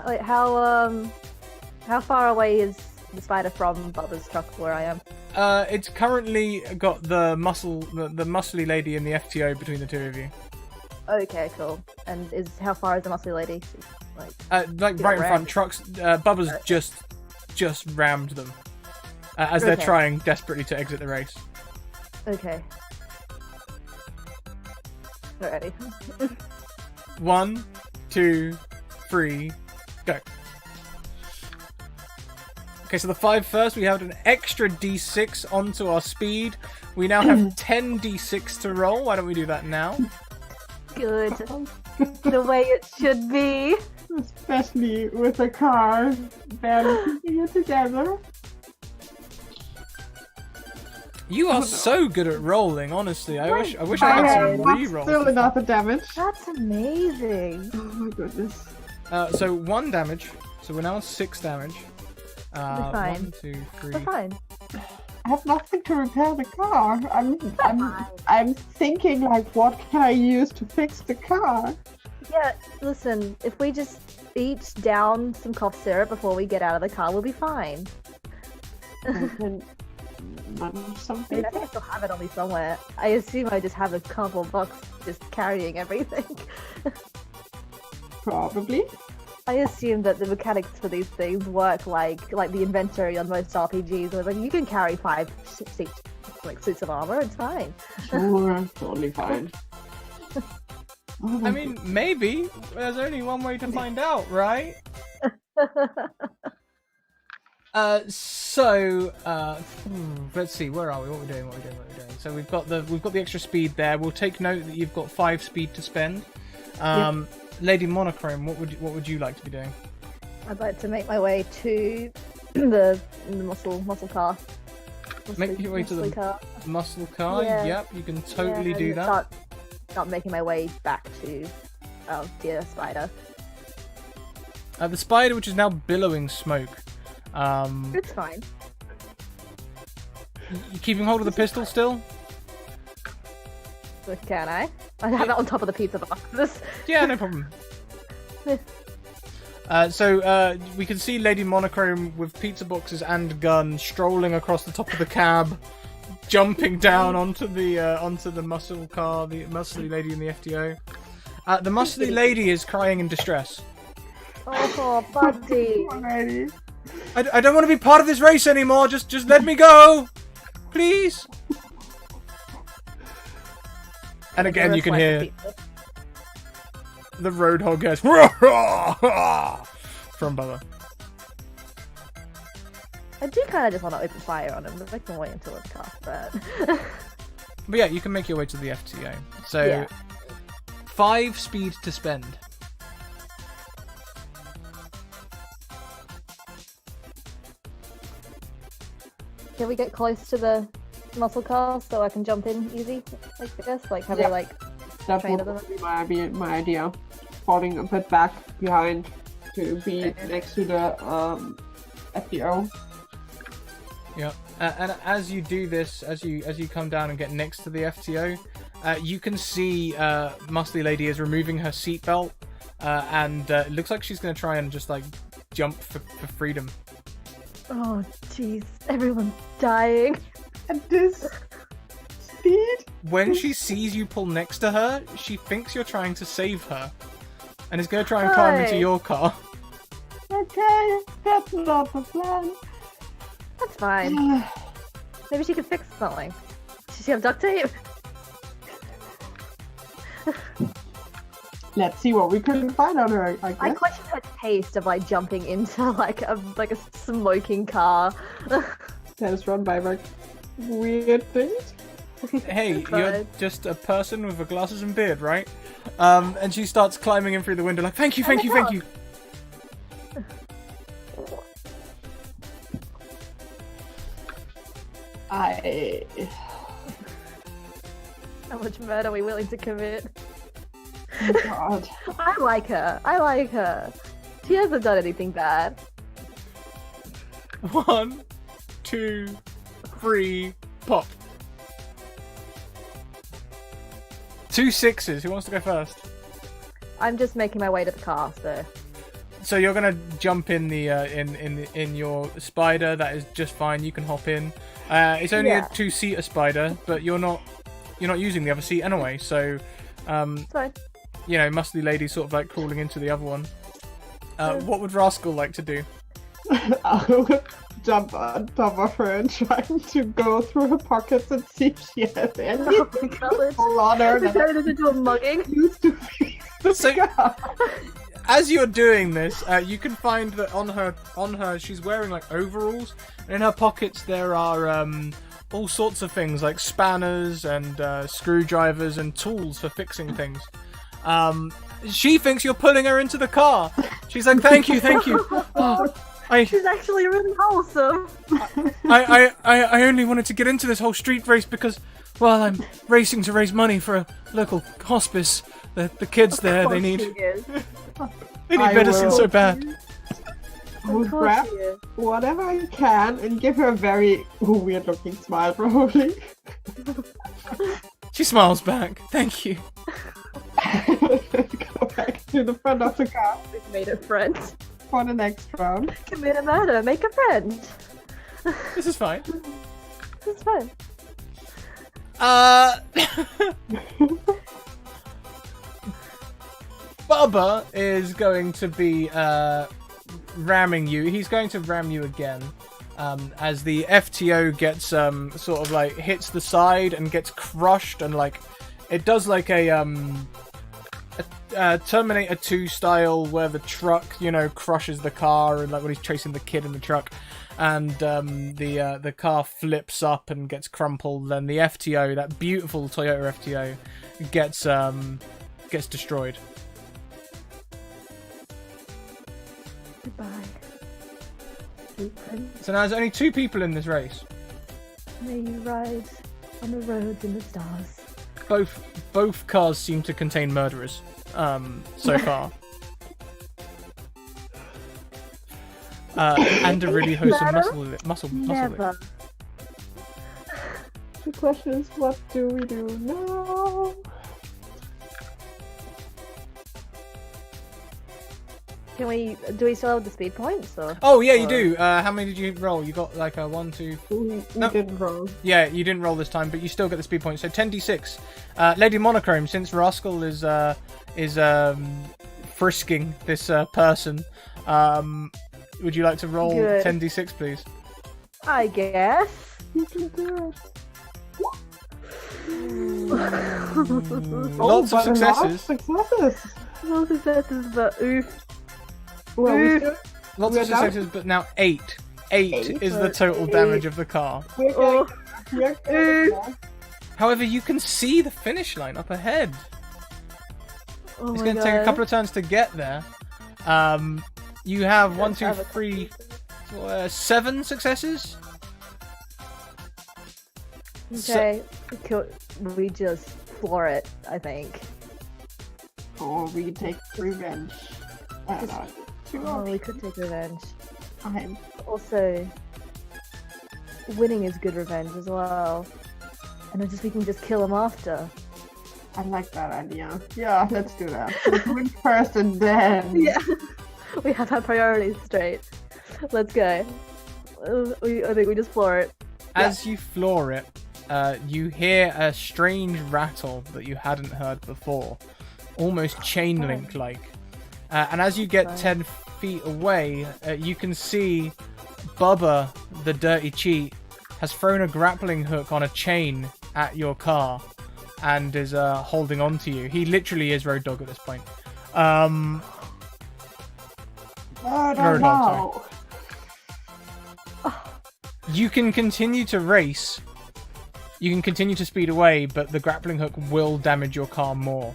far away is the spider from Bubba's truck where I am? It's currently got the muscly lady and the FTO between the two of you. Okay, cool. And how far is the muscly lady? Like right in front. Trucks. Bubba's just rammed them as they're trying desperately to exit the race. Okay. Alrighty. 1, 2, 3, go. Okay, so the 5 first, we have an extra d6 onto our speed. We now have 10 d6 to roll. Why don't we do that now? Good. The way it should be. Especially with a car barely keeping it together. You are so good at rolling, honestly. I wish I had some re-rolls. Still enough of damage. That's amazing. Oh my goodness. So 1 damage. So we're now on 6 damage. We're fine. 1, 2, 3. We're fine. I have nothing to repair the car. I'm thinking like, what can I use to fix the car? Yeah, listen, if we just each down some cough syrup before we get out of the car, we'll be fine. Something. I think I still have it on me somewhere. I assume I just have a couple bucks just carrying everything. Probably. I assume that the mechanics for these things work like the inventory on most RPGs, where like you can carry 5 suits of armor. It's fine. Sure, totally fine. I mean, maybe. There's only one way to find out, right? Let's see, where are we? What are we doing? So we've got the extra speed there. We'll take note that you've got 5 speed to spend. Yep. Lady Monochrome, what would you like to be doing? I'd like to make my way to the muscle car. Make your way to the car. Muscle car? Yeah. Yep, you can totally do that. Start making my way back to dear spider. The spider, which is now billowing smoke. It's fine. You keeping hold of the pistol still? So can I? I have it on top of the pizza boxes. Yeah, no problem. We can see Lady Monochrome with pizza boxes and gun strolling across the top of the cab, jumping down onto the muscle car, the muscly lady in the FTO. The muscly lady is crying in distress. Oh, buddy. I don't want to be part of this race anymore. Just let me go, please. And again, you can hear the Roadhog goes from Bubba. I do kind of just want to open fire on him, but I can wait until it's cast that. But yeah, you can make your way to the FTO. So, yeah. 5 speed to spend. Can we get close to the muscle car so I can jump in easy? I guess, like, have Yeah. they like That trained would them? be my idea. Falling a bit back behind to be next to the FPO. Yeah, and as you do this, as you come down and get next to the FTO, you can see Muscly Lady is removing her seatbelt, and it looks like she's going to try and just like jump for freedom. Oh, jeez, everyone's dying. At this speed? When she sees you pull next to her, she thinks you're trying to save her, and is going to try and climb into your car. Okay, that's not the plan. That's fine. Maybe she could fix something. Does she have duct tape? Let's see what we can find on her, I I guess. question her taste of like jumping into like a smoking car. That is run by like weird things. Hey, Fine. you're just a person with glasses and beard, right? And she starts climbing in through the window like, thank you, thank you, thank you. How much murder are we willing to commit? Oh God. I like her. I like her. She hasn't done anything bad. 1, 2, 3, pop. 2 6s. Who wants to go first? I'm just making my way to the car, so. So you're gonna jump in the in your spider. That is just fine. You can hop in. It's only Yeah. a 2-seater spider, but you're not using the other seat anyway. So, It's fine. you know, muscly lady sort of like crawling into the other one. What would Rascal like to do? I would jump on top of her and trying to go through her pockets and see if she has any Oh my god. water We're that turning this into a mugging. used to fix the So- car. As you're doing this, you can find that on her, she's wearing like overalls, and in her pockets there are all sorts of things like spanners and screwdrivers and tools for fixing things. She thinks you're pulling her into the car. She's like, "Thank you, thank you." Oh, She's actually really wholesome. I only wanted to get into this whole street race because, well, I'm racing to raise money for a local hospice. The kids there, they need I medicine will. so bad. I would grab whatever I can and give her a very weird looking smile, probably. She smiles back. Thank you. Go back to the front of the car We've made a friend. for the next round. Commit a murder. Make a friend. This is fine. It's fine. Bubba is going to be ramming you. He's going to ram you again. As the FTO gets sort of like hits the side and gets crushed, and like it does like a Terminator 2 style where the truck, you know, crushes the car, and like when he's chasing the kid in the truck, and the car flips up and gets crumpled. Then the FTO, that beautiful Toyota FTO, gets destroyed. Goodbye. Sweet prince, So now there's only 2 people in this race. may you ride on the roads in the stars. Both cars seem to contain murderers. So far. And a really wholesome muscle lip. Never. The question is, what do we do now? Do we still have the speed points or? Oh yeah, you do. How many did you roll? You got like a 1, 2. We No. didn't roll. Yeah, you didn't roll this time, but you still get the speed points. So 10d6. Lady Monochrome, since Rascal is frisking this person, would you like to roll Good. 10d6, please? I guess. You can do it. Lots of but a lot successes. Successes. No successes, but oof. Well, we Oof. still, Lots We're of down- successes, but now 8. 8 Eight. is the total damage of the car. we're Oh. getting, we're getting However, you can see the finish line up ahead. Oh It's my going to take a God. couple of turns to get there. You have 1, 2, have a 3, 7 successes. Okay, we just floor it, I think. Or we take revenge. I don't know. Oh, we could take revenge. I'm Also, winning is good revenge as well. And we can just kill him after. I like that idea. Yeah, let's do that. Let's win first and then. Yeah. We have our priorities straight. Let's go. I think we just floor it. As you floor it, you hear a strange rattle that you hadn't heard before. Almost chain link like. And as you get 10 feet away, you can see Bubba, the dirty cheat, has thrown a grappling hook on a chain at your car and is holding on to you. He literally is Road Dog at this point. Road Dog, sorry. You can continue to race. You can continue to speed away, but the grappling hook will damage your car more.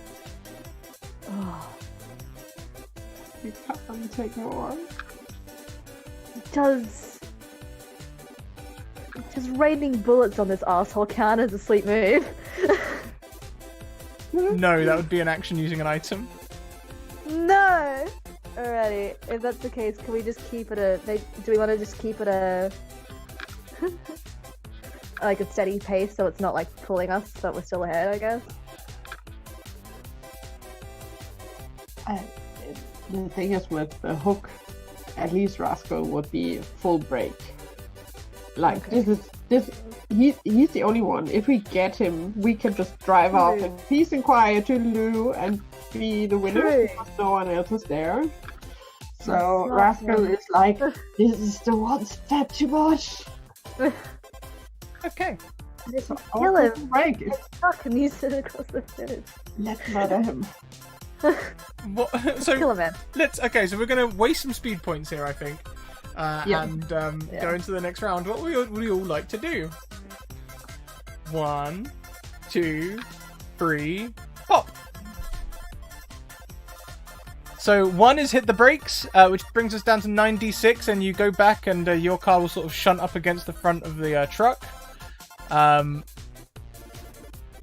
You can't take more. Does raining bullets on this asshole count as a sleep move? No, that would be an action using an item. No! Alrighty, if that's the case, can we just keep it do we want to just keep it like a steady pace so it's not like pulling us, but we're still ahead, I guess? The thing is with the hook, at least Rascal would be full break. Like, Okay. he's the only one. If we get him, we can just drive off in peace and quiet to Lou and be the winner True. because no one else is there. So That's not Rascal him. is like, this is the one step too much. Okay. Just I kill want him! full break. He's stuck and he's sitting across the finish. Let's murder him. What? Kill So him, man. okay. So we're gonna waste some speed points here, I think, Yeah. and go into the next round. What would we all like to do? 1, 2, 3, pop. So 1 is hit the brakes, which brings us down to 9d6, and you go back, and your car will sort of shunt up against the front of the truck.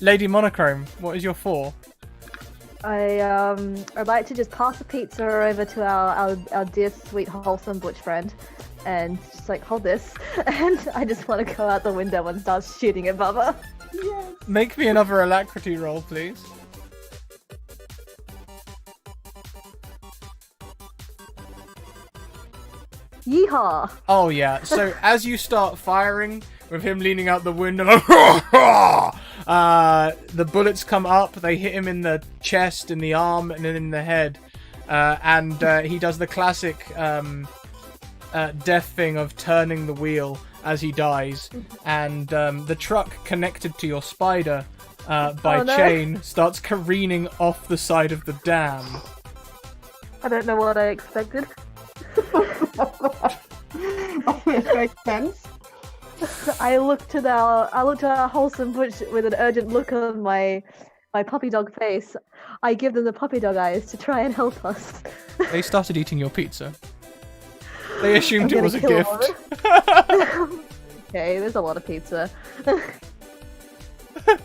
Lady Monochrome, what is your 4? I'd like to just pass the pizza over to our dear, sweet, wholesome butch friend, and just like hold this, and I just want to go out the window and start shooting at Bubba. Yes. Make me another alacrity roll, please. Yeehaw! Oh yeah. So as you start firing, with him leaning out the window, the bullets come up. They hit him in the chest, in the arm, and then in the head. And he does the classic death thing of turning the wheel as he dies. And the truck connected to your spider by Oh, no. chain starts careening off the side of the dam. I don't know what I expected. Oh, it makes sense. I looked at our wholesome butch with an urgent look on my puppy dog face. I give them the puppy dog eyes to try and help us. They started eating your pizza. They assumed I'm it was a gonna kill gift. Okay, there's a lot of pizza.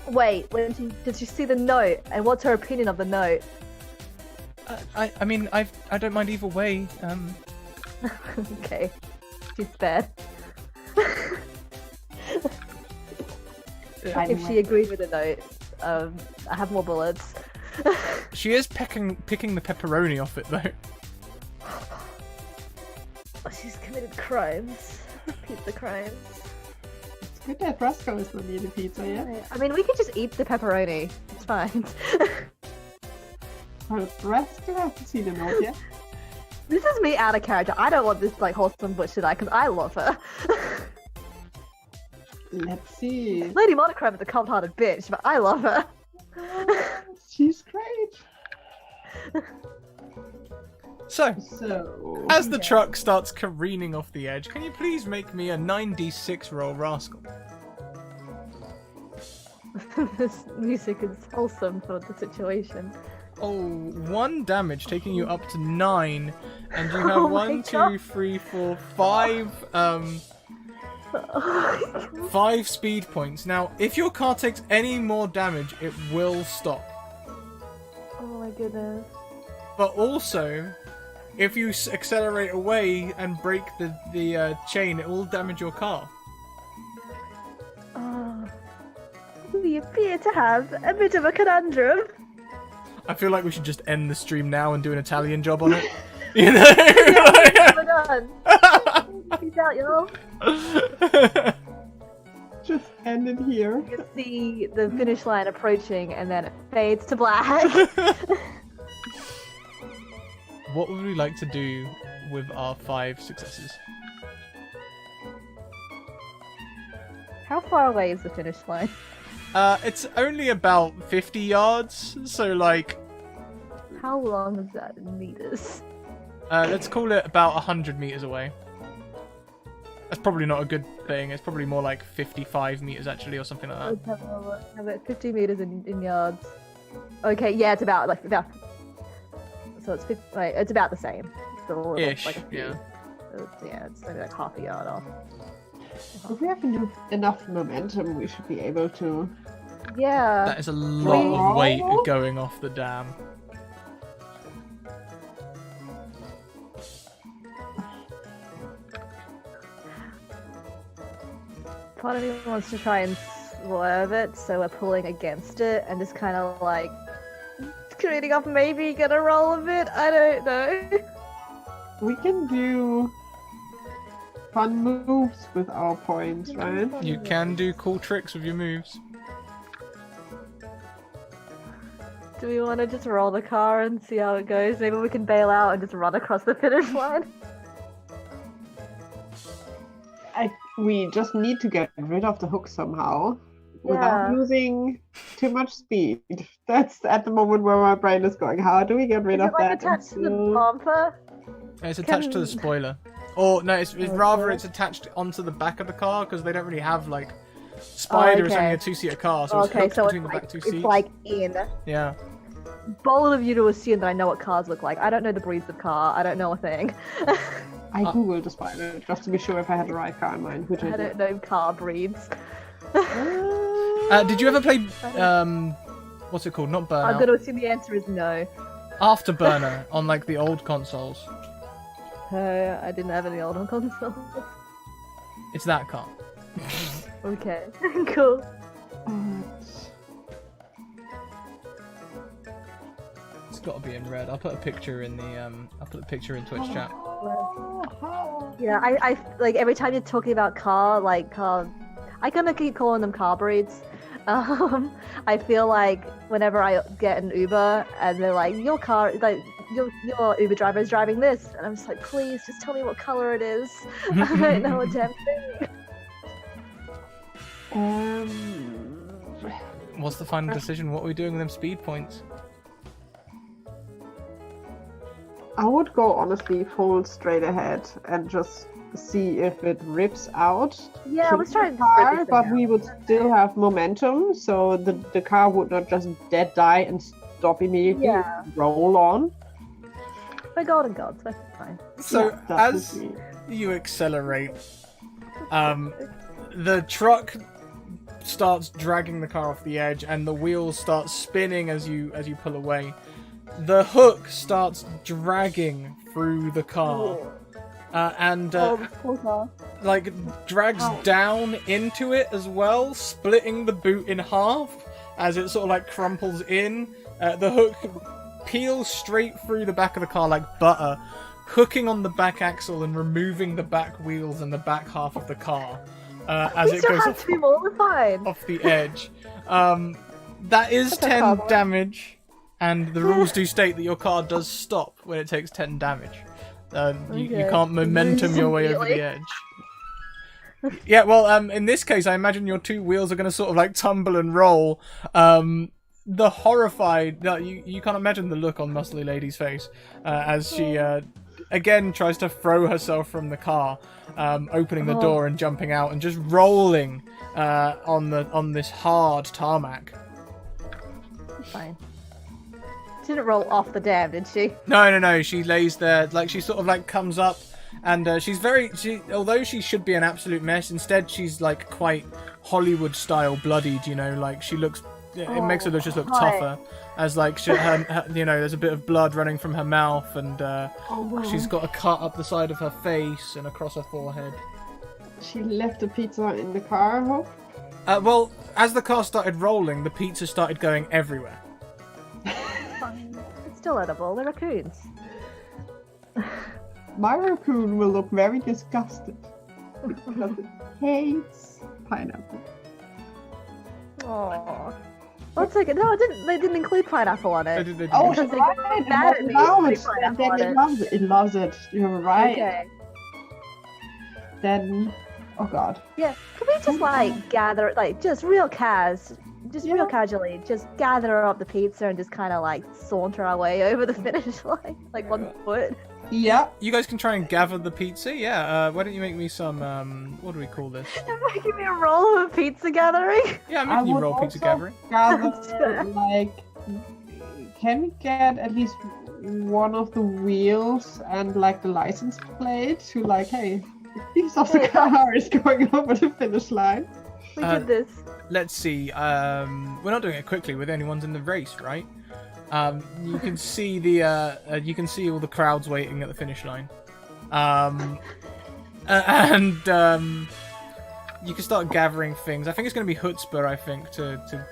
Wait, did you see the note? And what's her opinion of the note? I mean, I don't mind either way. Okay, she's spared. If she agreed with the note, I have more bullets. She is picking the pepperoni off it though. Oh, she's committed crimes. Pizza crimes. It's good that Rascal is gonna be the pizza, yeah? I mean, we could just eat the pepperoni. It's fine. But Rascal hasn't seen the note yet. This is me out of character. I don't want this like wholesome butch to die because I love her. Let's see. Lady Monochrome is a cold-hearted bitch, but I love her. She's great. So, So, as the truck starts careening off the edge, can you please make me a 9d6 roll, Rascal? This music is wholesome for the situation. Oh, 1 damage, taking you up to 9, and you have Oh my 1, God. 2, 3, 4, 5, 5 speed points. Now, if your car takes any more damage, it will stop. Oh my goodness. But also, if you accelerate away and break the chain, it will damage your car. Oh. We appear to have a bit of a conundrum. I feel like we should just end the stream now and do an Italian job on it. You know? We're done. Peace out, y'all. just end it here. You can see the finish line approaching, and then it fades to black. What would we like to do with our 5 successes? How far away is the finish line? It's only about 50 yards, so like... How long is that in meters? Let's call it about 100 meters away. That's probably not a good thing. It's probably more like 55 meters actually, or something like that. Let's have a look. Have it 50 meters in yards. Okay, yeah, it's about so it's 50, like, it's about the same. It's still a little, Ish, like a few. yeah. Yeah, it's maybe like half a yard off. If we have enough momentum, we should be able to. Yeah. That is a lot of weight going off the dam. Part of me wants to try and swerve it, so we're pulling against it and just kind of like creating off, maybe get a roll of it. I don't know. We can do fun moves with our points, right? You can do cool tricks with your moves. Do we want to just roll the car and see how it goes? Maybe we can bail out and just run across the finish line. We just need to get rid of the hook somehow without losing too much speed. That's at the moment where my brain is going. How do we get rid of that? Is it like attached to the bumper? It's attached to the spoiler. Or no, it's rather it's attached onto the back of the car because they don't really have like Spider is only a two-seater car, so it's hooked between the back two seats. It's like in. Yeah. Bold of you to assume that I know what cars look like. I don't know the breeds of car. I don't know a thing. I googled the Spider just to be sure if I had the right car in mind, which I don't know car breeds. Did you ever play what's it called? Not Burnout. I'm going to assume the answer is no. Afterburner on like the old consoles. I didn't have any old consoles. It's that car. Okay, cool. It's got to be in red. I'll put a picture in the I'll put a picture in Twitch chat. Yeah, I like every time you're talking about car, I kind of keep calling them car breeds. I feel like whenever I get an Uber and they're like, your car, like your Uber driver is driving this, and I'm just like, please, just tell me what color it is. I don't know a damn thing. What's the final decision? What are we doing with them speed points? I would go honestly full straight ahead and just see if it rips out. Yeah, I was trying to car, but we would still have momentum, so the car would not just dead die and stop immediately. Yeah. Roll on. We're golden gods, that's fine. So as you accelerate, the truck starts dragging the car off the edge, and the wheels start spinning as you pull away. The hook starts dragging through the car, and like drags down into it as well, splitting the boot in half as it sort of like crumples in. The hook peels straight through the back of the car like butter, hooking on the back axle and removing the back wheels and the back half of the car as it goes off the edge. That is 10 damage. And the rules do state that your car does stop when it takes 10 damage. You can't momentum your way over the edge. Yeah, well, in this case, I imagine your two wheels are going to sort of like tumble and roll. The horrified, you can't imagine the look on Muscly Lady's face as she again tries to throw herself from the car, opening the door and jumping out and just rolling on this hard tarmac. Fine. She didn't roll off the dam, did she? No. She lays there, like she sort of like comes up, and although she should be an absolute mess, instead she's like quite Hollywood style bloodied. You know, like she looks. It makes her just look tougher, as like her, there's a bit of blood running from her mouth, and she's got a cut up the side of her face and across her forehead. She left the pizza in the car, I hope. Well, as the car started rolling, the pizza started going everywhere. It's still edible. They're raccoons. My raccoon will look very disgusted because it hates pineapple. Aww. One second. No, they didn't include pineapple on it. They did. Oh, Because they right. got mad at me. It loves it. It loves it. You're right. Okay. Then Oh god. Yeah, could we just like gather, like just real casually, just gather up the pizza and just kind of like saunter our way over the finish line, like 1 foot? Yeah. You guys can try and gather the pizza. Yeah. Why don't you make me some? What do we call this? Give me a roll of a pizza gathering. Yeah, I'm making you roll pizza gathering. Gather, like, can we get at least one of the wheels and like the license plate to like, hey, the piece of the car is going over the finish line. We did this. Let's see. We're not doing it quickly. We're the only ones in the race, right? You can see you can see all the crowds waiting at the finish line, and you can start gathering things. I think it's going to be chutzpah, I think, to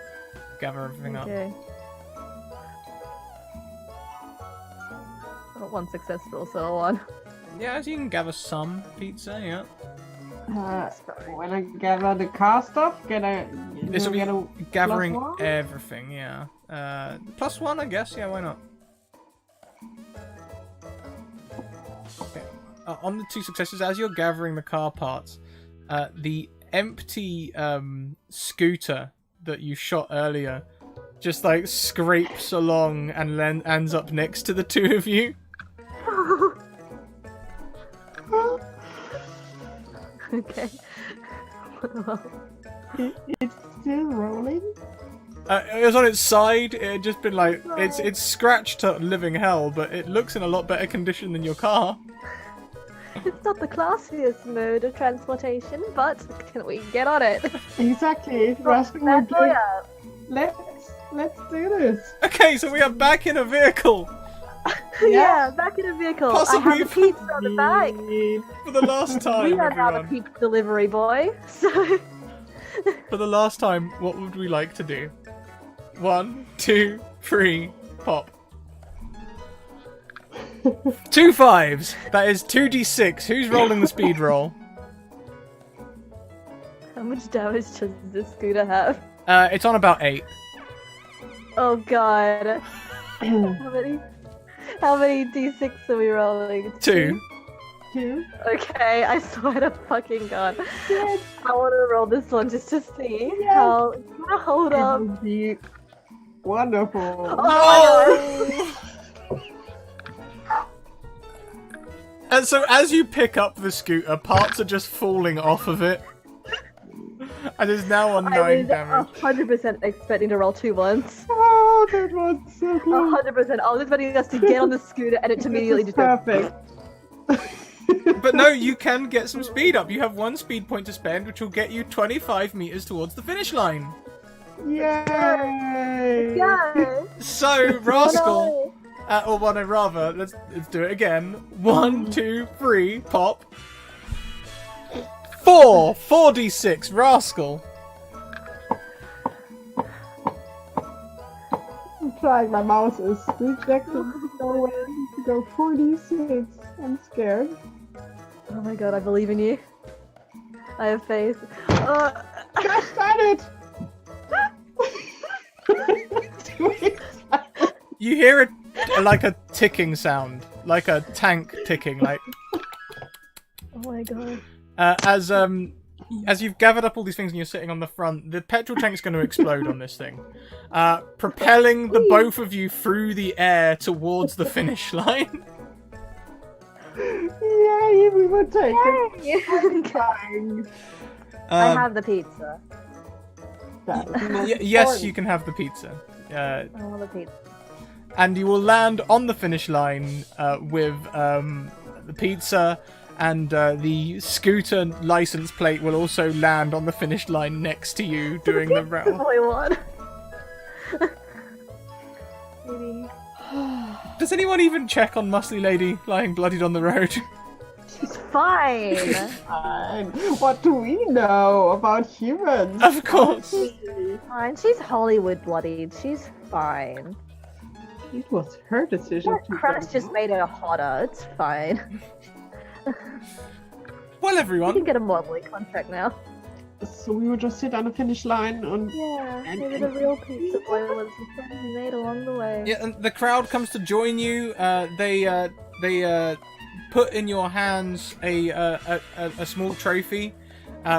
gather everything up. Got 1 successful, so 1. Yeah, so you can gather some pizza. Yeah. When I gather the car stuff, This will be gathering everything. Yeah. +1, I guess. Yeah, why not? Okay. On the 2 successes, as you're gathering the car parts, the empty scooter that you shot earlier just like scrapes along and then ends up next to the 2 of you. Okay. It's still rolling. It was on its side. It had just been like it's scratched to living hell, but it looks in a lot better condition than your car. It's not the classiest mode of transportation, but can we get on it? Exactly. Raccoon, let's do this. Okay, so we are back in a vehicle. Yeah, back in a vehicle. Possibly I have the pizza on the back. For the last time, We are now the everyone. pizza delivery boy. So For the last time, what would we like to do? 1, 2, 3, pop. 2 5s. That is 2d6. Who's rolling the speed roll? how much damage does this scooter have? It's on about 8. Oh god. How many d6 are we rolling? 2. 2. Okay, I swear to fucking god. Yes. I want to roll this one just to see Yes. how. Hold It up. would be wonderful. Oh And so as you pick up the scooter, parts are just falling off of it. And it's now on 9 I was damage. 100% expecting to roll 2 ones. Oh, that was so close. 100%. I was expecting us to get on the scooter and it to immediately This just is go. perfect. But no, you can get some speed up. You have 1 speed point to spend, which will get you 25 meters towards the finish line. Yay! Yeah. So, Rascal, or well, no, rather, let's do it again. 1, 2, 3, pop. 4d6, Rascal. I'm trying. My mouse is rejecting. No way to go 46. I'm scared. Oh my god, I believe in you. I have faith. Gosh darn it! You hear like a ticking sound, like a tank ticking, like Oh my god. as you've gathered up all these things and you're sitting on the front, the petrol tank's going to explode on this thing, propelling the both of you through the air towards the finish line. Yay, we will take it. Yay. I have the pizza. Yes, you can have the pizza. I want the pizza. And you will land on the finish line with the pizza, and the scooter license plate will also land on the finish line next to you doing the round. Boy one. Maybe. Does anyone even check on Muscly Lady lying bloodied on the road? She's fine. Fine. What do we know about humans? Of course. She's fine. She's Hollywood bloodied. She's fine. It was her decision. That crash just made her hotter. It's fine. Well, You everyone, can get a modeling contract now. So we would just sit on the finish line and Yeah, And- maybe the real pizza boy was the friend we made along the way. yeah, and the crowd comes to join you. They put in your hands a small trophy,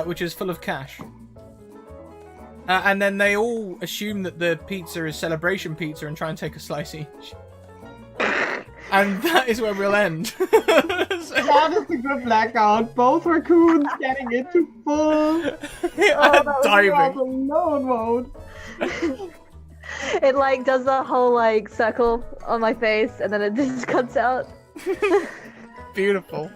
which is full of cash. And then they all assume that the pizza is celebration pizza and try and take a slice each. And that is where we'll end. So, That is a good blackout. Both raccoons getting into full diving. alone mode. It like does the whole like circle on my face and then it just cuts out. Beautiful.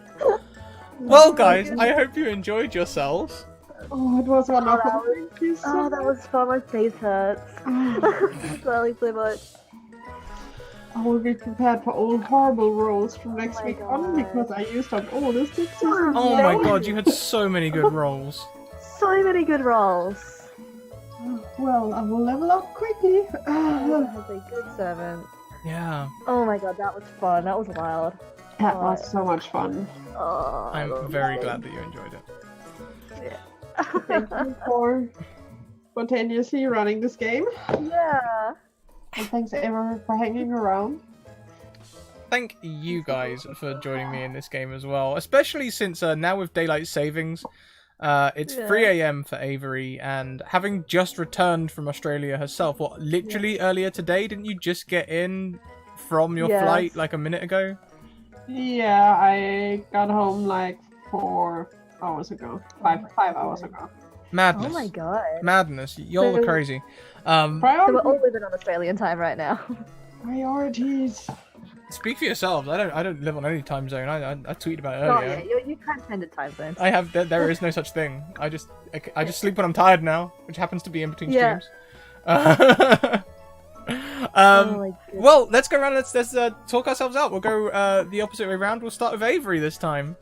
Well, guys, I hope you enjoyed yourselves. Oh, it was wonderful. Oh, Thank you so Oh, that was fun. My face hurts. Smiling so much. I will be prepared for all horrible rolls from next my week on God. because I used up all the sixes. Oh my god, you had so many good rolls. So many good rolls. Well, I will level up quickly. Oh, has a good servant. Yeah. Oh my god, that was fun. That was wild. That was so much fun. Oh, I I'm love very it. glad that you enjoyed it. Thank you for spontaneously running this game. Yeah. And thanks everyone for hanging around. Thank you guys for joining me in this game as well, especially since now with daylight savings, it's 3 a.m. for Avery, and having just returned from Australia herself, what, literally earlier today? Didn't you just get in from your flight like a minute ago? Yeah, I got home like 4 hours ago. 5 hours ago. Madness. Oh my god. Madness. Y'all are crazy. So we're all living on Australian time right now. Priorities. Speak for yourselves. I don't live on any time zone. I tweeted about it Oh earlier. yeah, you transcended time zones. I have there is no such thing. I just sleep when I'm tired now, which happens to be in between streams. Oh my god. Well, let's go around. Let's talk ourselves out. We'll go the opposite way around. We'll start with Avery this time.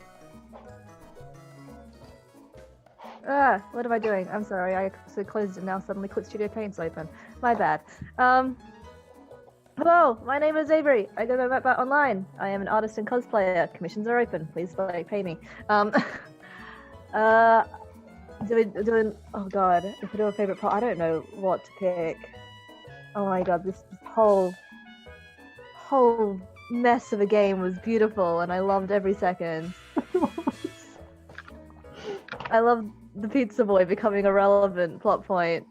What am I doing? I'm sorry, I so closed it now, suddenly quit Studio Paint's open. My bad. Hello, my name is Avery. I go by Mapbat Online. I am an artist and cosplayer. Commissions are open. Please pay me. Doing oh god, if I do a favorite part, I don't know what to pick. Oh my god, this whole mess of a game was beautiful and I loved every second. I loved the pizza boy becoming a relevant plot point.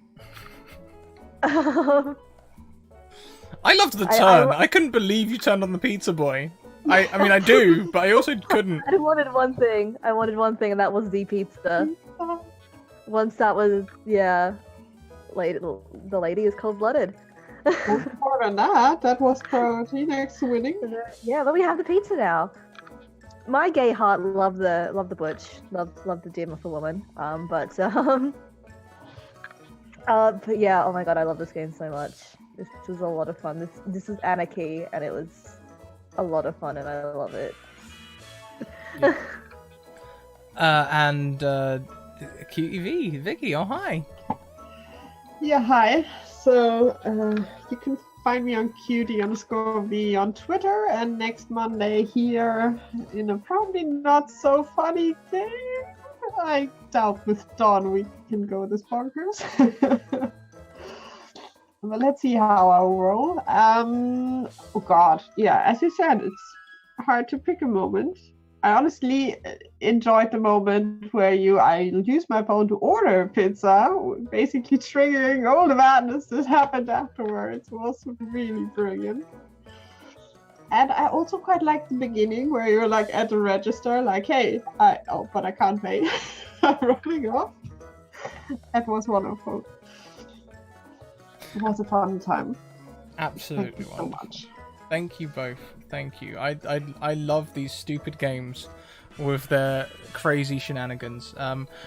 I loved the turn. I couldn't believe you turned on the pizza boy. I mean, I do, but I also couldn't. I wanted one thing. And that was the pizza. Once that was, the lady is cold-blooded. More than that, that was priority next to winning. Yeah, but we have the pizza now. My gay heart loved the butch, loved the dim of a woman. But yeah, oh my god, I love this game so much. This was a lot of fun. This is anarchy, and it was a lot of fun, and I love it. And QEV, Vicky, oh hi. Yeah, hi. So you can find me on cutie_v on Twitter, and next Monday here in a probably not so funny game. I doubt with Dawn we can go this bonkers. But let's see how I roll. Oh god, yeah, as you said, it's hard to pick a moment. I honestly enjoyed the moment where I used my phone to order pizza, basically triggering all the madness that happened afterwards. It was really brilliant. And I also quite liked the beginning where you're like at the register, like, hey, but I can't pay. I'm running off. That was wonderful. It was a fun time. Absolutely Thank you so much. Thank you both. Thank you. I love these stupid games with their crazy shenanigans.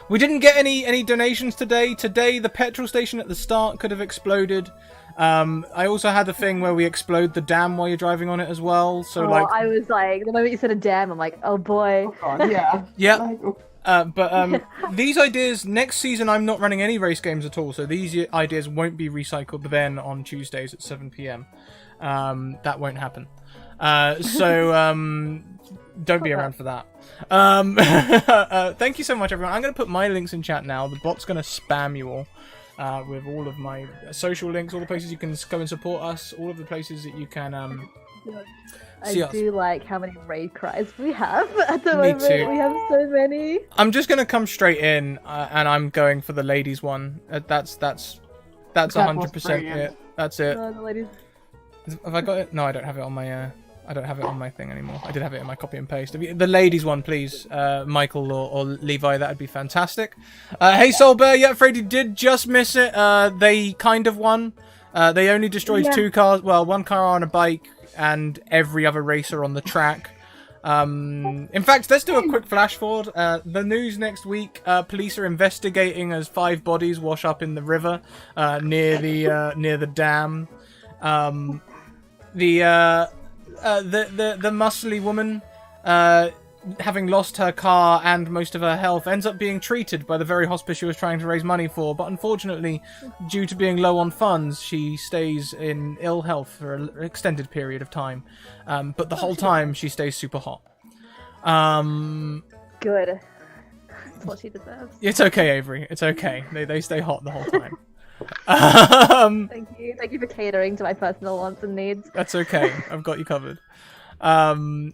We didn't get any donations today. Today, the petrol station at the start could have exploded. I also had the thing where we explode the dam while you're driving on it as well. So I was like, the moment you said a dam, I'm like, oh boy. Oh god, yeah. Yeah. Like, oh. But these ideas, next season I'm not running any race games at all, so these ideas won't be recycled then on Tuesdays at 7 PM. That won't happen. So don't be around for that. Thank you so much, everyone. I'm going to put my links in chat now. The bot's going to spam you all with all of my social links, all the places you can go and support us, all of the places that you can I Yes. do like how many raid cries we have at the Me moment. too. We have so many. I'm just gonna come straight in, and I'm going for the ladies one. That's That 100% brilliant. it. That's it. No, the ladies. Have I got it? No, I don't have it on my. I don't have it on my thing anymore. I did have it in my copy and paste. The ladies one, please, Michael or Levi. That'd be fantastic. Hey, Soul Bear. Yeah, Freddy did just miss it. They kind of won. They only destroyed 2 cars. Well, 1 car on a bike and every other racer on the track. In fact, let's do a quick flash forward. The news next week: police are investigating as 5 bodies wash up in the river near the dam. The muscly woman, having lost her car and most of her health, ends up being treated by the very hospice she was trying to raise money for. But unfortunately, due to being low on funds, she stays in ill health for an extended period of time. But the whole time, she stays super hot. Good. That's what she deserves. It's okay, Avery. It's okay. They stay hot the whole time. Thank you. Thank you for catering to my personal wants and needs. That's okay. I've got you covered. And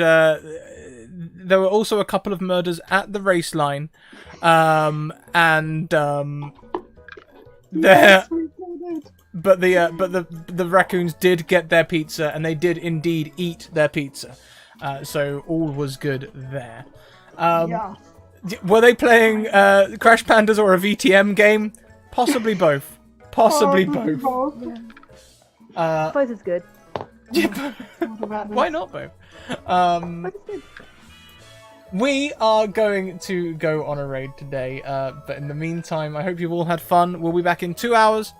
there were also a couple of murders at the race line. But the raccoons did get their pizza, and they did indeed eat their pizza. So all was good there. Were they playing Crash Pandas or a VTM game? Possibly both. Possibly both. Both is good. Why not both? Both is good. We are going to go on a raid today, but in the meantime, I hope you've all had fun. We'll be back in 2 hours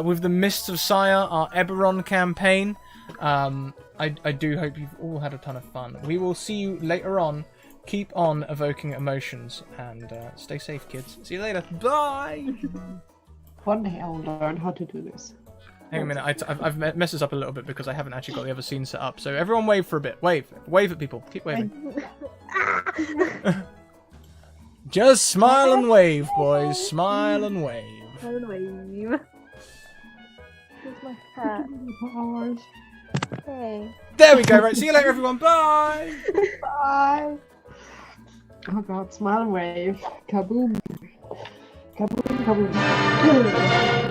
with the Mists of Sire, our Eberron campaign. I do hope you've all had a ton of fun. We will see you later on. Keep on evoking emotions, and stay safe, kids. See you later. Bye! One day I'll learn how to do this. Hang on a minute, I've messed this up a little bit because I haven't actually got the other scene set up. So everyone wave for a bit. Wave at people. Keep waving. Just smile and wave, boys. Smile and wave. I don't wave. Here's my hat. Hey. There we go. Right, see you later, everyone. Bye! Bye. Oh god, smile and wave. Kaboom. Kaboom, kaboom.